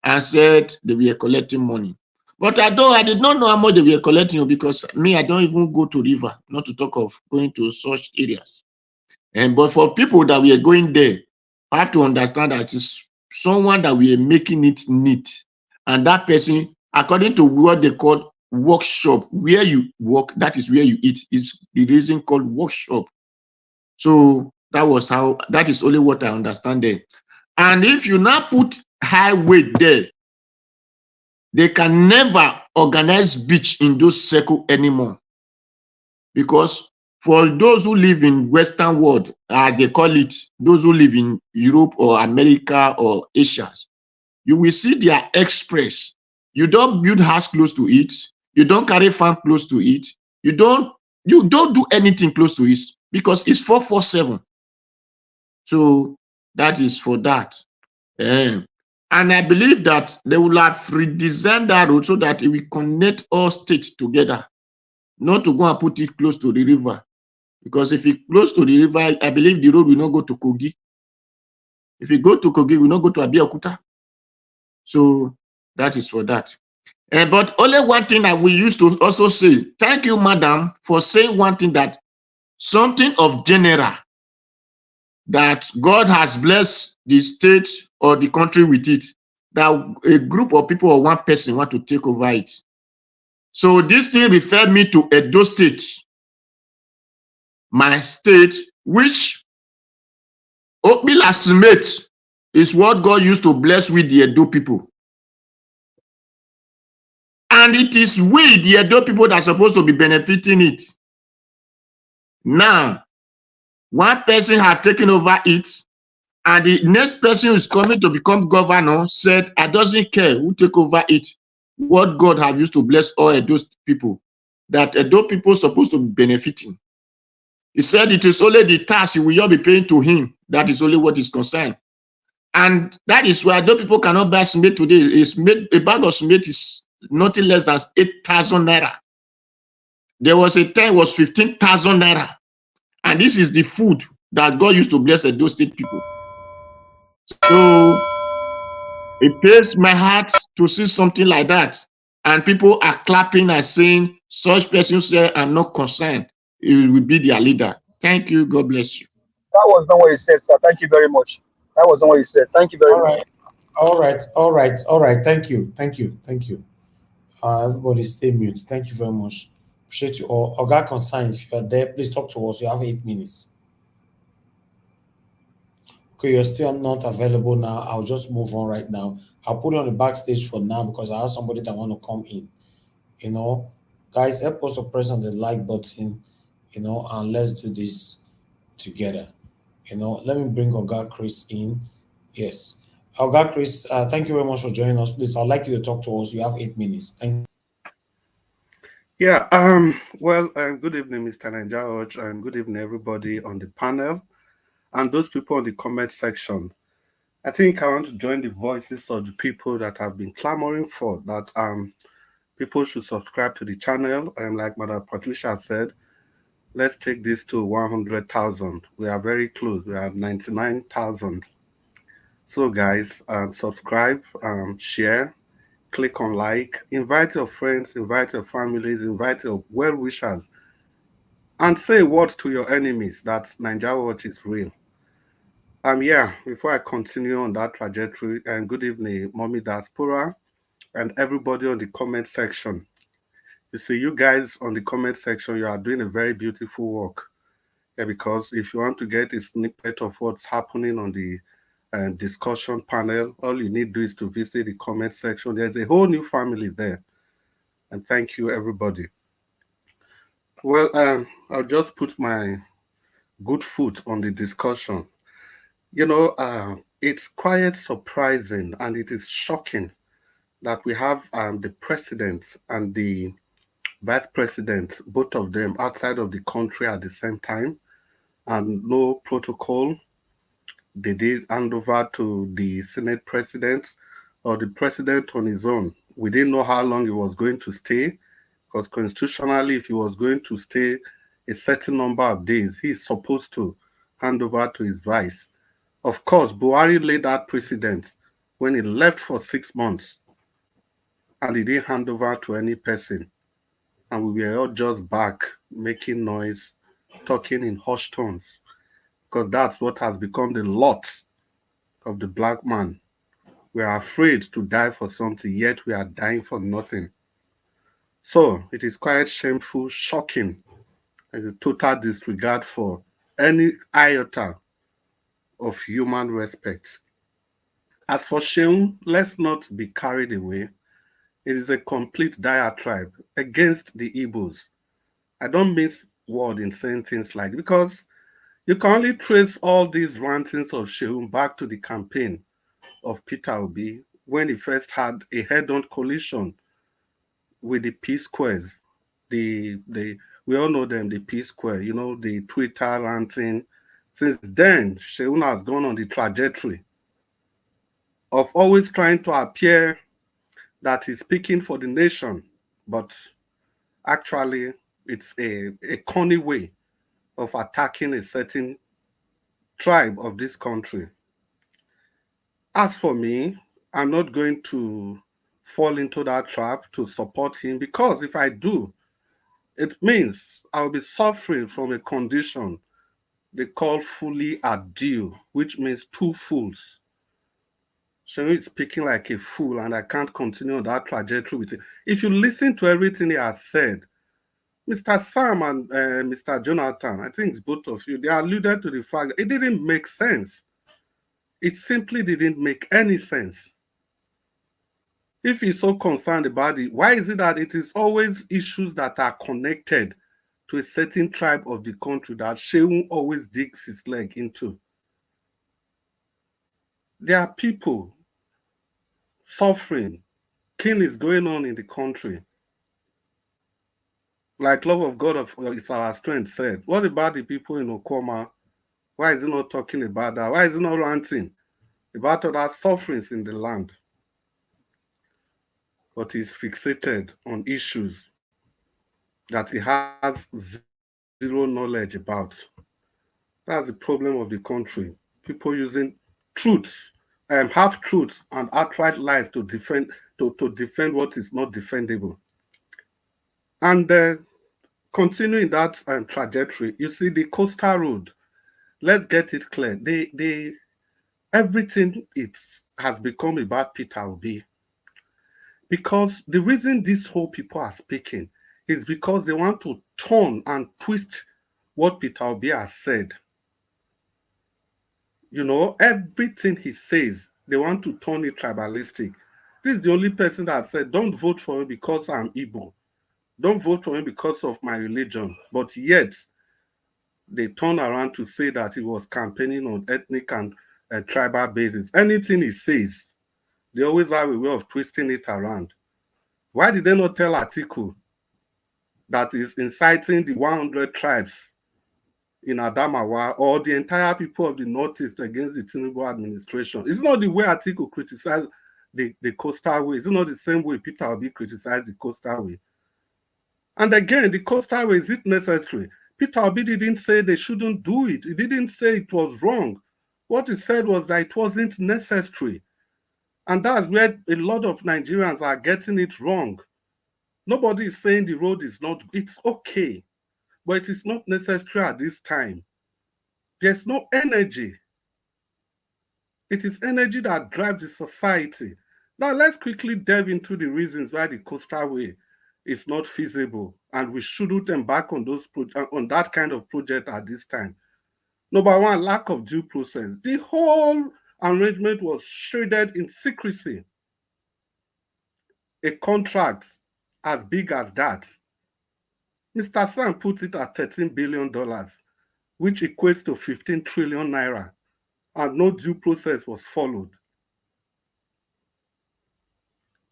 and said they were collecting money. But I did not know how much they were collecting because me, I don't even go to river, not to talk of going to such areas. But for people that we are going there, I have to understand that it's someone that we are making it neat. And that person, according to what they call workshop, where you work, that is where you eat. It's the reason called workshop. So that is only what I understand there. And if you now put highway there, they can never organize beach in those circles anymore. Because for those who live in Western world, they call it, those who live in Europe or America or Asia, you will see their express. You don't build house close to it. You don't carry farm close to it. You don't do anything close to it because it's 447. So that is for that. And I believe that they will have redesigned that road so that it will connect all states together, not to go and put it close to the river. Because if it close to the river, I believe the road will not go to Kogi. If it go to Kogi, it will not go to Abeokuta. So that is for that. But only one thing that we used to also say, thank you, madam, for saying one thing, that something of general, that God has blessed the state or the country with it, that a group of people or one person want to take over it. So this thing referred me to Edo State, my state, which Okbil Smith is what God used to bless with the Edo people. And it is we, the Edo people, that are supposed to be benefiting it. Now, one person has taken over it, and the next person who is coming to become governor said, I doesn't care who take over it. What God have used to bless all Edo people, that Edo people are supposed to be benefiting. He said it is only the tax you will all be paying to him. That is only what is concerned. And that is why Edo people cannot buy cement today. A bag of cement is nothing less than 8,000 naira. There was a time it was 15,000 naira. And this is the food that God used to bless Edo State people. So it pains my heart to see something like that. And people are clapping and saying, such persons say are not concerned. It will be their leader. Thank you. God bless you. That was not what he said, sir. Thank you very much. That was not what he said. Thank you very much. All right. Thank you. Everybody stay mute. Thank you very much. Appreciate you all. Oga Consign, if you are there, please talk to us. You have 8 minutes. Okay, you're still not available now. I'll just move on right now. I'll put it on the backstage for now because I have somebody that want to come in. Guys, help us to press on the like button, and let's do this together. Let me bring Oga Chris in. Yes. Oga Chris, thank you very much for joining us. Please, I'd like you to talk to us. You have 8 minutes. Thank you. Yeah, good evening, Mr. George, and good evening, everybody on the panel and those people on the comment section. I think I want to join the voices of the people that have been clamoring for that people should subscribe to the channel. And like Madam Patricia said, Let's take this to 100,000. We are very close. We have 99,000. So guys, subscribe, share, click on like, invite your friends, invite your families, invite your well-wishers, and say words to your enemies that Nigeria Watch is real. Yeah, before I continue on that trajectory, and good evening, Mommy Diaspora, and everybody on the comment section. You see, you guys on the comment section, you are doing a very beautiful work. Yeah, because if you want to get a snippet of what's happening on the discussion panel, all you need to do is to visit the comment section. There's a whole new family there. And thank you, everybody. Well, I'll just put my good foot on the discussion. You know, it's quite surprising and it is shocking that we have the president and the vice president, both of them outside of the country at the same time, and no protocol. They did hand over to the Senate president or the president on his own. We didn't know how long he was going to stay, because constitutionally, if he was going to stay a certain number of days, he's supposed to hand over to his vice. Of course, Buhari laid that precedent when he left for 6 months and he didn't hand over to any person. And we were all just back making noise, talking in hushed tones, because that's what has become the lot of the black man. We are afraid to die for something, yet we are dying for nothing. So it is quite shameful, shocking, and a total disregard for any iota of human respect. As for Sheung, let's not be carried away. It is a complete diatribe against the Igbos. I don't miss word in saying things like, because you can only trace all these rantings of Sheung back to the campaign of Peter Obi when he first had a head-on collision with the P Squares. We all know them, the P Square, you know, the Twitter ranting. Since then, Sheung has gone on the trajectory of always trying to appear that he's speaking for the nation, but actually it's a corny way of attacking a certain tribe of this country. As for me, I'm not going to fall into that trap to support him, because if I do, it means I'll be suffering from a condition they call fully ado, which means two fools. Sheung is speaking like a fool, and I can't continue on that trajectory with it. If you listen to everything he has said, Mr. Sam and Mr. Jonathan, I think it's both of you, they alluded to the fact that it didn't make sense. It simply didn't make any sense. If he's so concerned about it, why is it that it is always issues that are connected to a certain tribe of the country that Sheung always digs his leg into? There are people suffering, killing is going on in the country. Like love of God is our strength said. What about the people in Okoma? Why is he not talking about that? Why is he not ranting about other sufferings in the land? But he's fixated on issues that he has zero knowledge about. That's the problem of the country. People using truths, half-truths and outright lies to defend what is not defendable. And continuing that trajectory, you see the coastal road. Let's get it clear. Everything has become about Peter Obi. Because the reason these whole people are speaking is because they want to turn and twist what Peter Obi has said. You know, everything he says, they want to turn it tribalistic. This is the only person that said, don't vote for me because I'm Igbo. Don't vote for me because of my religion. But yet, they turn around to say that he was campaigning on ethnic and tribal basis. Anything he says, they always have a way of twisting it around. Why did they not tell Atiku that is inciting the 100 tribes in Adamawa or the entire people of the Northeast against the Tinubu administration? It's not the way Atiku criticized the coastal way. It's not the same way Peter Obi criticized the coastal way. And again, the coastal way, is it necessary? Peter Obi didn't say they shouldn't do it. He didn't say it was wrong. What he said was that it wasn't necessary. And that's where a lot of Nigerians are getting it wrong. Nobody is saying the road is not, it's okay, but it is not necessary at this time. There's no energy. It is energy that drives the society. Now let's quickly delve into the reasons why the Coastal Way is not feasible, and we shouldn't embark on that kind of project at this time. Number one, lack of due process. The whole arrangement was shrouded in secrecy. A contract as big as that, Mr. Sam put it at $13 billion, which equates to 15 trillion naira, and no due process was followed.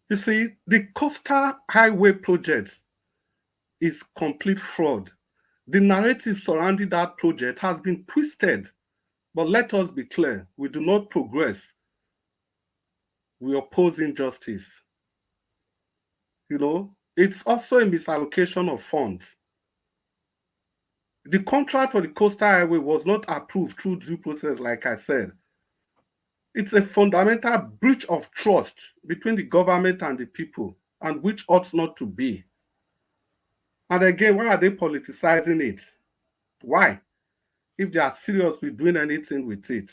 You see, the Coastal Highway project is complete fraud. The narrative surrounding that project has been twisted. But let us be clear, we do not progress. We oppose injustice. You know, it's also a misallocation of funds. The contract for the Coastal Highway was not approved through due process, like I said. It's a fundamental breach of trust between the government and the people, and which ought not to be. And again, why are they politicizing it? Why? If they are serious with doing anything with it.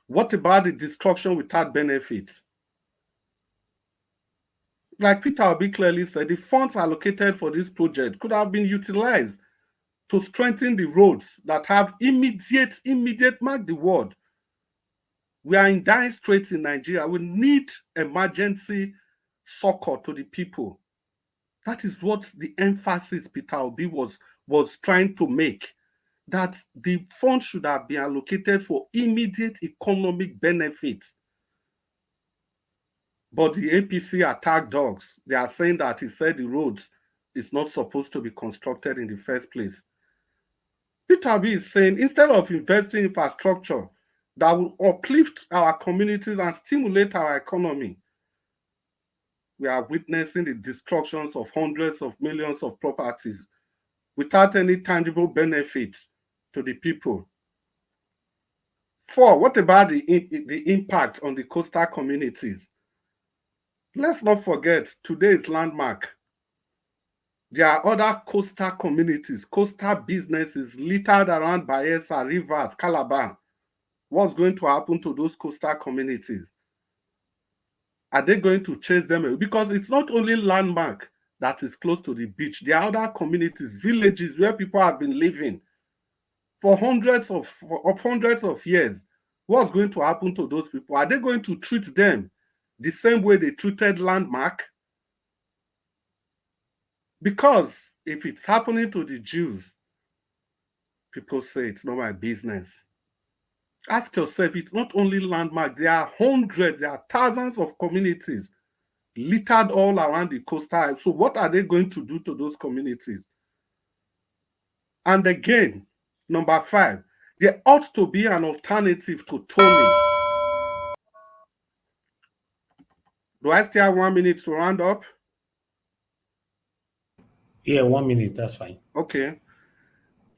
What about the destruction without benefits? Like Peter Obi clearly said, the funds allocated for this project could have been utilized to strengthen the roads that have immediate, mark the word. We are in dire straits in Nigeria. We need emergency succor to the people. That is what the emphasis Peter Obi was trying to make, that the funds should have been allocated for immediate economic benefits. But the APC attack dogs. They are saying that he said the roads is not supposed to be constructed in the first place. Peter Obi is saying instead of investing in infrastructure that will uplift our communities and stimulate our economy, we are witnessing the destructions of hundreds of millions of properties without any tangible benefits to the people. 4, what about the impact on the coastal communities? Let's not forget today's landmark. There are other coastal communities, coastal businesses littered around Bayelsa, Rivers, Calabar. What's going to happen to those coastal communities? Are they going to chase them away? Because it's not only landmark that is close to the beach. There are other communities, villages where people have been living for hundreds of years. What's going to happen to those people? Are they going to treat them the same way they treated landmark? Because if it's happening to the Jews, people say it's not my business. Ask yourself, it's not only landmark, there are hundreds, there are thousands of communities littered all around the coastal. So what are they going to do to those communities? And again, number 5, there ought to be an alternative to tolling. Do I still have 1 minute to round up? Yeah, 1 minute, that's fine. Okay.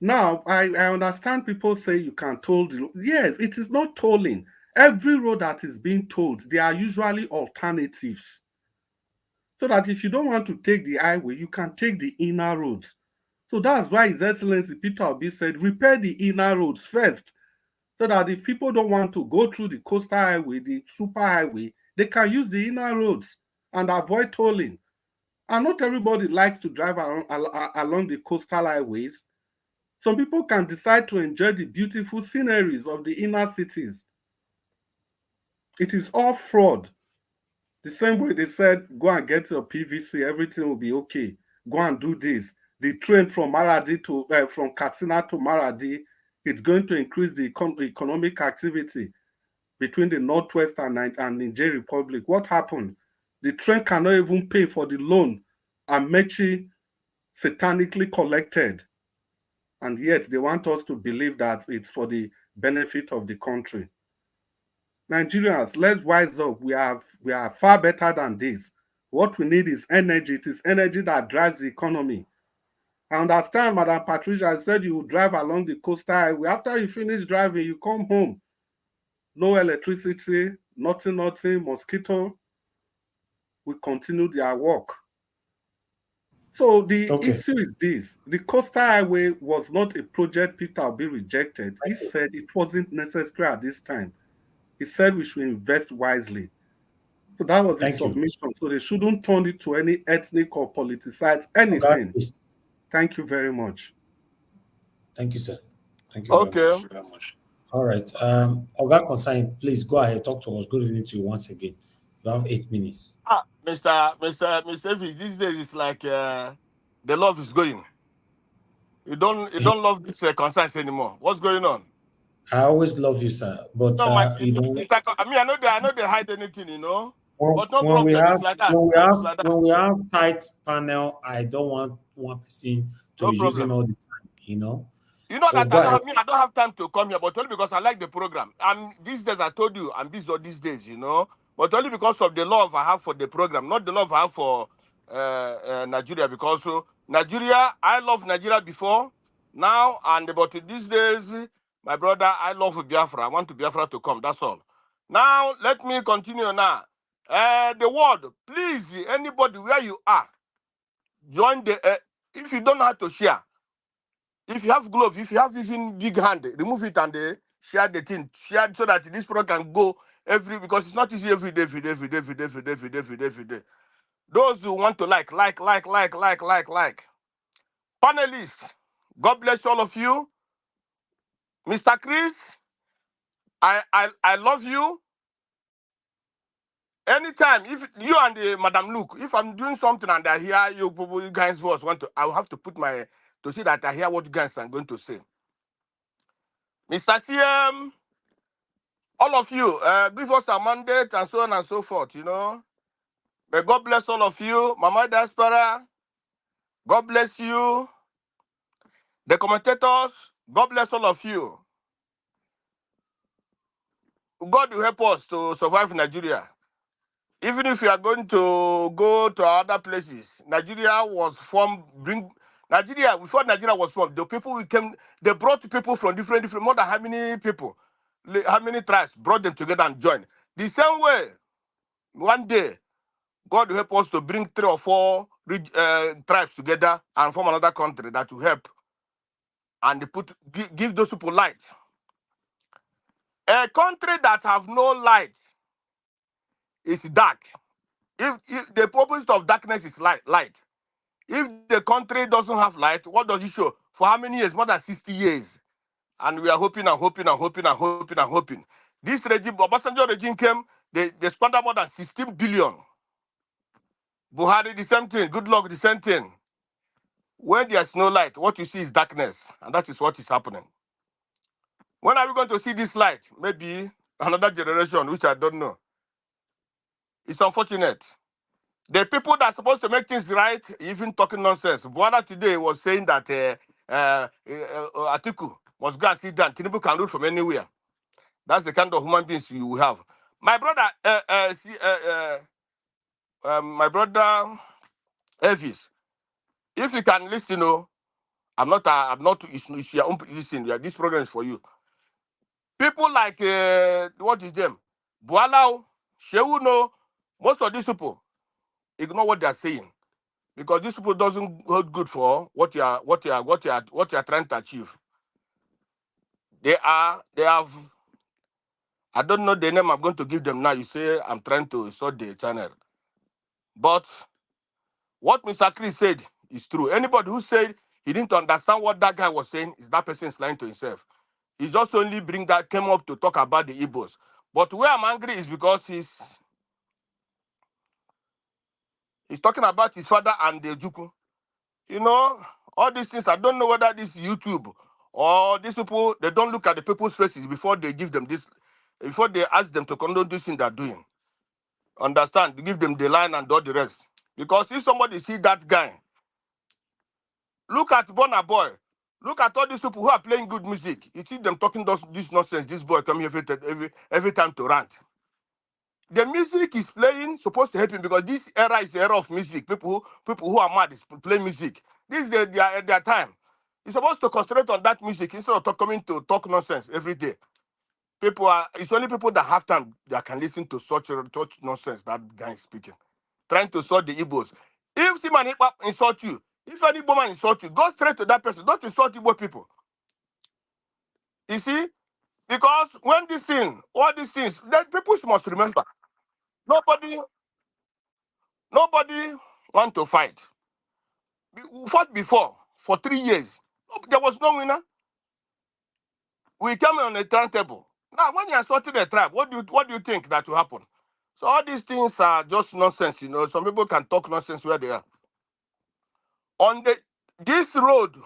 Now, I understand people say you can toll the road. Yes, it is not tolling. Every road that is being tolled, there are usually alternatives. So that if you don't want to take the highway, you can take the inner roads. So that's why His Excellency Peter Obi said, repair the inner roads first. So that if people don't want to go through the coastal highway, the super highway, they can use the inner roads and avoid tolling. And not everybody likes to drive along the coastal highways. Some people can decide to enjoy the beautiful sceneries of the inner cities. It is all fraud. The same way they said, go and get your PVC, everything will be okay. Go and do this. The train from from Katsina to Maradi, it's going to increase the economic activity between the Northwest and Niger Republic. What happened? The train cannot even pay for the loan Amechi satanically collected. And yet they want us to believe that it's for the benefit of the country. Nigerians, let's wise up. We are far better than this. What we need is energy. It is energy that drives the economy. I understand, Madam Patricia said you drive along the coastal highway. After you finish driving, you come home. No electricity, nothing, mosquito. We continue their work. So the issue is this. The coastal highway was not a project Peter Obi rejected. He said it wasn't necessary at this time. He said we should invest wisely. So that was his submission. So they shouldn't turn it to any ethnic or politicized anything. Thank you very much. Thank you, sir. Thank you very much. All right. Oga Consign, please go ahead. Talk to us. Good evening to you once again. You have 8 minutes. Mr. Fish, these days it's like the love is going. You don't love this concerns anymore. What's going on? I always love you, sir. But No, you know, it's like, I mean, I know they hide anything, you know. But no when problem. we have It's like that. when we have tight panel, I don't want one person to be using all the time, you know. You know So that go ahead. I don't have time to come here, but only because I like the program. And these days I told you I'm busy on these days, you know. But only because of the love I have for the program, not the love I have for Nigeria. Because Nigeria, I love Nigeria before, now, but these days, my brother, I love Biafra. I want Biafra to come. That's all. Now let me continue now. The world, please, anybody where you are, join the. If you don't know how to share. If you have gloves, if you have this in big hand, remove it and share the thing. Share so that this product can go because it's not easy every day. Those who want to like. Panelists, God bless all of you. Mr. Chris, I love you. Anytime, if you and Madam Luke, if I'm doing something and I hear you guys' voice I will have to put to see that I hear what you guys are going to say. Mr. CM, all of you, give us a mandate and so on and so forth, you know. May God bless all of you. Mama Diaspora, God bless you. The commentators, God bless all of you. God will help us to survive Nigeria. Even if we are going to go to other places, Nigeria was formed, before Nigeria was formed, the people they brought people from different, more than how many people, how many tribes, brought them together and joined. The same way, one day, God will help us to bring 3 or 4 tribes together and form another country that will help and give those people light. A country that have no light is dark. If the purpose of darkness is light. If the country doesn't have light, what does it show? For how many years? More than 60 years. And we are hoping. This regime, Obasanjo regime came, they squandered more than 16 billion. Buhari, the same thing. Good luck, the same thing. When there's no light, what you see is darkness. And that is what is happening. When are we going to see this light? Maybe another generation, which I don't know. It's unfortunate. The people that are supposed to make things right, even talking nonsense. Buhari today was saying that Atiku must go and sit down. Tinubu can rule from anywhere. That's the kind of human beings you will have. My brother, my brother Elvis, if you can listen, I'm not. It's your own. Listen, this program is for you. People like what is them? Bualau, Sheuno, most of these people ignore what they are saying because these people doesn't hold good for what you are trying to achieve. They have. I don't know the name I'm going to give them now. You say I'm trying to sort the channel, but what Mr. Chris said is true. Anybody who said he didn't understand what that guy was saying is that person is lying to himself. He just only came up to talk about the Igbos. But where I'm angry is because he's talking about his father and the Juku. You know, all these things, I don't know whether this YouTube or these people, they don't look at the people's faces before they give them this, before they ask them to condone this thing they're doing. Understand? Give them the line and all the rest. Because if somebody see that guy, look at Burna Boy. Look at all these people who are playing good music. You see them talking this nonsense. This boy come here every time to rant. The music is playing supposed to help him because this era is the era of music. People who are mad is playing music. This is their time. You're supposed to concentrate on that music instead of coming to talk nonsense every day. It's only people that have time that can listen to such nonsense that guy is speaking. Trying to sort the Igbos. If somebody insult you, if any woman insult you, go straight to that person. Don't insult Igbo people. You see? Because when all these things, that people must remember. Nobody want to fight. We fought before for 3 years. There was no winner. We came on a turntable. Now, when you are sorting a tribe, what do you think that will happen? So all these things are just nonsense, you know. Some people can talk nonsense where they are. On this road,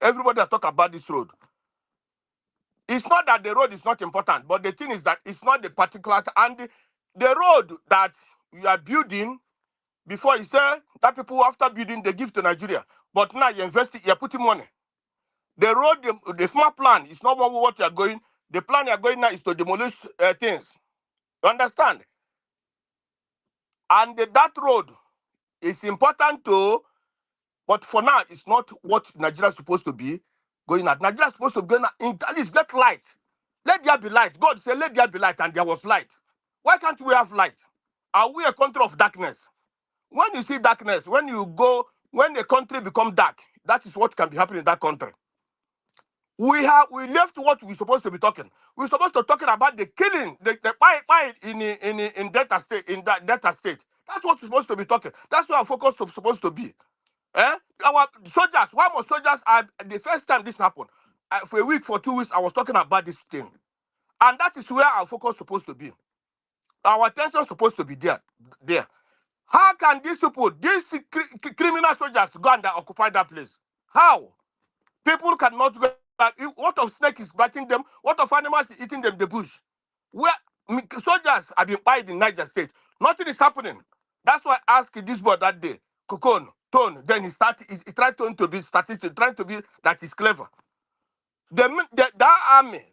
everybody talk about this road. It's not that the road is not important, but the thing is that it's not the particular and the road that you are building. Before you say that people after building they give to Nigeria, but now you invest it, you're putting money. The road, the smart plan is not what you are going. The plan you are going now is to demolish things. You understand? And that road is important too, but for now it's not what Nigeria is supposed to be going at. Nigeria is supposed to be going at least get light. Let there be light. God said, let there be light, and there was light. Why can't we have light? Are we a country of darkness? When you see darkness, when the country become dark, that is what can be happening in that country. We left what we're supposed to be talking. We're supposed to be talking about the killing, the in Delta State, in that Delta State. That's what we're supposed to be talking. That's where our focus is supposed to be. Our soldiers, why must soldiers? The first time this happened, for a week, for 2 weeks, I was talking about this thing. And that is where our focus is supposed to be. Our attention is supposed to be there. How can these people, these criminal soldiers, go and occupy that place? How? People cannot go. What of snake is biting them? What of animals is eating them in the bush? Where soldiers have been fighting in Niger State. Nothing is happening. That's why I asked this boy that day, Kokon, Tone, then he tried to be statistic, trying to be that he's clever. That army,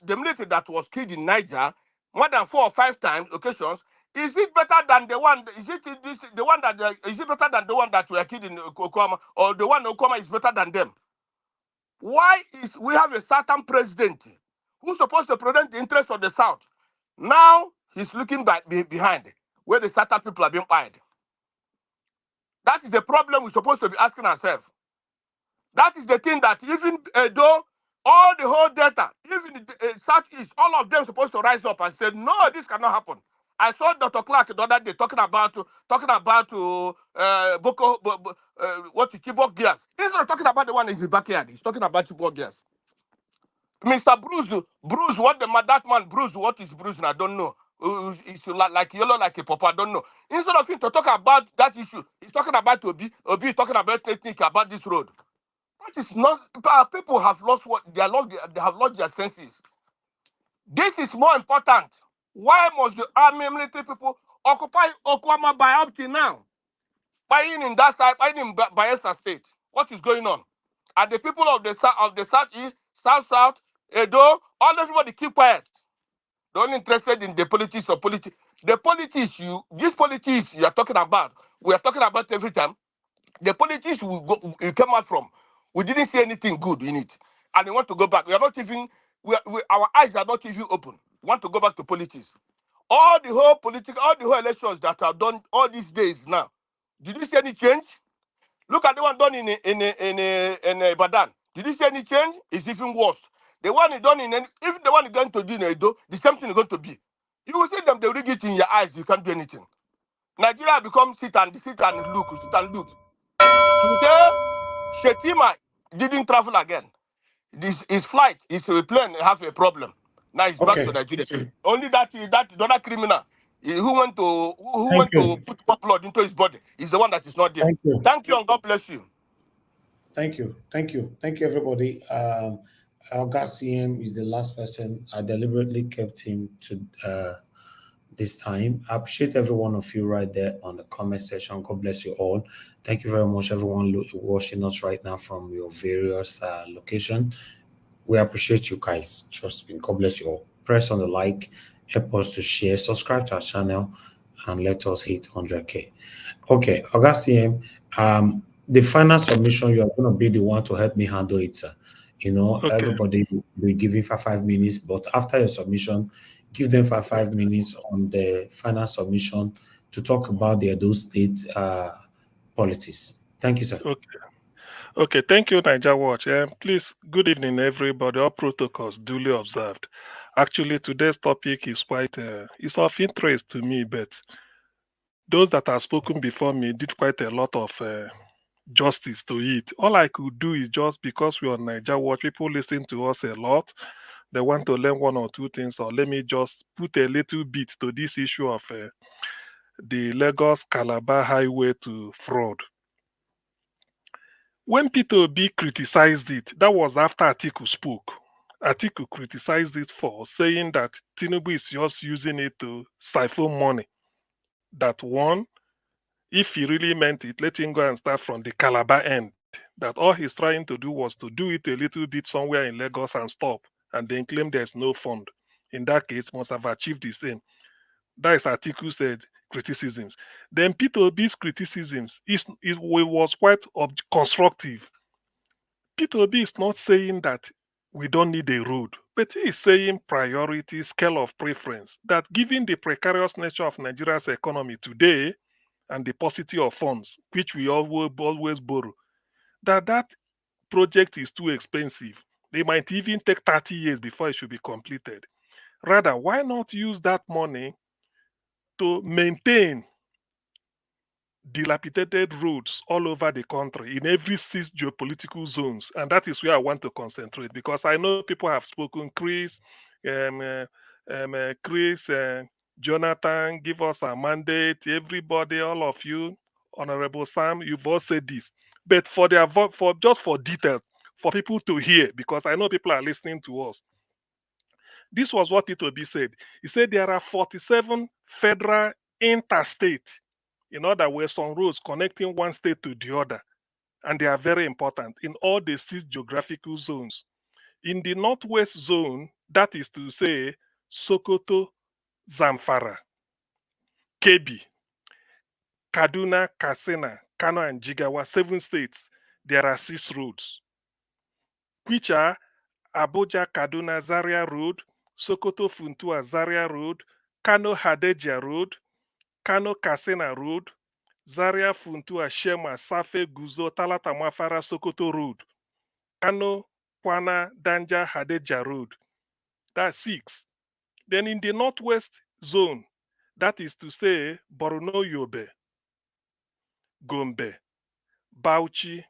the military that was killed in Niger more than 4 or 5 times occasions, is it better than the one? Is it better than the one that were killed in Oklahoma, or the one in Oklahoma is better than them? Why is we have a certain president who's supposed to represent the interest of the South? Now he's looking back behind where the Southern people are being fired. That is the problem we're supposed to be asking ourselves. That is the thing that even though all the whole data, even the Southeast, all of them supposed to rise up and say, no, this cannot happen. I saw Dr. Clark the other day talking about Chibok gas. Instead of talking about the one in his backyard, he's talking about Chibok gas. Mr. Bruce, that man Bruce, what is Bruce? I don't know. It's like yellow like a papa, I don't know. Instead of him to talk about that issue, he's talking about Obi is talking about technique about this road. That is not. People have lost they have lost their senses. This is more important. Why must the army military people occupy Oklahoma by up till now? Buying in that side, buying in Bayelsa State. What is going on? And the people of the Southeast, South, Edo, everybody keep quiet. They're only interested in the politics of politics. The politics this politics you are talking about, we are talking about every time. The politics we came out from, we didn't see anything good in it, and we want to go back. We are not even. Our eyes are not even open. We want to go back to politics. All the whole elections that are done all these days now. Did you see any change? Look at the one done in Ibadan. Did you see any change? It's even worse. The one is done if the one is going to do in Edo, the same thing is going to be. You will see them, they rig it in your eyes, you can't do anything. Nigeria becomes sit and look. Today, Shetima didn't travel again. His flight, his plane have a problem. Now he's back to Nigeria. Only that the other criminal who went to put blood into his body is the one that is not there. Thank you, and God bless you. Thank you, everybody. Our CM is the last person. I deliberately kept him to this time. I appreciate every one of you right there on the comment section. God bless you all. Thank you very much, everyone watching us right now from your various location. We appreciate you guys. Trust me. God bless you all. Press on the like, help us to share, subscribe to our channel, and let us hit 100K. Okay, CM. the final submission, you are going to be the one to help me handle it, sir. You know, Okay. everybody will give you 5 minutes, but after your submission, give them 5 minutes on the final submission to talk about the Edo State politics. Thank you, sir. Okay. Okay, thank you, Niger Watch. Please, good evening, everybody. All protocols duly observed. Actually, today's topic is quite it's of interest to me, but those that have spoken before me did quite a lot of justice to it. All I could do is just because we're on Niger Watch, people listen to us a lot. They want to learn one or two things, or let me just put a little bit to this issue of the Lagos Calabar Highway to fraud. When Peter Obi criticized it, that was after Atiku spoke. Atiku criticized it for saying that Tinubu is just using it to siphon money. That one, if he really meant it, let him go and start from the Calabar end. That all he's trying to do was to do it a little bit somewhere in Lagos and stop, and then claim there's no fund. In that case, must have achieved the same. That is Atiku said criticisms. Then Peter Obi's criticisms was quite constructive. Peter Obi is not saying that we don't need a road, but he is saying priority, scale of preference. That given the precarious nature of Nigeria's economy today and the paucity of funds, which we always borrow, that project is too expensive. They might even take 30 years before it should be completed. Rather, why not use that money to maintain dilapidated roads all over the country in every 6 geopolitical zones, and that is where I want to concentrate, because I know people have spoken. Chris, Jonathan, give us a mandate. Everybody, all of you, Honorable Sam, you've all said this, but for detail, for people to hear, because I know people are listening to us. This was what Peter Obi said. He said there are 47 federal interstate. In other words, some roads connecting one state to the other, and they are very important in all the 6 geographical zones. In the northwest zone, that is to say, Sokoto, Zamfara, Kebbi, Kaduna, Katsina, Kano, and Jigawa, 7 states, there are 6 roads, which are Abuja, Kaduna, Zaria Road, Sokoto, Funtua, Zaria Road, Kano, Hadeja Road, Kano, Katsina Road, Zaria, Funtua, Shema, Safe, Guzo, Talata, Mafara, Sokoto Road, Kano, Kwana, Danja, Hadeja Road. That's 6. Then in the northwest zone, that is to say, Borno, Yobe, Gombe, Bauchi,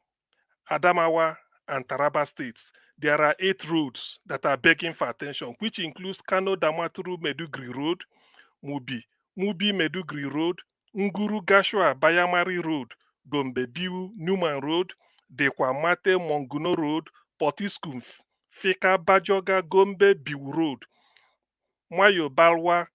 Adamawa, and Taraba states, there are 8 roads that are begging for attention, which includes Kano, Damaturu, Medugri Road, Mubi Medugri Road, Nguru Gashua Bayamari Road, Gombe Biu Newman Road, Dekwa Mate Monguno Road, Potiskum Fika Bajoga Gombe Biu Road, Mayo Balwa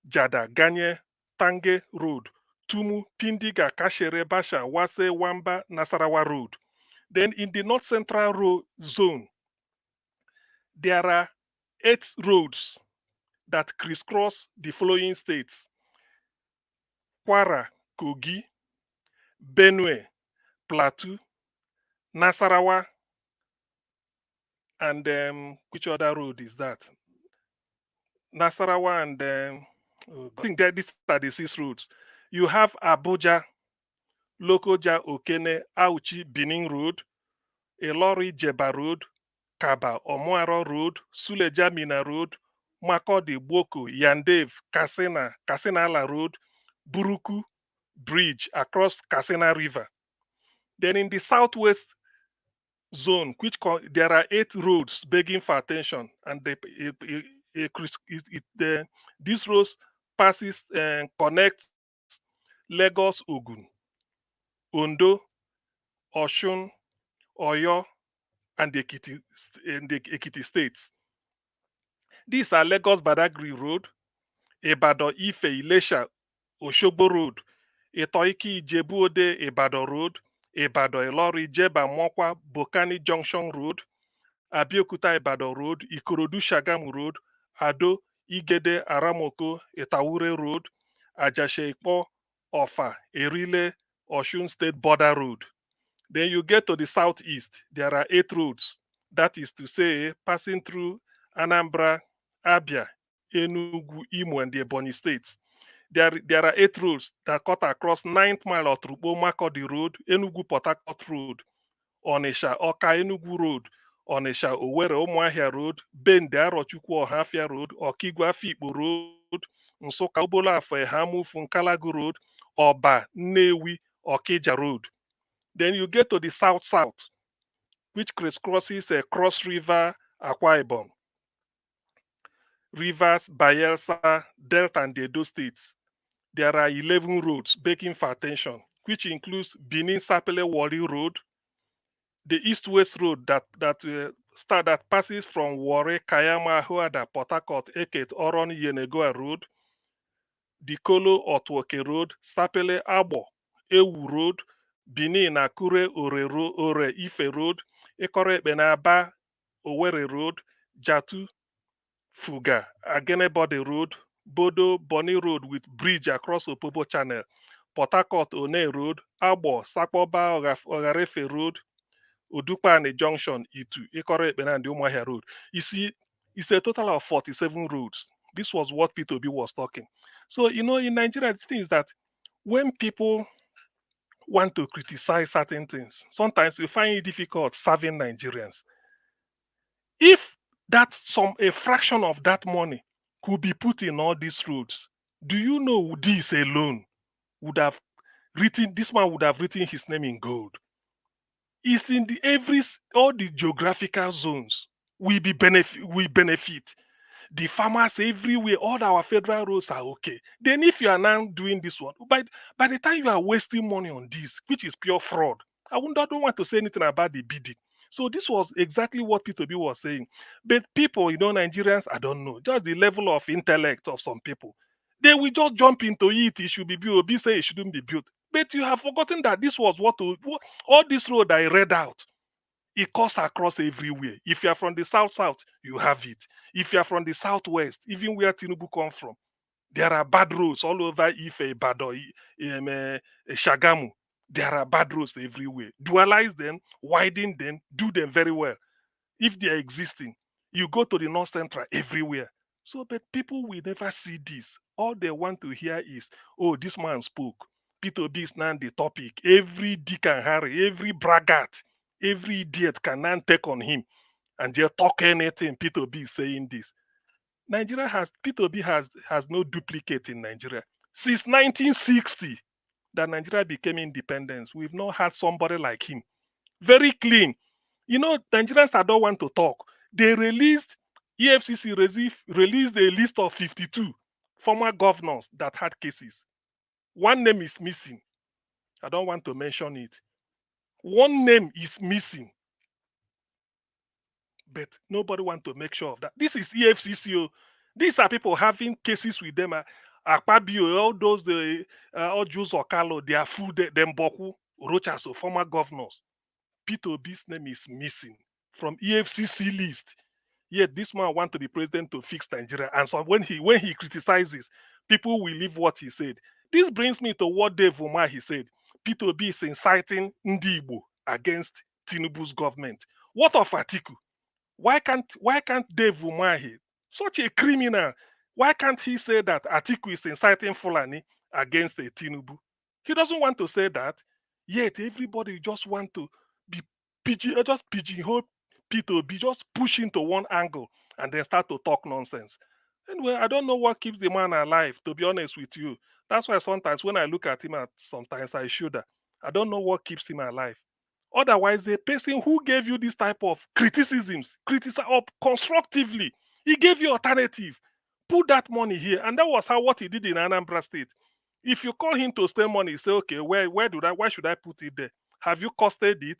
Jada Ganye Tange Road, Tumu Pindiga Kashere Basha Wase Wamba Nasarawa Road. Then in the North Central Zone, there are 8 roads that crisscross the following states: Kwara, Kogi, Benue, Plateau, Nasarawa, and which other road is that? Nasarawa and I think that these are the 6 roads. You have Abuja, Lokoja, Okene, Auchi, Benin Road, Elori, Jeba Road, Kaba, Omuaro Road, Suleja, Mina Road, Makodi, Boko, Yandev, Kasinala Road, Buruku Bridge across Kasina River. Then in the southwest zone, there are 8 roads begging for attention, and these roads passes and connects Lagos, Ogun, Ondo, Oshun, Oyo, and the Ekiti states. These are Lagos Badagry Road, Ibadan Ife Ilesha Oshogbo Road, Itoiki Ijebu Ode Ibadan Road, Ibadan Ilori Jeba Mokwa Bokani Junction Road, Abeokuta Ibadan Road, Ikorodu Shagamu Road, Ado Igede Aramoko Itawure Road, Ajase Ikpo Ofa Erile Osun State Border Road. Then you get to the southeast, there are 8 roads. That is to say, passing through Anambra, Abia, Enugu, Imo, and the Ebonyi states. There are 8 roads that cut across 9th mile of Trubo Makodi Road, Enugu Port Harcourt Road, Onisha Oka Enugu Road, Onisha Owerri Umuahia Road, Bende Arochukwu Ohafia Road, Okigwe Afikpo Road, Nsukka Obolo Afo Ehamu Funkalagu Road, Oba Nnewi Okija Road. Then you get to the south, which crisscrosses Cross River, Akwa Ibom, Rivers, Bayelsa, Delta, and the Edo states. There are 11 roads begging for attention, which includes Benin Sapele Wari Road, the east-west road that passes from Warri, Kayama, Huada, Port Harcourt, Eket, Oron, Yenegoa Road, the Kolo Otwoke Road, Sapele Abo, Ewu Road, Benin Akure Ore Ife Road, Ekore Benaba Owerri Road, Jatu Fuga, Agenebode Road, Bodo Boni Road with bridge across Opobo Channel, Port Harcourt One Road, Abo Sakpoba Ogarefe Road, Udukpani Junction, Itu, Ekore Ekpena and Umuahia Road. You see, it's a total of 47 roads. This was what P2B was talking. So, in Nigeria, the thing is that when people want to criticize certain things, sometimes you find it difficult serving Nigerians. If a fraction of that money could be put in all these roads, do you know this alone this man would have written his name in gold? It's in all the geographical zones we benefit. The farmers everywhere, all our federal roads are okay. Then if you are now doing this one, by the time you are wasting money on this, which is pure fraud, I don't want to say anything about the bidding. So this was exactly what P2B was saying. But people, Nigerians, I don't know, just the level of intellect of some people. They will just jump into it. It should be built. Obi say it shouldn't be built. But you have forgotten that this was what all this road I read out. It cuts across everywhere. If you are from the south, you have it. If you are from the southwest, even where Tinubu come from, there are bad roads all over Ife, Ibadan, Shagamu. There are bad roads everywhere. Dualize them, widen them, do them very well. If they are existing, you go to the North Central everywhere. So, but people will never see this. All they want to hear is, oh, this man spoke. P2B is now the topic. Every Dick and Harry, every braggart, every idiot can now take on him and just talk anything. P2B is saying this. P2B has no duplicate in Nigeria. Since 1960, that Nigeria became independent, we've not had somebody like him. Very clean. Nigerians that don't want to talk, they EFCC released a list of 52 former governors that had cases. One name is missing. I don't want to mention it. One name is missing. But nobody wants to make sure of that. This is EFCC. These are people having cases with them. Akpabio, all those, all Jews or Carlo, they are full, them Boku, Rochas, former governors. P2B's name is missing from EFCC list. Yet this man wants to be president to fix Nigeria. And so when he criticizes, people will leave what he said. This brings me to what Dave Umar he said. P2B is inciting Ndi Igbo against Tinubu's government. What of Atiku? Why can't Dave Umahi, such a criminal, why can't he say that Atiku is inciting Fulani against a Tinubu? He doesn't want to say that. Yet everybody just want to be pigeonhole P2B, just push into one angle and then start to talk nonsense. Anyway, I don't know what keeps the man alive, to be honest with you. That's why sometimes when I look at him, sometimes I shudder. I don't know what keeps him alive. Otherwise, the person who gave you this type of criticisms, criticize up constructively, he gave you alternative. Put that money here. And that was what he did in Anambra State. If you call him to spend money, say, okay, why should I put it there? Have you costed it?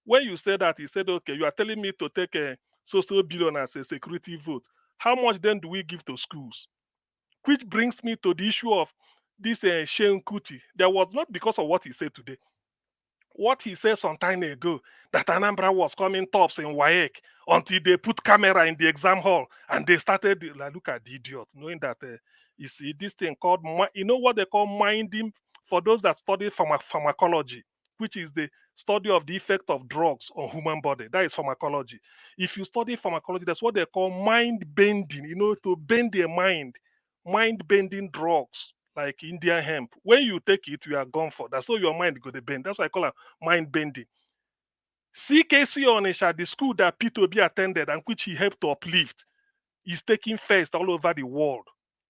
When you said that, he said, okay, you are telling me to take a social billion as a security vote. How much then do we give to schools? Which brings me to the issue of this Sheikh Kuti. That was not because of what he said today. What he said some time ago, that Anambra was coming tops in WAEC until they put camera in the exam hall and they started, look at the idiot, knowing that, you see, this thing called, what they call minding for those that study pharmacology, which is the study of the effect of drugs on human body. That is pharmacology. If you study pharmacology, that's what they call mind bending, to bend the mind bending drugs like Indian hemp. When you take it, you are gone for. That's how your mind go to bend. That's why I call it mind bending. CKC Onisha, the school that P2B attended and which he helped to uplift, is taking first all over the world.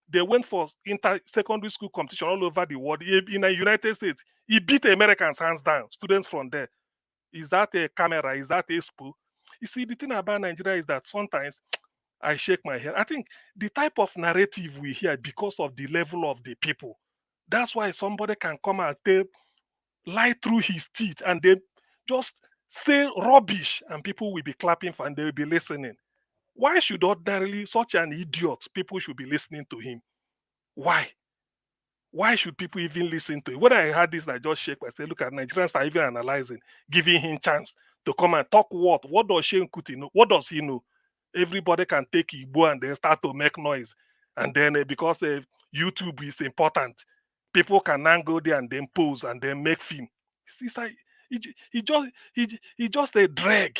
They went for secondary school competition all over the world. In the United States, he beat Americans hands down, students from there. Is that a camera? Is that a spool? You see, the thing about Nigeria is that sometimes I shake my head. I think the type of narrative we hear because of the level of the people. That's why somebody can come and lie through his teeth and then just say rubbish and people will be clapping for and they will be listening. Why should ordinarily such an idiot people should be listening to him? Why? Why should people even listen to it? When I heard this, I just shake. I say, look at Nigerians are even analyzing, giving him chance to come and talk what? What does Shane Kuti know? What does he know? Everybody can take Igbo and then start to make noise. And then because YouTube is important, people can now go there and then pose and then make film. It's like, he just a drag.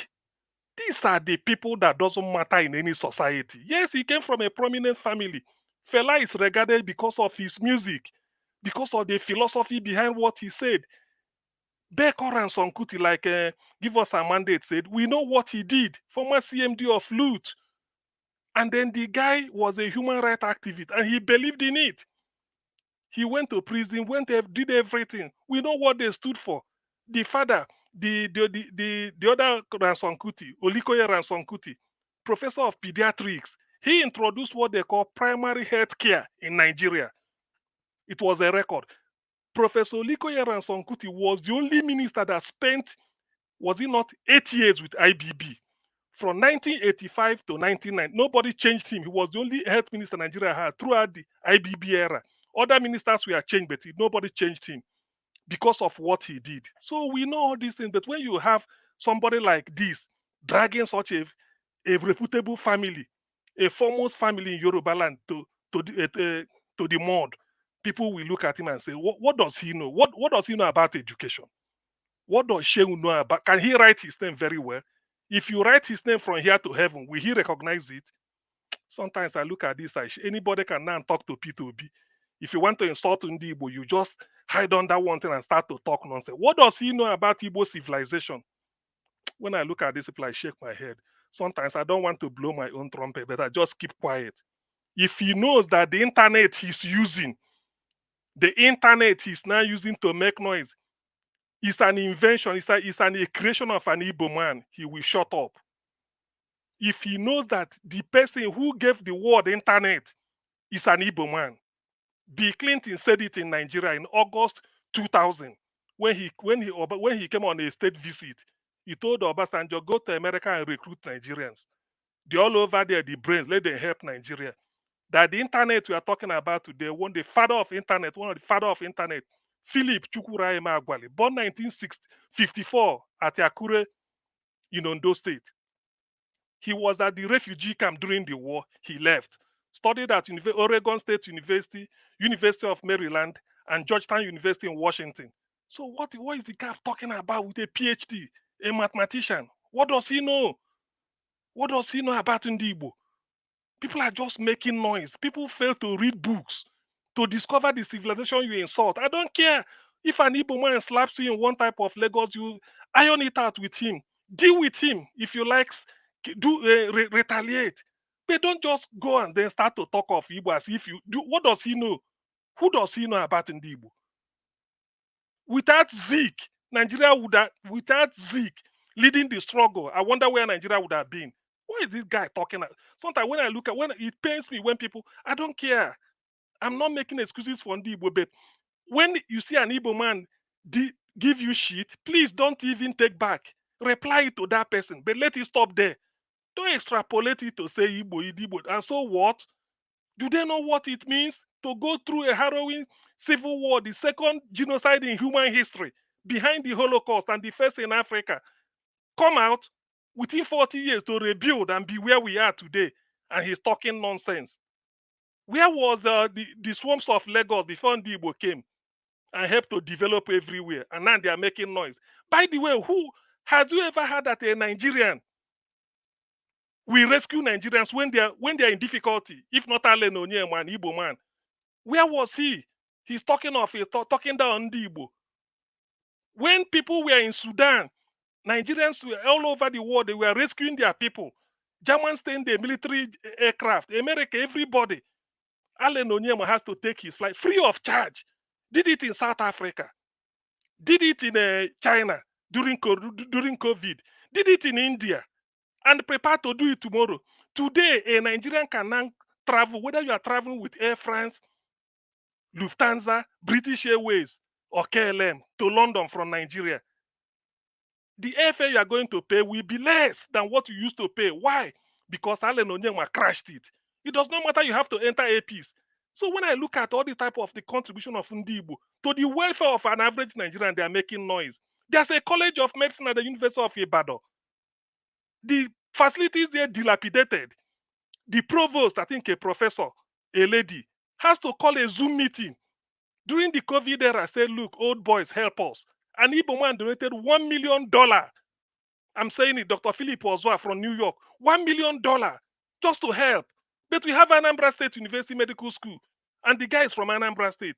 These are the people that doesn't matter in any society. Yes, he came from a prominent family. Fela is regarded because of his music, because of the philosophy behind what he said. Bekor and Sonkuti, like Give Us a Mandate said, we know what he did, former CMD of Lut. And then the guy was a human rights activist and he believed in it. He went to prison, did everything. We know what they stood for. The father, the other Ransonkuti, Olikoye Ransonkuti, professor of pediatrics, he introduced what they call primary health care in Nigeria. It was a record. Professor Olikoye Ransonkuti was the only minister that spent, was he not, 8 years with IBB. From 1985 to 1990, nobody changed him. He was the only health minister Nigeria had throughout the IBB era. Other ministers were changed, but nobody changed him because of what he did. So we know all these things. But when you have somebody like this dragging such a reputable family, a foremost family in Yoruba land to the mud, people will look at him and say, what does he know? What does he know about education? What does Shehu know about? Can he write his name very well? If you write his name from here to heaven, will he recognize it? Sometimes I look at this, anybody can now talk to P2B. If you want to insult Igbo, you just hide under one thing and start to talk nonsense. What does he know about Igbo civilization? When I look at this, people, I shake my head. Sometimes I don't want to blow my own trumpet, but I just keep quiet. If he knows that the internet he's using, the internet he's now using to make noise, is an invention, it's a creation of an Igbo man, he will shut up. If he knows that the person who gave the word internet is an Igbo man. Bill Clinton said it in Nigeria in August 2000 when he came on a state visit. He told Obasanjo, go to America and recruit Nigerians. They're all over there, the brains, let them help Nigeria. That the internet we are talking about today, one of the father of internet, Philip Chukwuraima Agwali, born 1954 at Yakure in Ondo State. He was at the refugee camp during the war. He left. Studied at Oregon State University, University of Maryland, and Georgetown University in Washington. So what is the guy talking about with a PhD, a mathematician? What does he know? What does he know about Igbo? People are just making noise. People fail to read books, to discover the civilization you insult. I don't care if an Igbo man slaps you in one type of Lagos, you iron it out with him. Deal with him. If you like, retaliate. But don't just go and then start to talk of Igbo as if you do. What does he know? Who does he know about Igbo? Without Zeke, Nigeria would have, without Zeke leading the struggle, I wonder where Nigeria would have been. What is this guy talking about? Sometimes when I look at, when it pains me when people, I don't care. I'm not making excuses for Igbo, but when you see an Igbo man give you shit, please don't even take back. Reply it to that person, but let it stop there. Don't extrapolate it to say Igbo, Igbo. And so what? Do they know what it means to go through a harrowing civil war, the second genocide in human history, behind the Holocaust and the first in Africa? Come out within 40 years to rebuild and be where we are today. And he's talking nonsense. Where was the swarms of Lagos before Igbo came? and help to develop everywhere. And now they are making noise. By the way, who has you ever heard that a Nigerian will rescue Nigerians when they're in difficulty? If not Allen Onyema, an Igbo man, where was he? He's talking of it, talking down the Igbo. When people were in Sudan, Nigerians were all over the world. They were rescuing their people. Germans sent their military aircraft. America, everybody. Allen Onyema has to take his flight free of charge. Did it in South Africa. Did it in China during COVID. Did it in India. And prepare to do it tomorrow. Today, a Nigerian can now travel, whether you are traveling with Air France, Lufthansa, British Airways, or KLM to London from Nigeria. The airfare you are going to pay will be less than what you used to pay. Why? Because Allen Onyema crashed it. It does not matter, you have to enter a piece. So when I look at all the type of the contribution of Ndibo to the welfare of an average Nigerian, they are making noise. There's a college of medicine at the University of Ibadan. The facilities there dilapidated. The provost, I think a professor, a lady, has to call a Zoom meeting during the COVID era. Said, look, old boys, help us. And Igbo man donated $1 million. I'm saying it, Dr. Philip Ozwa from New York, $1 million just to help. But we have Anambra State University Medical School, and the guy is from Anambra State.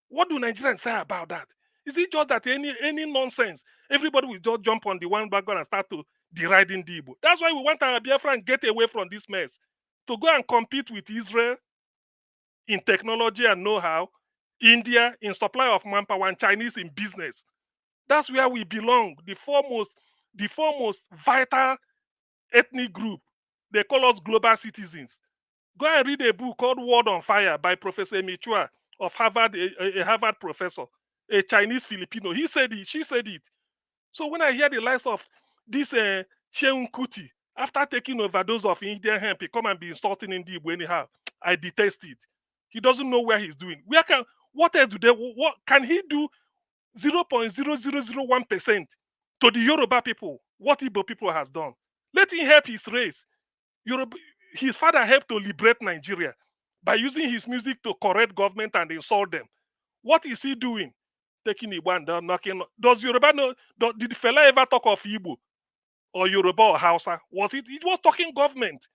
What do Nigerians say about that? Is it just that any nonsense? Everybody will just jump on the one background and start to deride Igbo. That's why we want our Biafra and get away from this mess. To go and compete with Israel in technology and know-how, India in supply of manpower, and Chinese in business. That's where we belong. The foremost vital ethnic group. They call us global citizens. Go and read a book called World on Fire by Professor Michua of Harvard, a Harvard professor, a Chinese Filipino. He said it, she said it. So when I hear the likes of this Sheung Kuti, after taking overdose of Indian hemp, he come and be insulting Igbo anyhow, I detest it. He doesn't know where he's doing. What else do they, what can he do 0.0001% to the Yoruba people, what Igbo people has done? Let him help his race. His father helped to liberate Nigeria by using his music to correct government and insult them. What is he doing? Taking Igbo and down, knocking. Does Yoruba know? Did fella ever talk of Igbo or Yoruba or Hausa? It was talking government.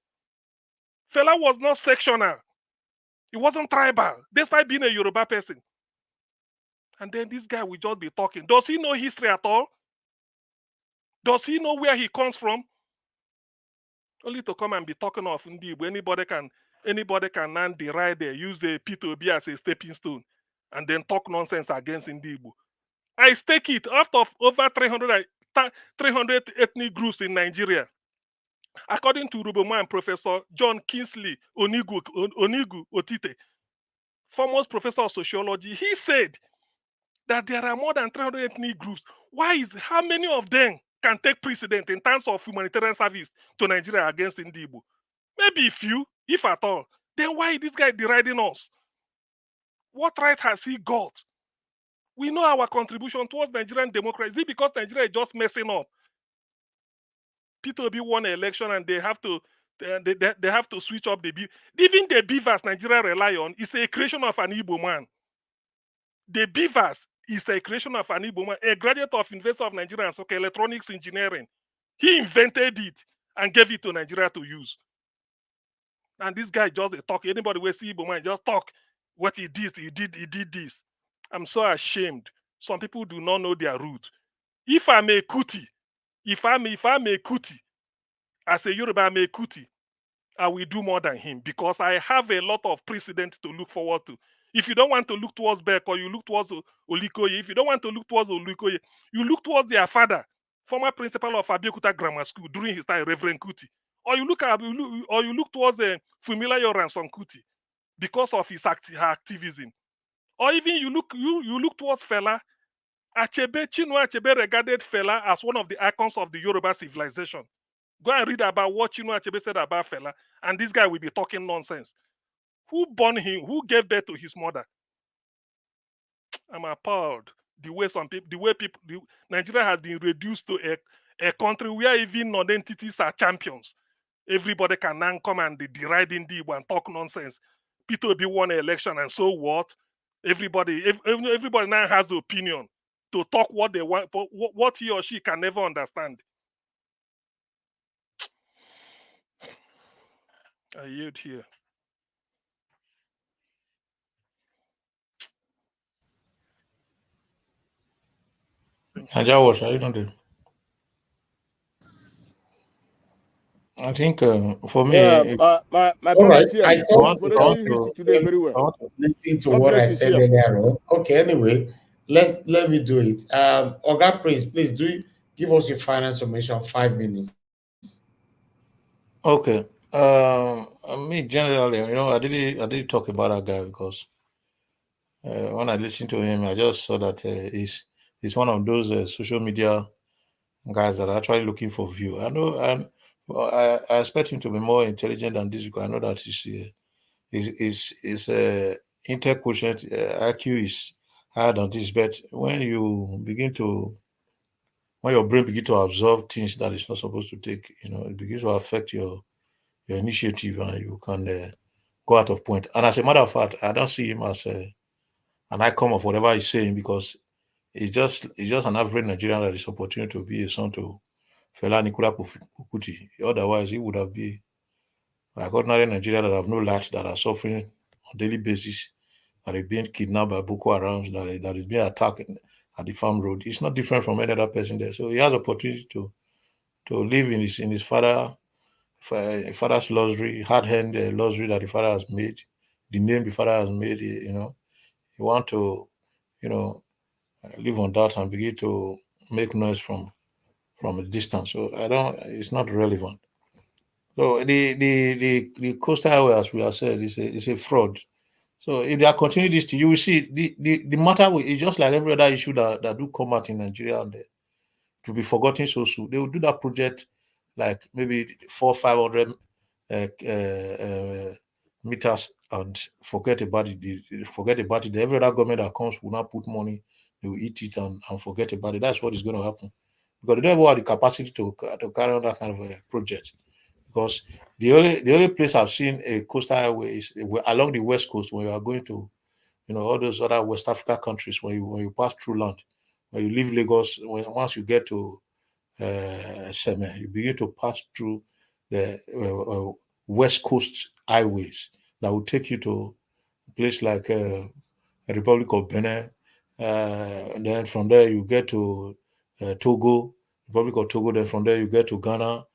Fella was not sectional. He wasn't tribal, despite being a Yoruba person. And then this guy will just be talking. Does he know history at all? Does he know where he comes from? Only to come and be talking of Ndibo. Anybody can now deride there, use the P2B as a stepping stone, and then talk nonsense against Ndibo. I stake it out of over 300 ethnic groups in Nigeria. According to Ruboma and Professor John Kingsley Onigu Otite, foremost professor of sociology, he said that there are more than 300 ethnic groups. How many of them can take precedent in terms of humanitarian service to Nigeria against Ndibo? Maybe few, if at all. Then why is this guy deriding us? What right has he got? We know our contribution towards Nigerian democracy. Is it because Nigeria is just messing up? P2B won an election and they have to switch up the beef. Even the beavers Nigeria rely on is a creation of an Igbo man. The beavers is a creation of an Igbo man, a graduate of University of Nigeria and electronics engineering. He invented it and gave it to Nigeria to use. And this guy just talk. Anybody will see Igbo man just talk what he did this. I'm so ashamed. Some people do not know their root. If I'm a Kuti, if I'm a Kuti, as a Yoruba, I'm a Kuti, I will do more than him because I have a lot of precedent to look forward to. If you don't want to look towards Beko, you look towards Olikoye. If you don't want to look towards Olikoye, you look towards their father, former principal of Abeokuta Grammar School during his time, Reverend Kuti. Or you look towards Fumila Yoranson Kuti because of his her activism. Or even you look towards Fela Achebe. Chinua Achebe regarded Fela as one of the icons of the Yoruba civilization. Go and read about what Chinua Achebe said about Fela, and this guy will be talking nonsense. Who born him? Who gave birth to his mother? I'm appalled. Nigeria has been reduced to a country where even non-entities are champions. Everybody can now come and deride Igbo and talk nonsense. P2B won an election, and so what? Everybody now has the opinion to talk what they want, but what he or she can never understand. I yield here. What are you doing? I think for me, My All right. brothers here, I you've thought moderated it today very well. listen to God what I bless you, said CM. earlier on. Okay, anyway, let me do it. Oga Prince, please give us your final summation, 5 minutes. okay. Me generally, I did talk about that guy because when I listened to him, I just saw that he's one of those social media guys that are actually looking for view. I know, and I expect him to be more intelligent than this because I know that his intel quotient IQ is higher than this. But when your brain begin to absorb things that it's not supposed to take, it begins to affect your initiative, and you can go out of point. And as a matter of fact, I don't see him as an icon of whatever he's saying because he's just an average Nigerian that is opportunity to be a son to Fela Nicola Kuti. Otherwise, he would have been like ordinary Nigerian that have no light, that are suffering on daily basis, that are being kidnapped by Boko Haram, that is being attacked at the farm road. It's not different from any other person there. So he has opportunity to live in his father's luxury, hard-hand luxury that the father has made, the name the father has made. He want to, live on that and begin to make noise from a distance. So I don't. It's not relevant. So the coastal highway, as we have said, is a fraud. So if they are continuing this, you will see the matter is just like every other issue that do come out in Nigeria, and it will be forgotten so soon. They will do that project like maybe 400-500 meters and forget about it. Forget about it. Every other government that comes will not put money. They will eat it and forget about it. That's what is going to happen because they don't even have the capacity to carry on that kind of a project. Because the only place I've seen a coastal highway is along the west coast when you are going to all those other West Africa countries when you pass through land, when you leave Lagos, once you get to Seme, you begin to pass through the west coast highways that will take you to a place like Republic of Benin. And then from there you get to Togo, Republic of Togo. Then from there you get to Ghana.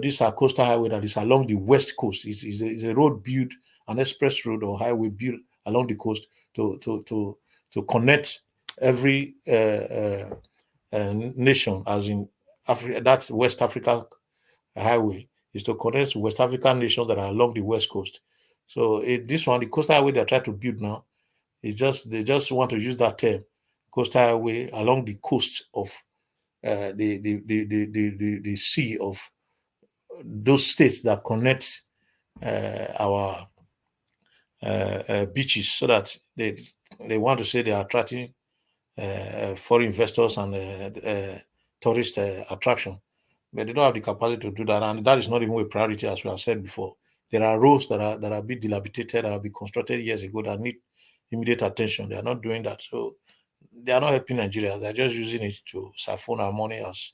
These are coastal highway that is along the west coast. It's a road built, an express road or highway built along the coast to connect every nation, as in Africa. That West Africa highway is to connect West African nations that are along the west coast. So this one, the coastal highway they're trying to build now, they just want to use that term, coastal highway, along the coast of the sea of those states that connect our beaches, so that they want to say they are attracting foreign investors and tourist attraction, but they don't have the capacity to do that, and that is not even a priority, as we have said before. There are roads that are being dilapidated, that have been constructed years ago, that need immediate attention. They are not doing that, so they are not helping Nigeria. They are just using it to siphon our money, as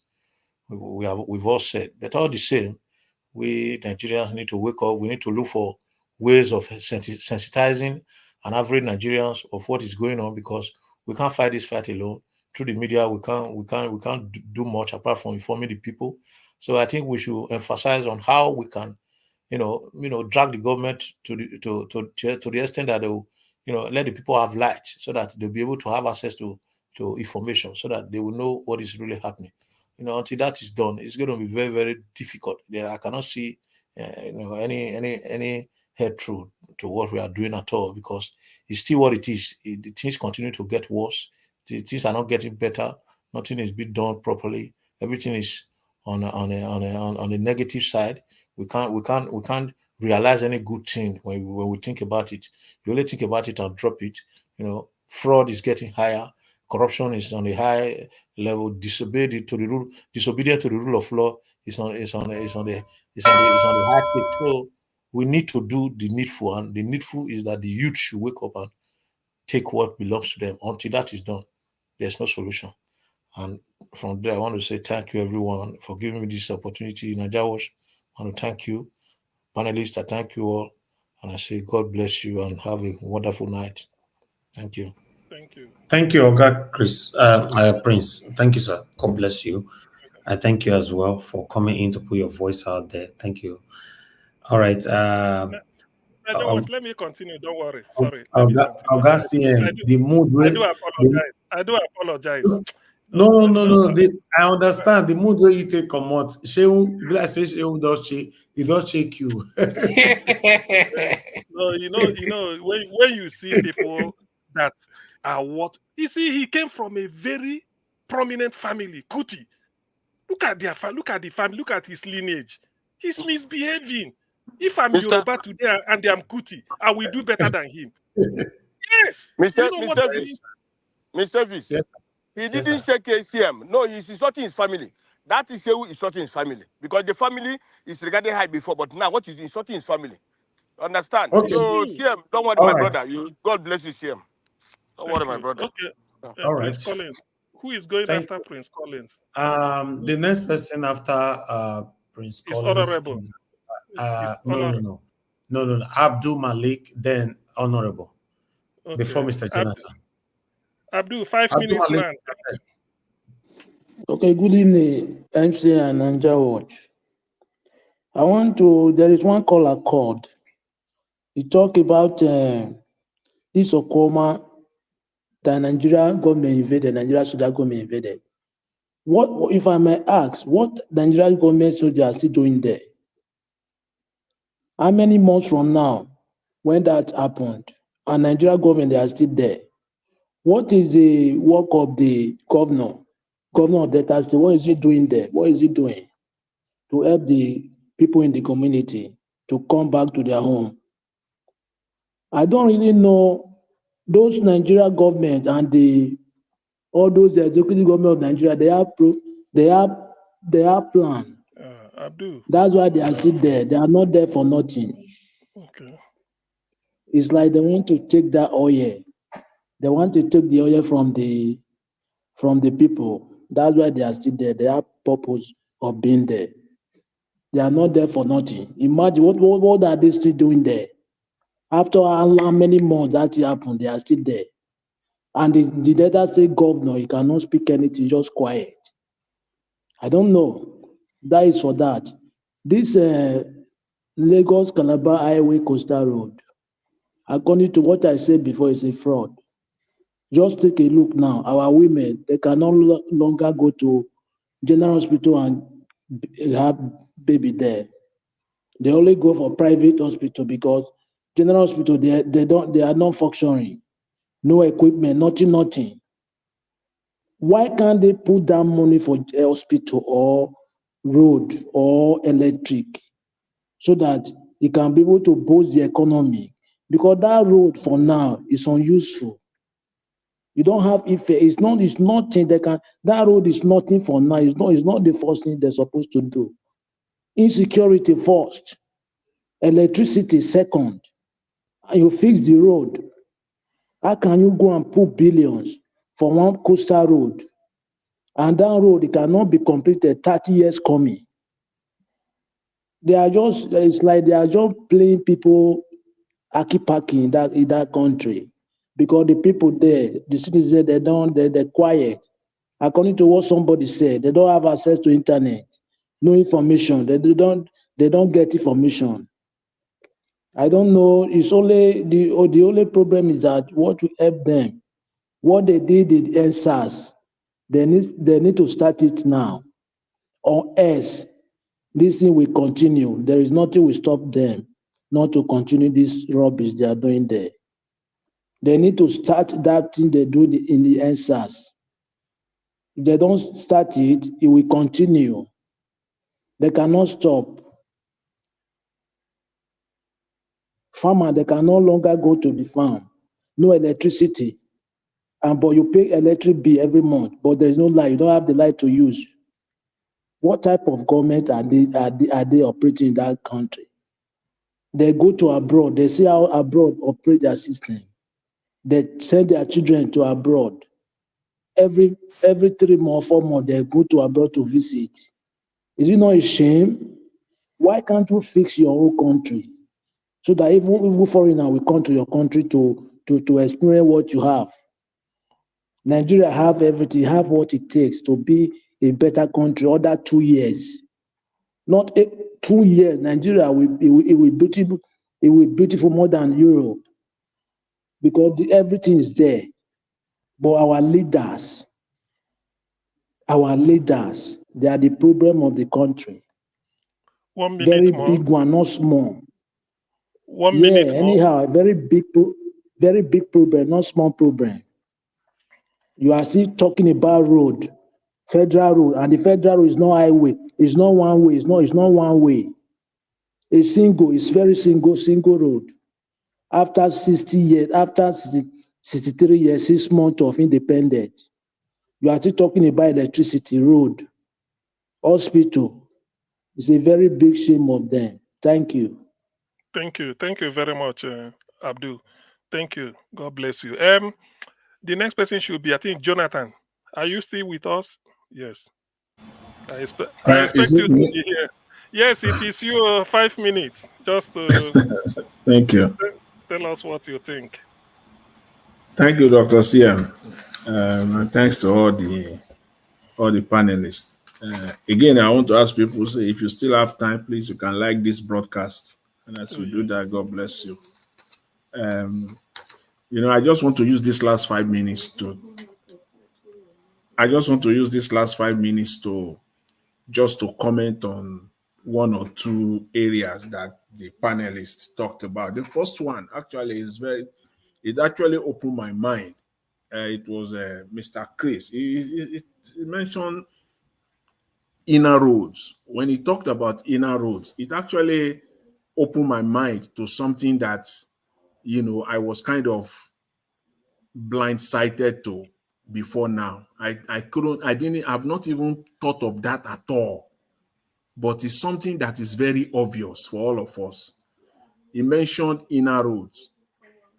we've all said. But all the same, we Nigerians need to wake up. We need to look for ways of sensitizing and average Nigerians of what is going on, because we can't fight this fight alone. Through the media, we can't do much apart from informing the people. So I think we should emphasize on how we can, drag the government to the extent that they will, let the people have light, so that they'll be able to have access to information, so that they will know what is really happening. Until that is done, it's going to be very, very difficult. I cannot see, any head through to what we are doing at all, because it's still what it is. The things continue to get worse. The things are not getting better. Nothing is being done properly. Everything is on a negative side. We can't realize any good thing when we think about it. You only think about it and drop it. Fraud is getting higher. Corruption is on a high level. Disobedient to the rule of law is on the high peak. So we need to do the needful, and the needful is that the youth should wake up and take what belongs to them. Until that is done, there's no solution. And from there, I want to say thank you, everyone, for giving me this opportunity. Najawash, I want to thank you. Panelists, I thank you all. And I say God bless you and have a wonderful night. Thank you. Thank you. Thank you, Oga Chris, Prince. Thank you, sir. God bless you. I thank you as well for coming in to put your voice out there. Thank you. All right. Let me continue. Don't worry. Sorry. Let me continue. Oga CM, the mood I do apologize. I do apologize. No. I understand the mood where you take come out. Shehu, I say Shehu does shake. He does shake you. No, when you see people that are what you see, he came from a very prominent family, Kuti. Look at the family, look at his lineage. He's misbehaving. If I'm Yoruba today and I'm Kuti, I will do better than him. Yes. Mr. You know what I mean? Mr. Vis, yes, he didn't shake ACM. No, he's insulting his family. That is who is insulting his family. Because the family is regarding high before, but now what is insulting his family? Understand? Okay. So, CM, don't worry, All my right. brother. God bless you, CM. Don't worry, my brother. Okay. All Prince right. Collins. Who is going Thank after Prince Collins? The next person after Prince Is Collins honorable. is Is honorable. no. Abdul Malik, then honorable. Okay. Before Mr. Jonathan. Abdul, 5 Abdul minutes, Malik. man. Okay, good evening, MC and Nanja Watch. There is one caller called. He talk about this Okoma that Nigeria government invaded, Nigeria Sudan government invaded. What, if I may ask, what Nigerian government soldiers are still doing there? How many months from now, when that happened, and Nigeria government, they are still there? What is the work of the governor of Delta State? What is he doing there? What is he doing to help the people in the community to come back to their home? I don't really know those Nigeria government and all those executive government of Nigeria. They have plan. Abdul. That's why they are still there. They are not there for nothing. Okay. It's like they want to take that oil. They want to take the oil from the people. That's why they are still there. They have purpose of being there. They are not there for nothing. Imagine what are they still doing there? After how many months that happened, they are still there. And the Delta State governor, he cannot speak anything, just quiet. I don't know. That is for that. This Lagos Calabar Highway Coastal Road, according to what I said before, is a fraud. Just take a look now. Our women, they can no longer go to General Hospital and have baby there. They only go for private hospital because General Hospital, they are not functioning. No equipment, nothing. Why can't they put down money for hospital or road or electric so that it can be able to boost the economy? Because that road for now is unuseful. You don't have effect. It's nothing that road is nothing for now. It's not the first thing they're supposed to do. Insecurity first, electricity second, and you fix the road. How can you go and put billions for one coastal road? And that road, it cannot be completed 30 years coming. It's like they are just playing people aki-paki in that country. Because the people there, the citizens, they're quiet. According to what somebody said, they don't have access to internet, no information. They don't get information. I don't know. It's only the only problem is that what will help them, what they did in NSAS, they need to start it now, or else this thing will continue. There is nothing will stop them not to continue this rubbish they are doing there. They need to start that thing they do in the NSAS. If they don't start it, it will continue. They cannot stop. Farmer, they can no longer go to the farm. No electricity. But you pay electric bill every month, but there's no light. You don't have the light to use. What type of government are they operating in that country? They go to abroad. They see how abroad operate their system. They send their children to abroad. Every 3 months, 4 months, they go to abroad to visit. Is it not a shame? Why can't you fix your own country so that even foreigner will come to your country to experience what you have? Nigeria have everything, have what it takes to be a better country. Other 2 years, not 2 years. Nigeria will beautiful. It will be beautiful more than Europe because everything is there. But our leaders, they are the problem of the country. 1 minute Very more. big one, not small. 1 minute more. Anyhow, very big problem, not small problem. You are still talking about road, federal road, and the federal road is not highway. It's not one way. It's not one way. It's very single road. After 60 years, after 63 years, 6 months of independence, you are still talking about electricity, road, hospital. It's a very big shame of them. Thank you. Thank you very much, Abdul. Thank you. God bless you. The next person should be, I think, Jonathan. Are you still with us? Yes. I expect Is you it to me? be here. Yes, it is you. 5 minutes. Just Thank you. tell us what you think. Thank you, Dr. CM. And thanks to all the panelists. Again, I want to ask people, say, if you still have time, please, you can like this broadcast. And as you do that, God bless you. I just want to use this last 5 minutes to just to comment on one or two areas that the panelists talked about. The first one actually it actually opened my mind. It was Mr. Chris. He mentioned inner roads. When he talked about inner roads, it actually opened my mind to something that, I was kind of blindsided to before now. I've not even thought of that at all. But it's something that is very obvious for all of us. He mentioned inner roads.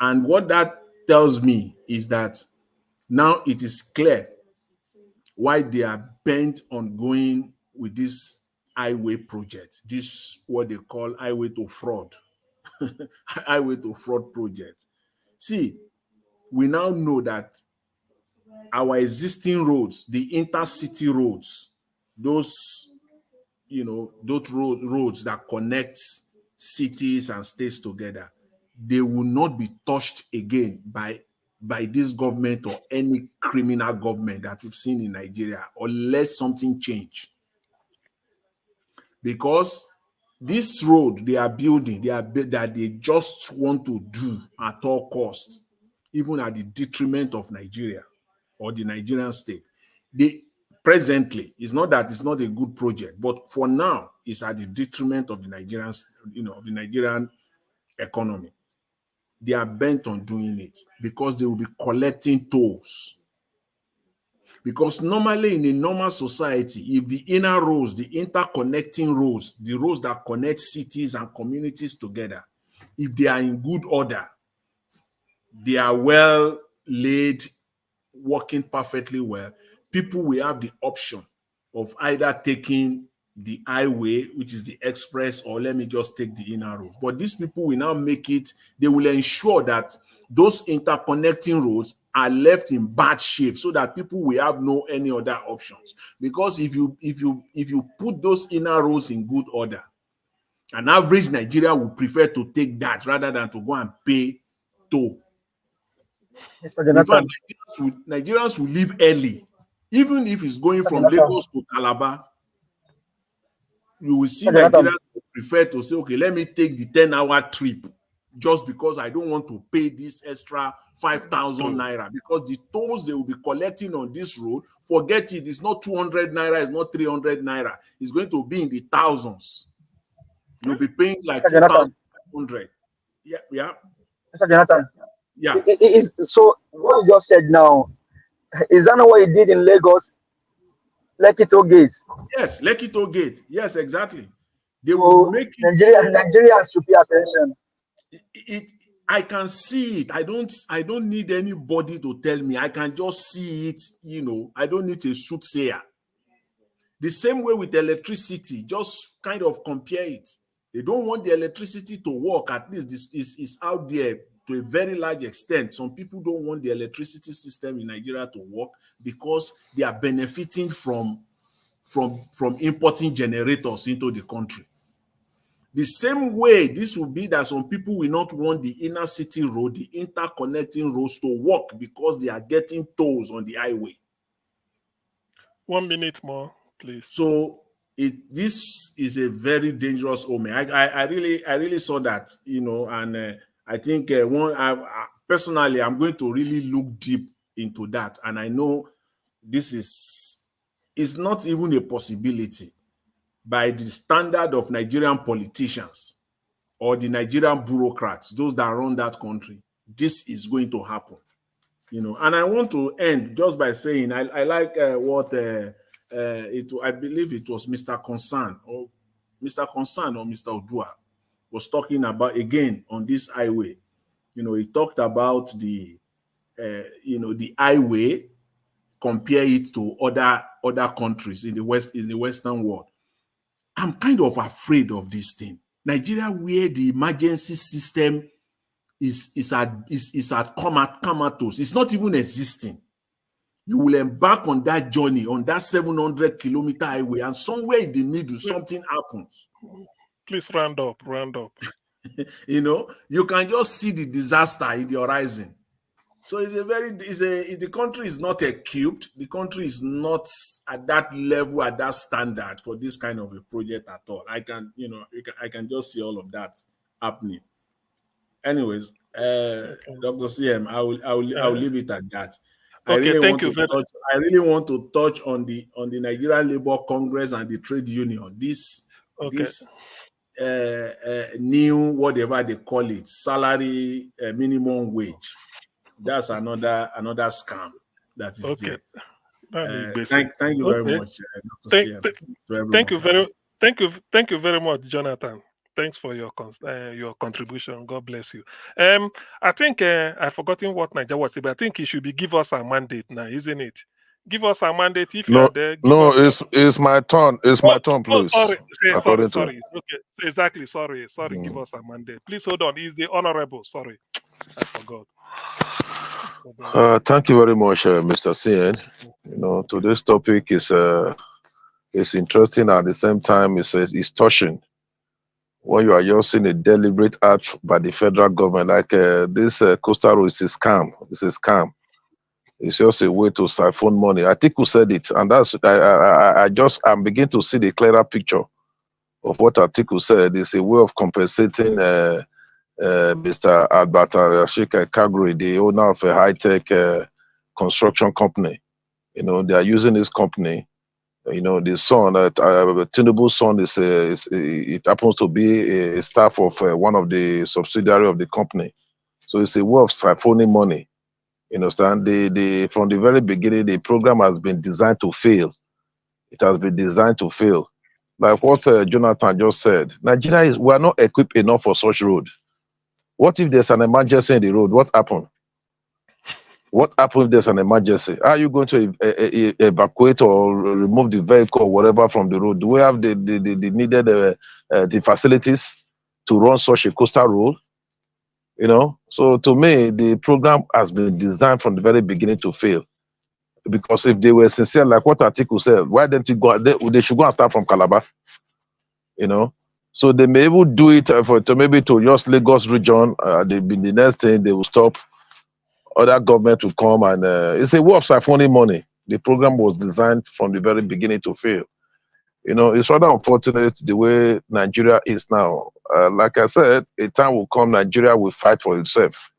And what that tells me is that now it is clear why they are bent on going with this highway project, this what they call highway to fraud, highway to fraud project. See, we now know that our existing roads, the intercity roads, those roads that connect cities and states together, they will not be touched again by this government or any criminal government that we've seen in Nigeria, unless something change. Because this road they are building, that they just want to do at all costs, even at the detriment of Nigeria or the Nigerian state. Presently, it's not that it's not a good project, but for now, it's at the detriment of the Nigerian economy. They are bent on doing it because they will be collecting tolls. Because normally in a normal society, if the inner roads, the interconnecting roads, the roads that connect cities and communities together, if they are in good order, they are well laid, working perfectly well, people will have the option of either taking the highway, which is the express, or let me just take the inner road. But these people will now they will ensure that those interconnecting roads are left in bad shape so that people will have no any other options. Because if you put those inner roads in good order, an average Nigeria would prefer to take that rather than to go and pay toll. Mr. Jonathan. In fact, Nigerians will leave early. Even if it's going from Lagos to Calabar, you will see Nigerians prefer to say, okay, let me take the 10-hour trip just because I don't want to pay this extra 5,000 naira, because the tolls they will be collecting on this road, forget it, it's not 200 naira, it's not 300 naira. It's going to be in the thousands. You'll be paying like 2,500. Yeah. Mr. Jonathan. Yeah. So what you just said now, is that not what you did in Lagos? Lekki Toll Gate. Yes, Lekki Toll Gate. Yes, exactly. They so will make it Nigerians should pay attention. I can see it. I don't need anybody to tell me. I can just see it, I don't need a soothsayer. The same way with electricity, just kind of compare it. They don't want the electricity to work. At least this is out there to a very large extent. Some people don't want the electricity system in Nigeria to work because they are benefiting from importing generators into the country. The same way this will be that some people will not want the inner city road, the interconnecting roads to work because they are getting tolls on the highway. 1 minute more, please. So this is a very dangerous omen. I really saw that, and I think personally I'm going to really look deep into that, and I know this is not even a possibility by the standard of Nigerian politicians or the Nigerian bureaucrats, those that run that country. This is going to happen, And I want to end just by saying I like what I believe it was Mr. Concern or Mr. Odua was talking about again on this highway. He talked about the highway, compare it to other countries in the Western world. I'm kind of afraid of this thing. Nigeria, where the emergency system is at comatose. It's not even existing. You will embark on that journey, on that 700-kilometer highway, and somewhere in the middle, something happens. Please round up. You can just see the disaster in the horizon. So the country is not equipped. The country is not at that level, at that standard for this kind of a project at all. I can just see all of that happening. Anyways, Dr. CM, I will leave it at that. I really want to touch on the Nigerian Labour Congress and the trade union. This new, whatever they call it, salary minimum wage. That's another scam that is there. Thank you very much, Dr. CM. Thank you very much, Jonathan. Thanks for your contribution. God bless you. I think I've forgotten what Nigeria was, but I think he should give us a mandate now, isn't it? Give us a mandate if you are there. It's my turn. It's my turn, please. Sorry. Okay. Exactly. Sorry. Give us a mandate. Please hold on. He's the honorable. Sorry, I forgot. Thank you very much, Mr. CN. Today's topic is interesting. At the same time, it's touching. When you are using a deliberate act by the federal government, like this coastal road is a scam. It's a scam. It's just a way to siphon money. I think who said it, and that's I'm beginning to see the clearer picture of what Atiku said. It's a way of compensating Mr. Albata Ashika Kagri, the owner of a high-tech construction company. They are using this company. The son, Tinubu's son, it happens to be a staff of one of the subsidiary of the company. So it's a way of siphoning money. You understand? From the very beginning, the program has been designed to fail. It has been designed to fail. Like what Jonathan just said, we are not equipped enough for such road. What if there's an emergency in the road? What happened? What happens if there's an emergency? Are you going to evacuate or remove the vehicle or whatever from the road? Do we have the needed the facilities to run such a coastal road? So to me, the program has been designed from the very beginning to fail. Because if they were sincere, like what Atiku said, why don't you go? They should go and start from Calabar. So they may even do it to just Lagos region. The next thing they will stop. Other government will come and it's a way of siphoning money. The program was designed from the very beginning to fail. It's rather unfortunate the way Nigeria is now. Like I said, a time will come Nigeria will fight for itself.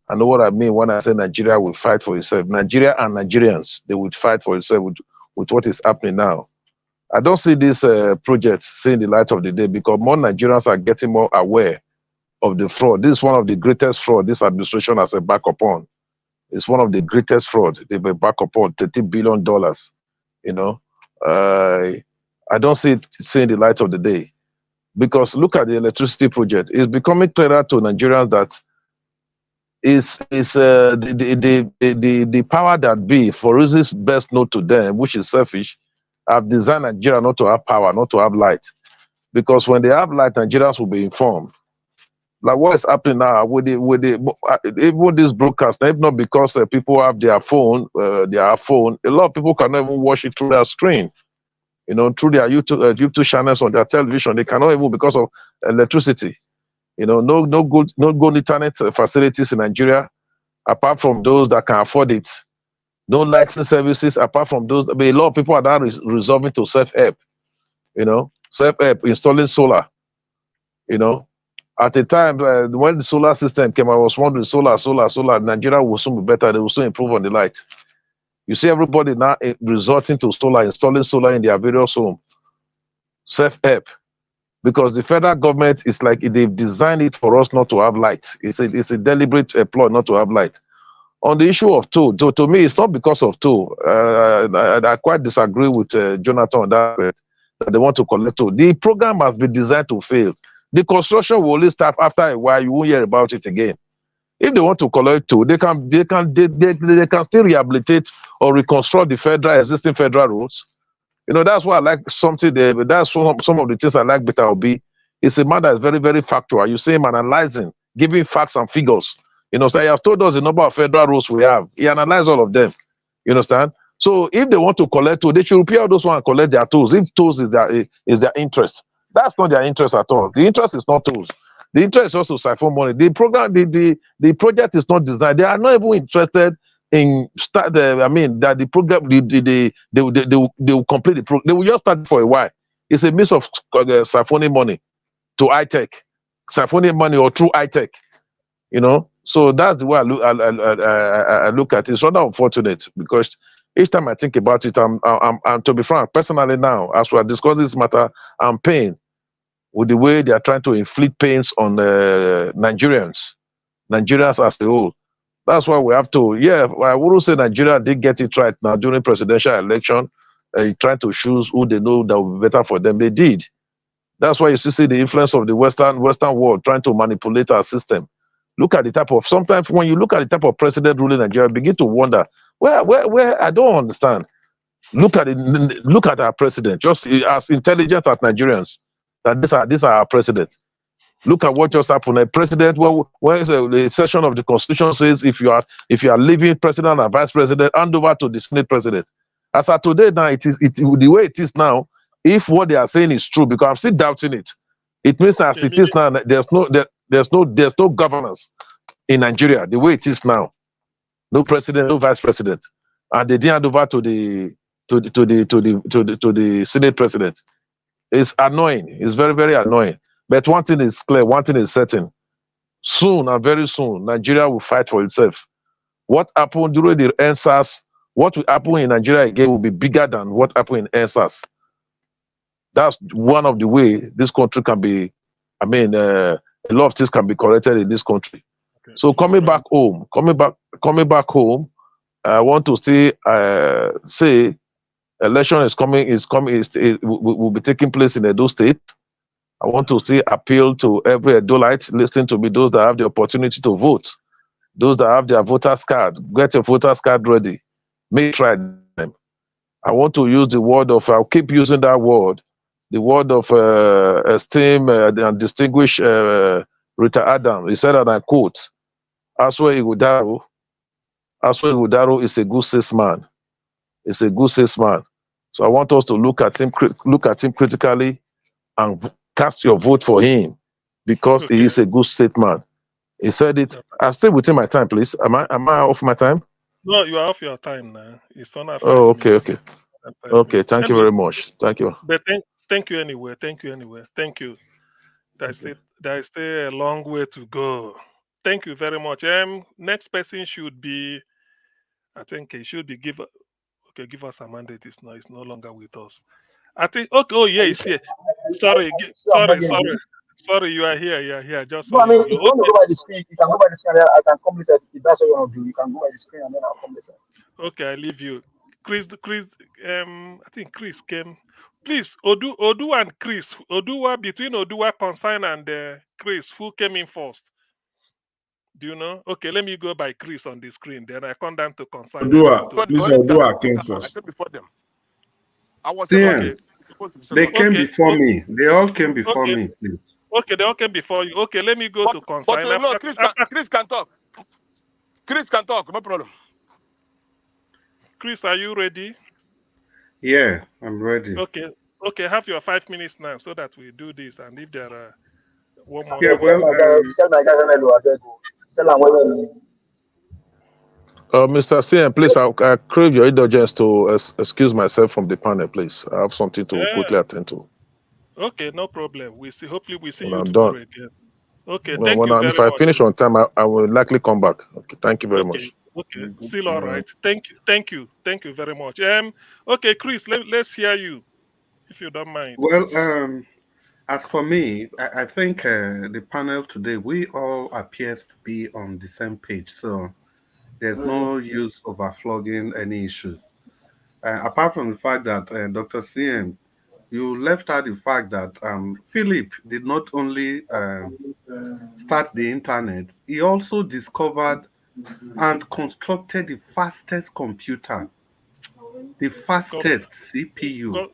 I know what I mean when I say Nigeria will fight for itself. Nigeria and Nigerians, they would fight for itself with what is happening now. I don't see this project seeing the light of the day because more Nigerians are getting more aware of the fraud. This is one of the greatest fraud this administration has embarked upon. It's one of the greatest fraud they've embarked upon, $30 billion. I don't see it seeing the light of the day. Because look at the electricity project. It's becoming clearer to Nigerians that the power that be, for reasons best known to them, which is selfish, have designed Nigeria not to have power, not to have light. Because when they have light, Nigerians will be informed. Like what is happening now even this broadcast, if not because people have their phone, a lot of people cannot even watch it through their screen. You know, through their YouTube channels on their television, they cannot even because of electricity. You know, no good internet facilities in Nigeria, apart from those that can afford it. No lighting services, apart from those. I mean, a lot of people are now resolving to self-help. You know, self-help, installing solar. You know, at the time when the solar system came, I was wondering solar. Nigeria will soon be better. They will soon improve on the light. You see everybody now resorting to solar, installing solar in their various homes. Self-help. Because the federal government is like they've designed it for us not to have light. It's a deliberate ploy not to have light. On the issue of toll, to me, it's not because of toll. I quite disagree with Jonathan on that they want to collect toll. The program has been designed to fail. The construction will only start after a while. You won't hear about it again. If they want to collect toll, they can still rehabilitate or reconstruct the existing federal roads. You know, that's why I like something there. But that's some of the things I like better Obi. It's a man that is very, very factual. You see him analyzing, giving facts and figures. You know, so he has told us the number of federal roads we have. He analyzed all of them. You understand? So if they want to collect tools, they should repair those ones and collect their tools. If tools is their interest, that's not their interest at all. The interest is not tools. The interest is also siphon money. The program, the project is not designed. They are not even interested in start. I mean that the program, they will complete the program. They will just start for a while. It's a means of siphoning money to high tech, siphoning money or through high tech. You know, so that's the way I look at it. It's rather unfortunate because each time I think about it, I'm to be frank, personally now, as we are discussing this matter, I'm pained with the way they are trying to inflict pains on Nigerians as a whole. That's why we have to, I wouldn't say Nigeria did get it right now during presidential election, trying to choose who they know that will be better for them. They did. That's why you see the influence of the Western world trying to manipulate our system. Look at the type of, sometimes when you look at the type of president ruling Nigeria, begin to wonder, where I don't understand. Look at our president, just as intelligent as Nigerians, that these are our president. Look at what just happened. A president, where the section of the constitution says if you are leaving president and vice president, hand over to the Senate president. As of today now, the way it is now, if what they are saying is true, because I'm still doubting it, it means that as it is now, there's no governance in Nigeria the way it is now. No president, no vice president, and they didn't hand over to the Senate president. It's annoying. It's very, very annoying. But one thing is clear, one thing is certain. Soon and very soon, Nigeria will fight for itself. What happened during the NSAS, what will happen in Nigeria again will be bigger than what happened in NSAS. That's one of the way this country can be, a lot of things can be corrected in this country. Okay. So coming back home, I want to say election will be taking place in Edo State. I want to still appeal to every Edolite listening to me, those that have the opportunity to vote, those that have their voters card, get your voters card ready. Make try them. I want to use the word of, I'll keep using that word, the word of esteemed and distinguished Rita Adam. He said, and I quote, Aswe Igudaro is a good statesman. It's a good statesman. So I want us to look at him critically and cast your vote for him because he is a good statesman. He said it. I'm still within my time, please. Am I off my time? No, you are off your time now. It's on. Oh, okay. Okay. Thank you very much. Thank you. But thank you anyway. Thank you. There's still a long way to go. Thank you very much. Next person should be, I think he should be give us a mandate. It's no longer with us. I think. Okay. Oh yeah, he's here. Sorry. You are here. Just no, I mean, if you want to go by the screen, you can go by the screen. I can come later. If that's what you want to do, you can go by the screen and then I'll come later. Okay, I leave you. Chris, I think Chris came. Please, Odu and Chris. Between Oduwa Consign and Chris, who came in first? Do you know? Okay, let me go by Chris on the screen. Then I come down to concern. Please, Odua came I first. said before them. I was CM, okay. Supposed to be they second. came Okay. before me. They all came before Okay. me, please. Okay, they all came before you. Okay, let me go to But consign. no, Chris can talk. Chris can talk, no problem. Chris, are you ready? Yeah, I'm ready. Okay. Okay, have your 5 minutes now so that we do this. And if there are one more. Yeah, well, Mr. CM, please, I crave your indulgence to excuse myself from the panel, please. I have something to quickly attend to. Okay, no problem. We see. Hopefully, we see When you I'm tomorrow done. again. Okay, Well, thank you very if I much. finish on time, I will likely come back. Okay, thank you very Okay, much. okay, still all right. Thank you very much. Okay, Chris, let's hear you, if you don't mind. Well, as for me, I think the panel today, we all appears to be on the same page. So there's no use overflogging any issues. Apart from the fact that Dr. CM, you left out the fact that Philip did not only start the internet, he also discovered and constructed the fastest computer, the fastest CPU.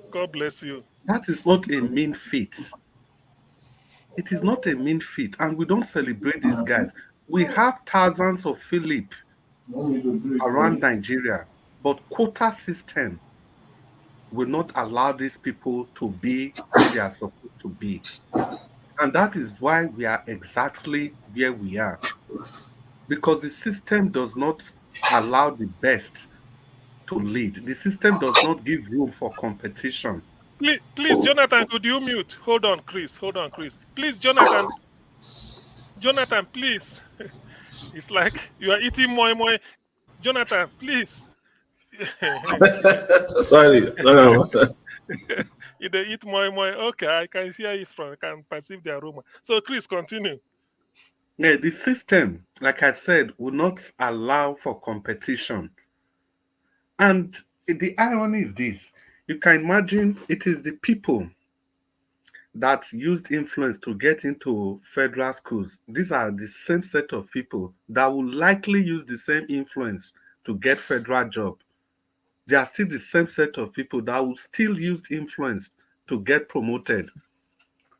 God bless you. That is not a mean feat. It is not a mean feat, and we don't celebrate these guys. We have thousands of Philip around Nigeria, but quota system will not allow these people to be where they are supposed to be. And that is why we are exactly where we are. Because the system does not allow the best to lead. The system does not give room for competition. Please, Jonathan, could you mute? Hold on, Chris. Please, Jonathan, please. It's like you are eating moi. Jonathan, please. Sorry about that. They eat moi. Okay, I can hear it I can perceive the aroma. So, Chris, continue. Yeah, the system, like I said, will not allow for competition. And the irony is this: you can imagine it is the people that used influence to get into federal schools. These are the same set of people that will likely use the same influence to get federal job. They are still the same set of people that will still use influence to get promoted.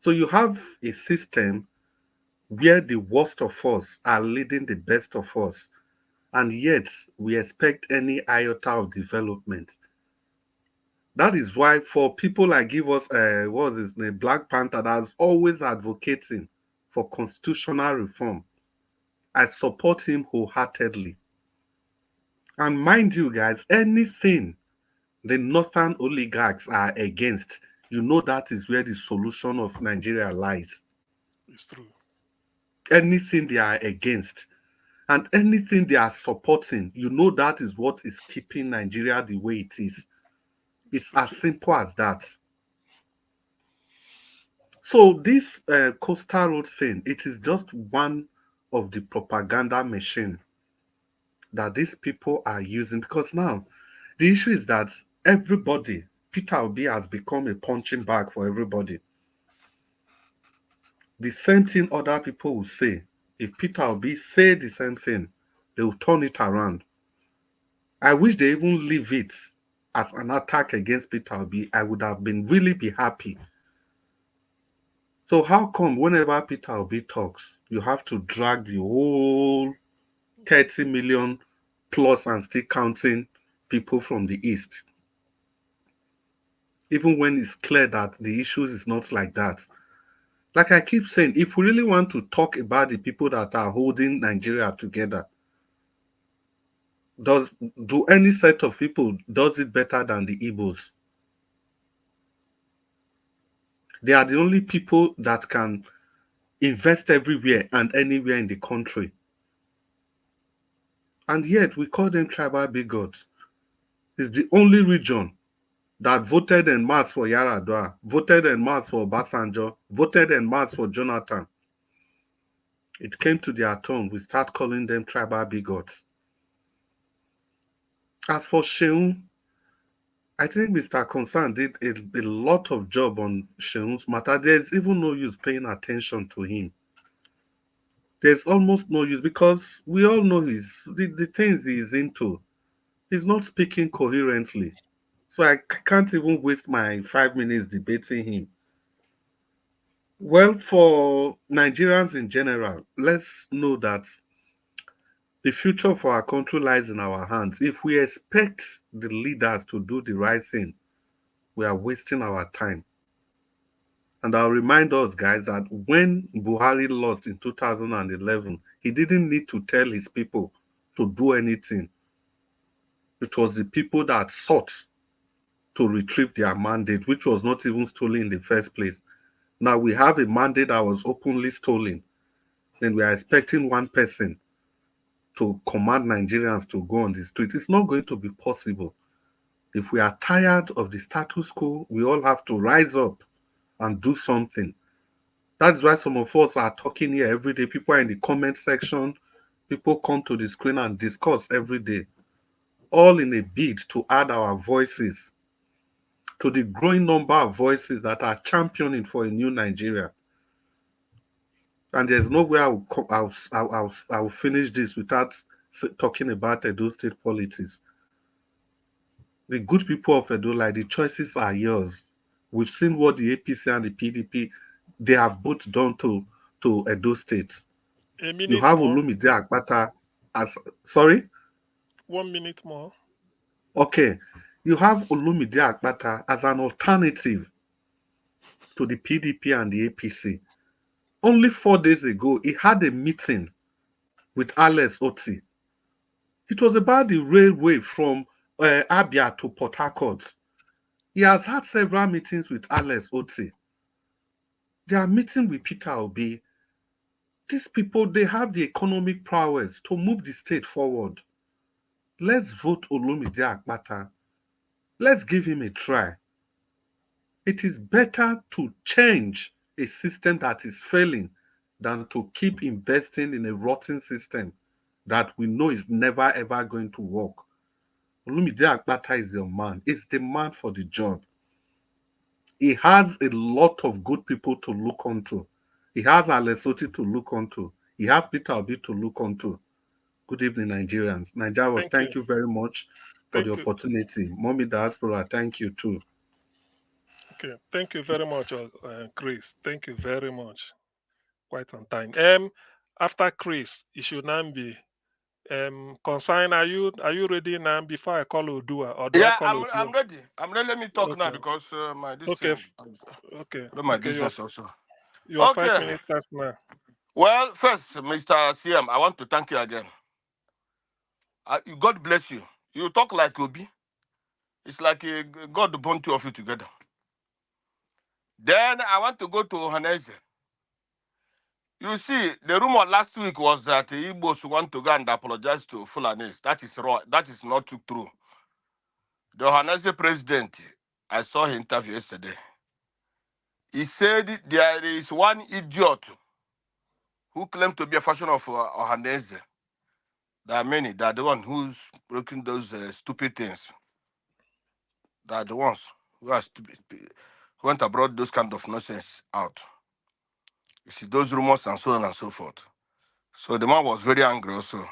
So you have a system where the worst of us are leading the best of us, and yet we expect any iota of development. That is why for people like give us what was his name, Black Panther, that's always advocating for constitutional reform. I support him wholeheartedly. And mind you guys, anything the northern oligarchs are against, you know that is where the solution of Nigeria lies. It's true. Anything they are against and anything they are supporting, you know that is what is keeping Nigeria the way it is. It's as simple as that. So this coastal road thing, it is just one of the propaganda machine that these people are using, because now the issue is that everybody, Peter Obi has become a punching bag for everybody. The same thing other people will say. If Peter Obi say the same thing, they will turn it around. I wish they even leave it as an attack against Peter Obi. I would have been really be happy. So how come whenever Peter Obi talks, you have to drag the whole 30 million plus and still counting people from the East? Even when it's clear that the issues is not like that. Like I keep saying, if we really want to talk about the people that are holding Nigeria together, do any set of people does it better than the Igbos? They are the only people that can invest everywhere and anywhere in the country. And yet we call them tribal bigots. It's the only region that voted en masse for Yaradua, voted en masse for Basanjo, voted en masse for Jonathan. It came to their turn, we start calling them tribal bigots. As for Sheung, I think Mr. Concern did a lot of job on Sheung's matter. There's even no use paying attention to him. there's almost no use because we all know the things he is into. He's not speaking coherently. So I can't even waste my 5 minutes debating him. Well, for Nigerians in general, let's know that the future for our country lies in our hands. If we expect the leaders to do the right thing, we are wasting our time. And I'll remind us, guys, that when Buhari lost in 2011, he didn't need to tell his people to do anything. It was the people that sought to retrieve their mandate, which was not even stolen in the first place. Now we have a mandate that was openly stolen. Then we are expecting one person to command Nigerians to go on the street. It's not going to be possible. If we are tired of the status quo, we all have to rise up and do something. That's why some of us are talking here every day. People are in the comment section. People come to the screen and discuss every day, all in a bid to add our voices to the growing number of voices that are championing for a new Nigeria. And there's no way I'll finish this without talking about Edo State politics. The good people of Edo, like, the choices are yours. We've seen what the APC and the PDP, they have both done to Edo State. A You minute have more. Olumide Akpata as, sorry? 1 minute more. Okay. You have Olumide Akpata as an alternative to the PDP and the APC. Only 4 days ago, he had a meeting with Alex Oti. It was about the railway from Abia to Port Harcourt. He has had several meetings with Alex Oti. They are meeting with Peter Obi. These people, they have the economic prowess to move the state forward. Let's vote Olumide Akpata. Let's give him a try. It is better to change a system that is failing than to keep investing in a rotten system that we know is never ever going to work. Olumide Akpata is your man. It's the man for the job. He has a lot of good people to look onto. He has Alesoti to look onto. He has Peter Obi to look onto. Good evening, Nigerians. Nigerians, thank you very much for the opportunity. Mommy Diaspora, thank you too. Okay, thank you very much, Chris. Thank you very much. Quite on time. After Chris, it should now be Consign. Are you ready now? Before I call Odua, or do I Yeah, call I'm Odua? ready. I'm ready. Let me talk now Okay. because my this Okay. thing, Okay. do my Okay. business also. Your 5 Okay. minutes starts now. Well, first, Mr. CM, I want to thank you again. God bless you. You talk like Obi. It's like God bond two of you together. Then I want to go to Hanese. You see, the rumor last week was that the Igbos want to go and apologize to Fulanis. That is wrong. That is not true. The Hanese president, I saw his interview yesterday. He said there is one idiot who claimed to be a fashion of Ohanese. There are many. They are the ones who's breaking those stupid things. They are the ones who are stupid, who went abroad those kind of nonsense out. You see those rumors and so on and so forth. So the man was very angry also.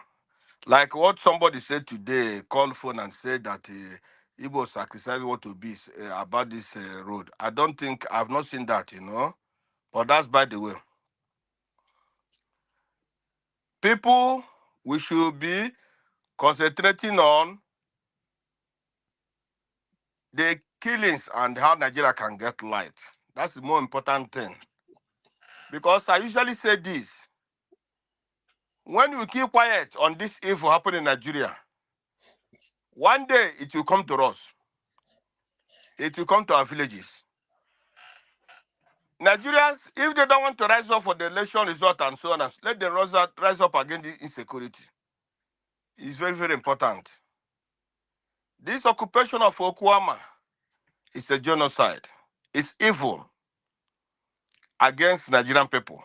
Like what somebody said today, called phone and said that Igbos are criticizing what to be about this road. I don't think, I've not seen that, But that's by the way. People, we should be concentrating on the killings and how Nigeria can get light. That's the more important thing. Because I usually say this, when we keep quiet on this evil happening in Nigeria, one day it will come to us. It will come to our villages. Nigerians, if they don't want to rise up for the election result and so on, let them rise up against the insecurity. It's very, very important. This occupation of Okuama is a genocide. It's evil against Nigerian people.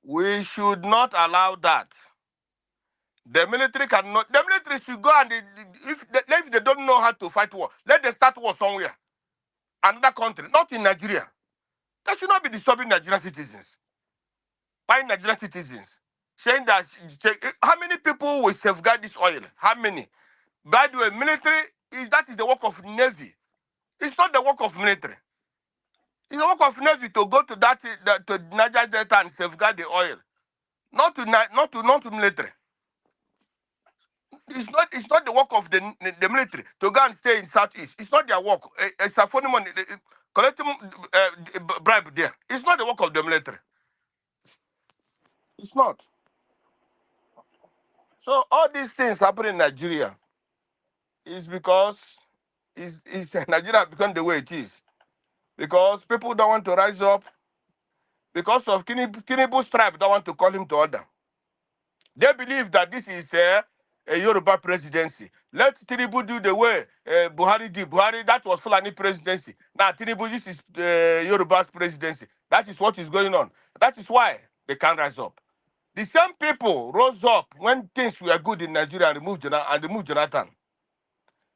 We should not allow that. The military cannot. The military should go and if they don't know how to fight war, let them start war somewhere, another country, not in Nigeria. That should not be disturbing Nigerian citizens. by Nigerian citizens, saying that how many people will safeguard this oil? How many? By the way, military that is the work of Navy. It's not the work of military. It's the work of Navy to go to to Niger Delta and safeguard the oil, not to military. It's not the work of the military to go and stay in southeast. It's not their work. It's a funny money collecting bribe there. It's not the work of the military. It's not. So all these things happen in Nigeria is because Nigeria become the way it is. Because people don't want to rise up. Because of Tinubu's tribe don't want to call him to order. They believe that this is a Yoruba presidency. Let Tinubu do the way Buhari did. Buhari, that was Fulani presidency. Now Tinubu, this is Yoruba's presidency. That is what is going on. That is why they can't rise up. The same people rose up when things were good in Nigeria and removed Jonathan.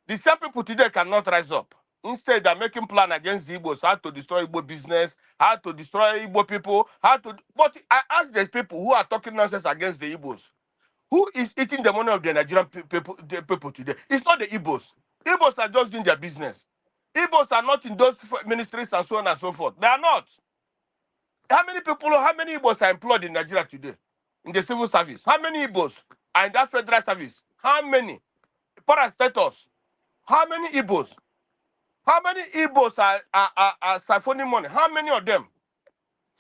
The same people today cannot rise up. Instead, they're making plan against the Igbos, how to destroy Igbo business, how to destroy Igbo people, But I ask the people who are talking nonsense against the Igbos, who is eating the money of the Nigerian people today? It's not the Igbos. Igbos are just doing their business. Igbos are not in those ministries and so on and so forth. They are not. How many Igbos are employed in Nigeria today? In the civil service? How many Igbos are in that federal service? How many? Parastatus. How many Igbos? How many Igbos are siphoning money? How many of them?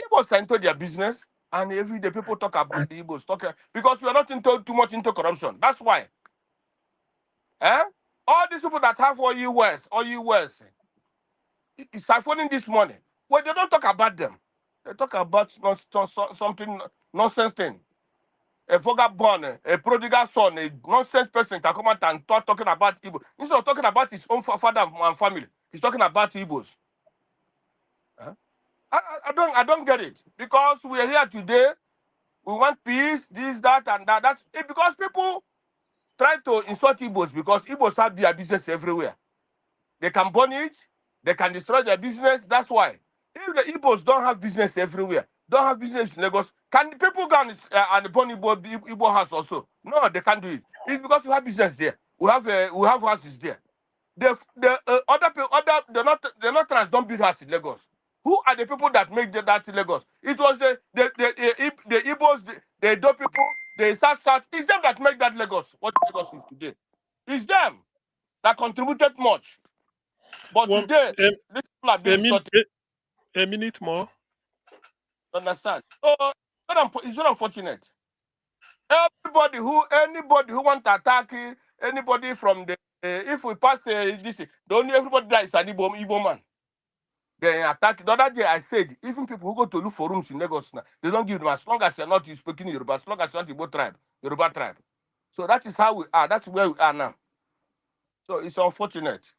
Igbos are into their business, and every day people talk about the Igbos. Because we are not too much into corruption. That's why. All these people that have all US, is siphoning this money. Well, they don't talk about them. They talk about something nonsense thing. A vagabond, a prodigal son, a nonsense person can come out and start talking about Igbo. Instead of talking about his own father and family, he's talking about Igbos. I don't get it. Because we are here today, we want peace, this, that, and that. That's it, because people try to insult Igbos because Igbos have their business everywhere. They can burn it, they can destroy their business. That's why. If the Igbos don't have business everywhere, don't have business in Lagos, can the people go and burn Igbo house also? No, they can't do it. It's because we have business there. We have houses there. The they're not trans don't build house in Lagos. Who are the people that make that in Lagos? It was the Igbos, the Edo people, the South. It's them that make that Lagos what Lagos is today. It's them that contributed much. But today, these people are being distorted. A minute more. Understand? So it's very unfortunate. Anybody who want to attack anybody from the if we pass this, the only everybody that is an Igbo man. They attack. The other day I said, even people who go to look for rooms in Lagos now, they don't give them as long as you're not speaking Yoruba, as long as you're not Igbo Yoruba tribe. So that is how we are. That's where we are now. So it's unfortunate.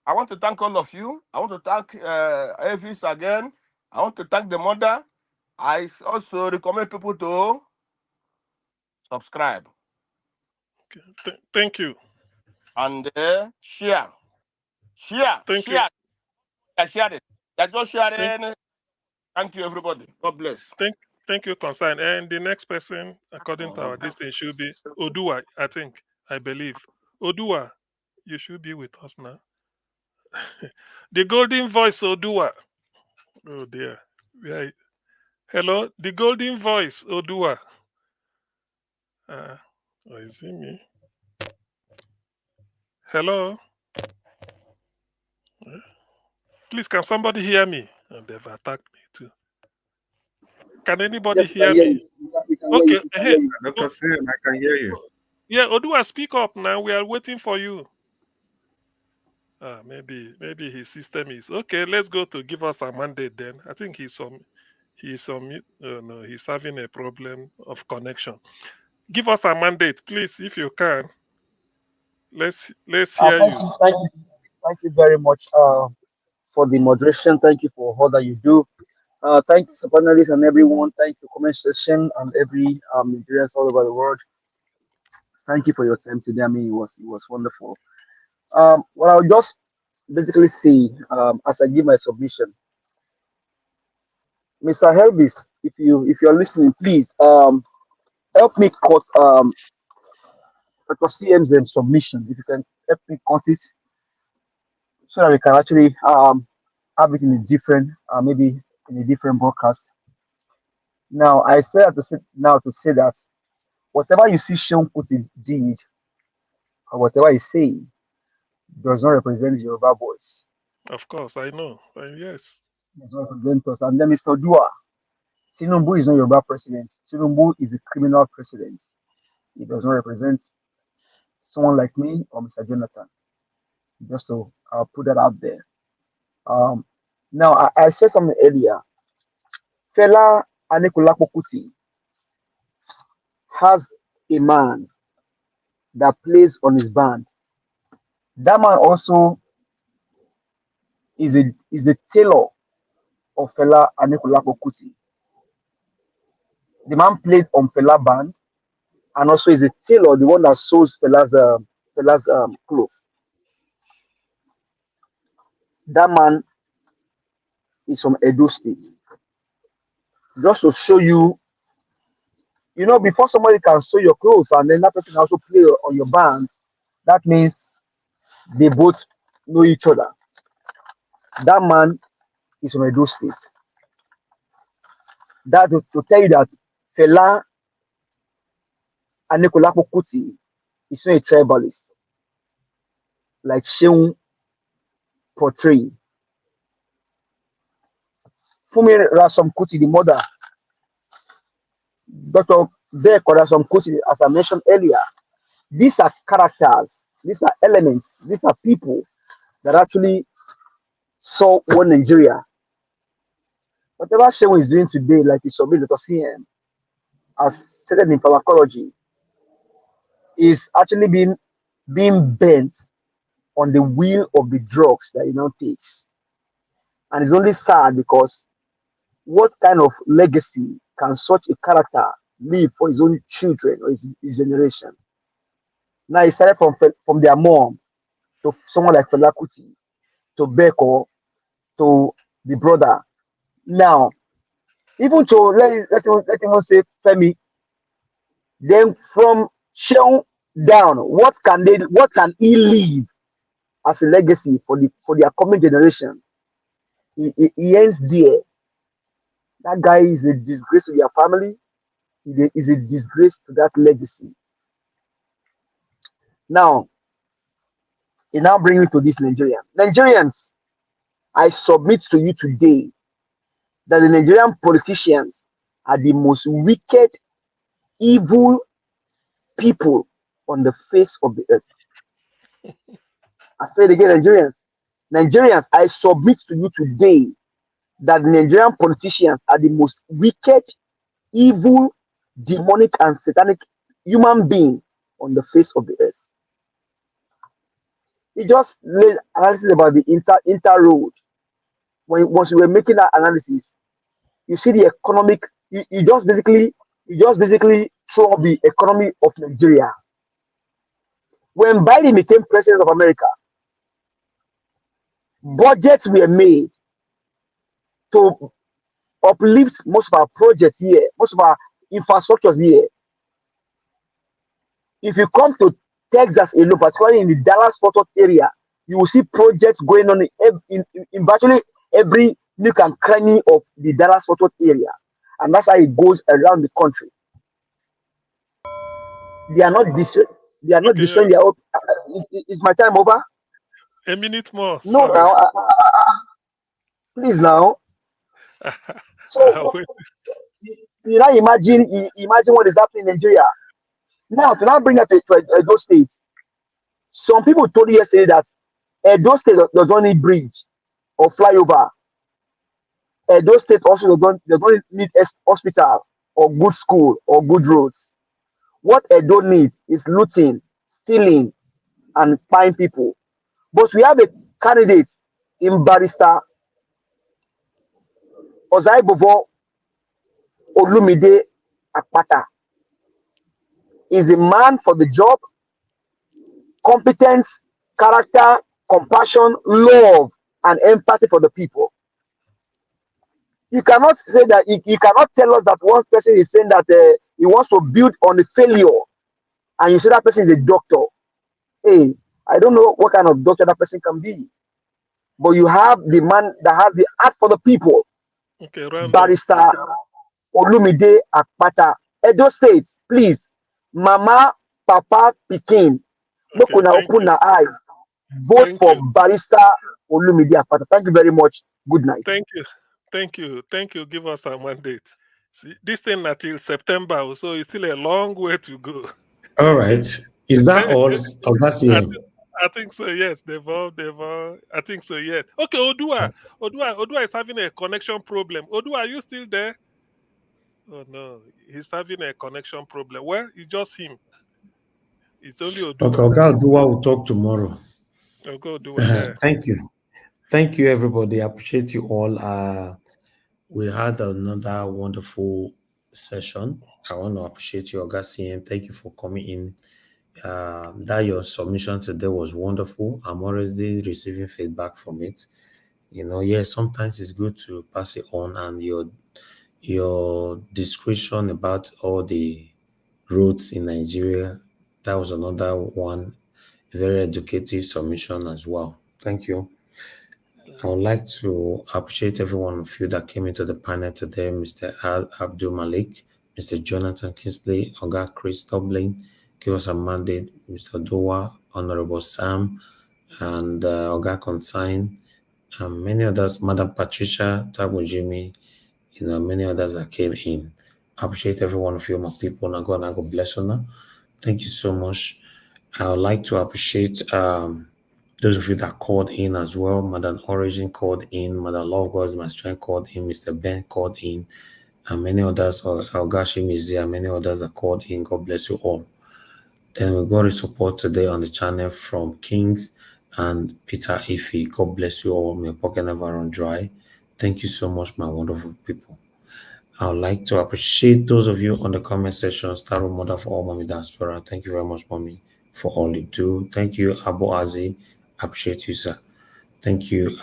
I want to thank all of you. I want to thank Elvis again. I want to thank the mother. I also recommend people to subscribe. Okay. Thank you. And share. Share it. Just share it. Thank you, everybody. God bless. Thank you, concern. And the next person, according to our distance, should be Odua, I believe. Odua, you should be with us now. The golden voice, Odua. Oh dear. Yeah. Hello, the golden voice, Odua. Is it me? Hello. Please, can somebody hear me? And they've attacked me too. Can anybody hear me? Okay. Hey, Dr. Sam, I can hear you. Yeah, Odua, speak up now. We are waiting for you. Maybe his system is okay. Let's go to give us a mandate then. I think he's having a problem of connection. Give us a mandate, please, if you can. Let's hear you. Thank you very much for the moderation. Thank you for all that you do. Thanks to panelists and everyone. Thanks to comment section and every Nigerians all over the world. Thank you for your time today. I mean, it was wonderful. What I'll just basically say as I give my submission. Mr. Helvis, if you're listening, please help me cut Dr. CM's submission. If you can help me cut it so that we can actually have it in a different maybe in a different broadcast. Now I say that to say that whatever you see Sean Kuti did or whatever he's saying does not represent Yoruba voice. Of course, I know. Yes. It does not represent us. And then Mr. Dua, Tinubu is not Yoruba president. Tinubu is a criminal president. He does not represent someone like me or Mr. Jonathan. Just so I'll put that out there. Now I said something earlier. Fela Anikulapo Kuti has a man that plays on his band. That man also is a tailor of Fela Anikulapo Kuti. The man played on Fela band and also is a tailor, the one that sews Fela's clothes. That man is from Edo State. Just to show you, before somebody can sew your clothes and then that person also play on your band, that means they both know each other. That man is from Edo State. That to tell you that Fela Anikulapo Kuti is not a tribalist, like Sheung portrayed. Fumi Rasom Kuti, the mother, Dr. Beko Rasom Kuti, as I mentioned earlier, these are characters, these are elements, these are people that actually saw one Nigeria. Whatever Sheung is doing today, like he submitted Dr. CM, as stated in pharmacology, is actually being bent on the wheel of the drugs that he now takes. And it's only sad because what kind of legacy can such a character leave for his own children or his generation? Now he started from their mom to someone like Fela Kuti, to Beko, to the brother. Now, even to let him say Femi, then from Sheung down, what can he leave as a legacy for their coming generation? He ends there. That guy is a disgrace to their family. He is a disgrace to that legacy. Now, it now brings me to this Nigerian. Nigerians, I submit to you today that the Nigerian politicians are the most wicked, evil people on the face of the earth. I say it again, Nigerians, I submit to you today that the Nigerian politicians are the most wicked, evil, demonic, and satanic human being on the face of the earth. He just made analysis about the inter road. Once we were making that analysis, you see the economic. You just basically throw up the economy of Nigeria. When Biden became president of America, budgets were made to uplift most of our projects here, most of our infrastructures here. If you come to Texas alone, particularly in the Dallas-Fort Worth area, you will see projects going on in virtually every nook and cranny of the Dallas-Fort Worth area. And that's how it goes around the country. They are not destroying their own. Is my time over? A minute more. No, sorry. now. Please now. So, you now imagine what is happening in Nigeria. Now, to now bring up to Edo State, some people told you yesterday that Edo State does not need bridge or flyover. Edo State also does not need hospital or good school or good roads. What Edo needs is looting, stealing, and buying people. But we have a candidate in Barrister Ozaibovo Olumide Akpata. Is a man for the job, competence, character, compassion, love, and empathy for the people. You cannot say that, you cannot tell us that one person is saying that he wants to build on the failure, and you say that person is a doctor. Hey, I don't know what kind of doctor that person can be, but you have the man that has the heart for the people, Okay, round up. Barrister Olumide Akpata, Edo State. Please, Mama, Papa, Pikin, look Okay, on thank open you. our eyes. Vote Thank for you. Barrister Olumide Akpata. Thank you very much. Good night. Thank you. Thank you. Thank you. Give us a mandate. See, this thing until September, so it's still a long way to go. All right. Is that all? Augustine? I think so, yes. I think so, yes. Okay, Odua is having a connection problem. Odua, are you still there? Oh no, he's having a connection problem. Well, it's just him. It's only Odua. Okay, Odua will talk tomorrow. Okay, Odua, yeah. Thank you. Thank you, everybody. I appreciate you all. We had another wonderful session. I want to appreciate you, Augustine. Thank you for coming in. That your submission today was wonderful. I'm already receiving feedback from it. Sometimes it's good to pass it on, and your description about all the roads in Nigeria, that was another one, very educative submission as well. Thank you. I would like to appreciate every one of you that came into the panel today, Mr. Abdul Malik, Mr. Jonathan Kingsley, Oga Chris Dublin, give us a mandate, Mr. Dowa, Honorable Sam, and Oga Consign, and many others, Madam Patricia, Tabo Jimmy, many others that came in. I appreciate every one of you, my people. Now God bless you now. Thank you so much. I would like to appreciate those of you that called in as well. Madam Origin called in, Madam Love God's My Strength called in, Mr. Ben called in, and many others, Algashi Mizia, many others that called in. God bless you all. Then we got a support today on the channel from Kings and Peter Ife. God bless you all. May your pocket never run dry. Thank you so much, my wonderful people. I would like to appreciate those of you on the comment section. Star Mother for all, Mommy Diaspora. Thank you very much, Mommy, for all you do. Thank you, Abu Azi. I appreciate you, sir. Thank you,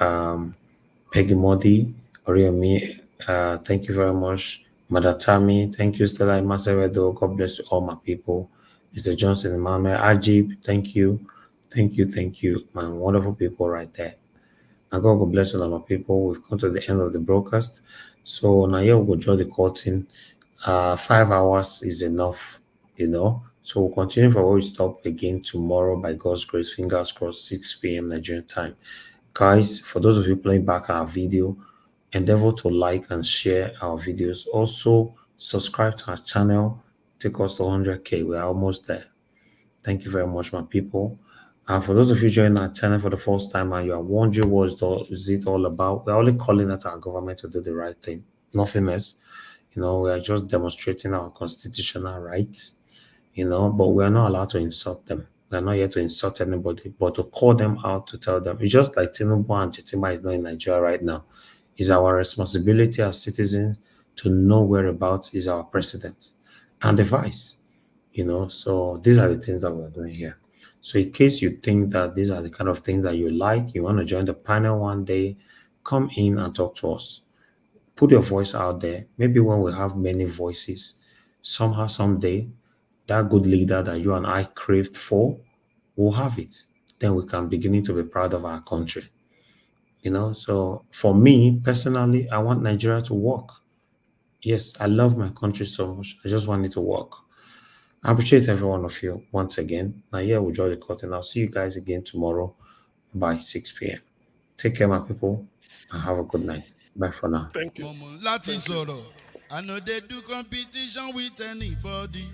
Peggy Modi, Oriami. Thank you very much, Madatami. Thank you, Stella Masevedo. God bless you, all my people. Mr. Johnson, Emmanuel, Ajib. Thank you, my wonderful people right there. And God bless all my people. We've come to the end of the broadcast. So now here we'll draw the curtain. 5 hours is enough, So we'll continue from where we stop again tomorrow by God's grace. Fingers crossed, 6 p.m. Nigerian time. Guys, for those of you playing back our video, endeavor to like and share our videos. Also, subscribe to our channel. Take us to 100K. We're almost there. Thank you very much, my people. And for those of you joining our channel for the first time and you are wondering what is it all about, we're only calling out our government to do the right thing. Nothing else. We are just demonstrating our constitutional rights, but we are not allowed to insult them. We are not here to insult anybody, but to call them out, to tell them. It's just like Tinubu and Chetima is not in Nigeria right now. It's our responsibility as citizens to know whereabouts is our president and the vice, So these are the things that we're doing here. So in case you think that these are the kind of things that you like, you want to join the panel one day, come in and talk to us. Put your voice out there. Maybe when we have many voices, somehow, someday, that good leader that you and I craved for, we'll have it. Then we can begin to be proud of our country. So for me, personally, I want Nigeria to work. Yes, I love my country so much. I just want it to work. I appreciate every one of you once again. Now, here we'll draw the curtain. I'll see you guys again tomorrow by 6 p.m. Take care, my people, and have a good night. Bye for now. Thank you. I know they do competition with anybody.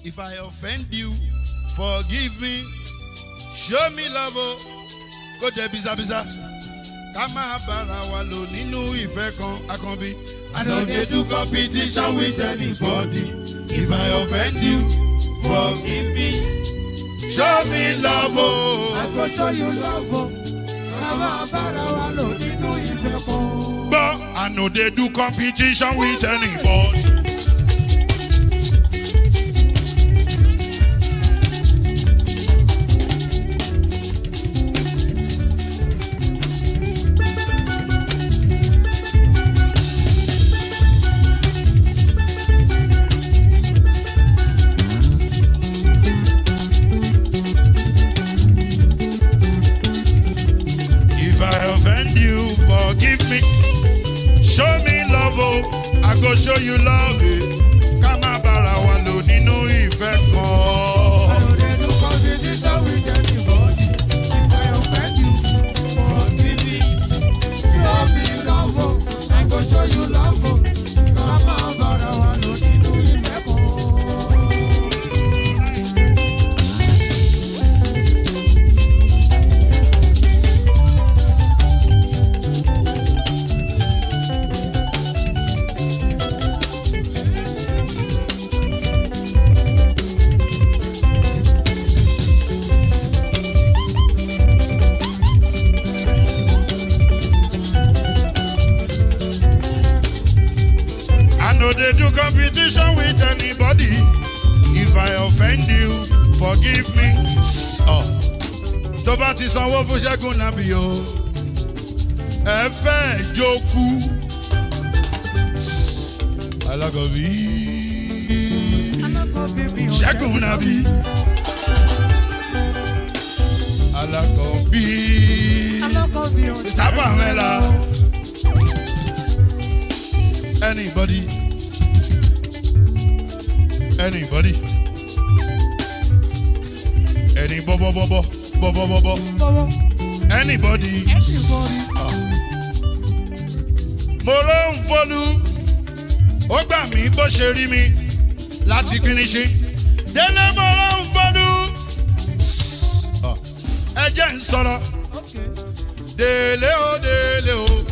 If I offend you, forgive me. Show me love. Go to Biza. Kama bara wa lo ninu ife kan akanbi. I know they do competition with anybody. If I offend you, forgive me. Show me love. I go show you love. Kama bara wa lo ninu ife kan. But I know they do competition with anybody. show you love it. Ká má bára wa lò nínú ìfẹ́ kan. I know they do competition with anybody. If I offend you, forgive me. Show me love, I go show you love. Ká má bára wa lò nínú ìfẹ́ kan. No, they do competition with anybody. If I offend you, forgive me. Oh, tó bá ti sanwó fún Ṣẹ́gun Nàbí o, ẹ fẹ́ jókù. Alákọ̀bí Ṣẹ́gun Nàbí. Alákọ̀bí Sábà Mẹ́la. Anybody. Anybody? Any bobo. Anybody? Mo ló ń fọlú, ó gbà mí bó ṣe rí mi láti kíníṣí. Délé mo ló ń fọlú, ẹ jẹ́ ń sọ̀rọ̀. Délé o.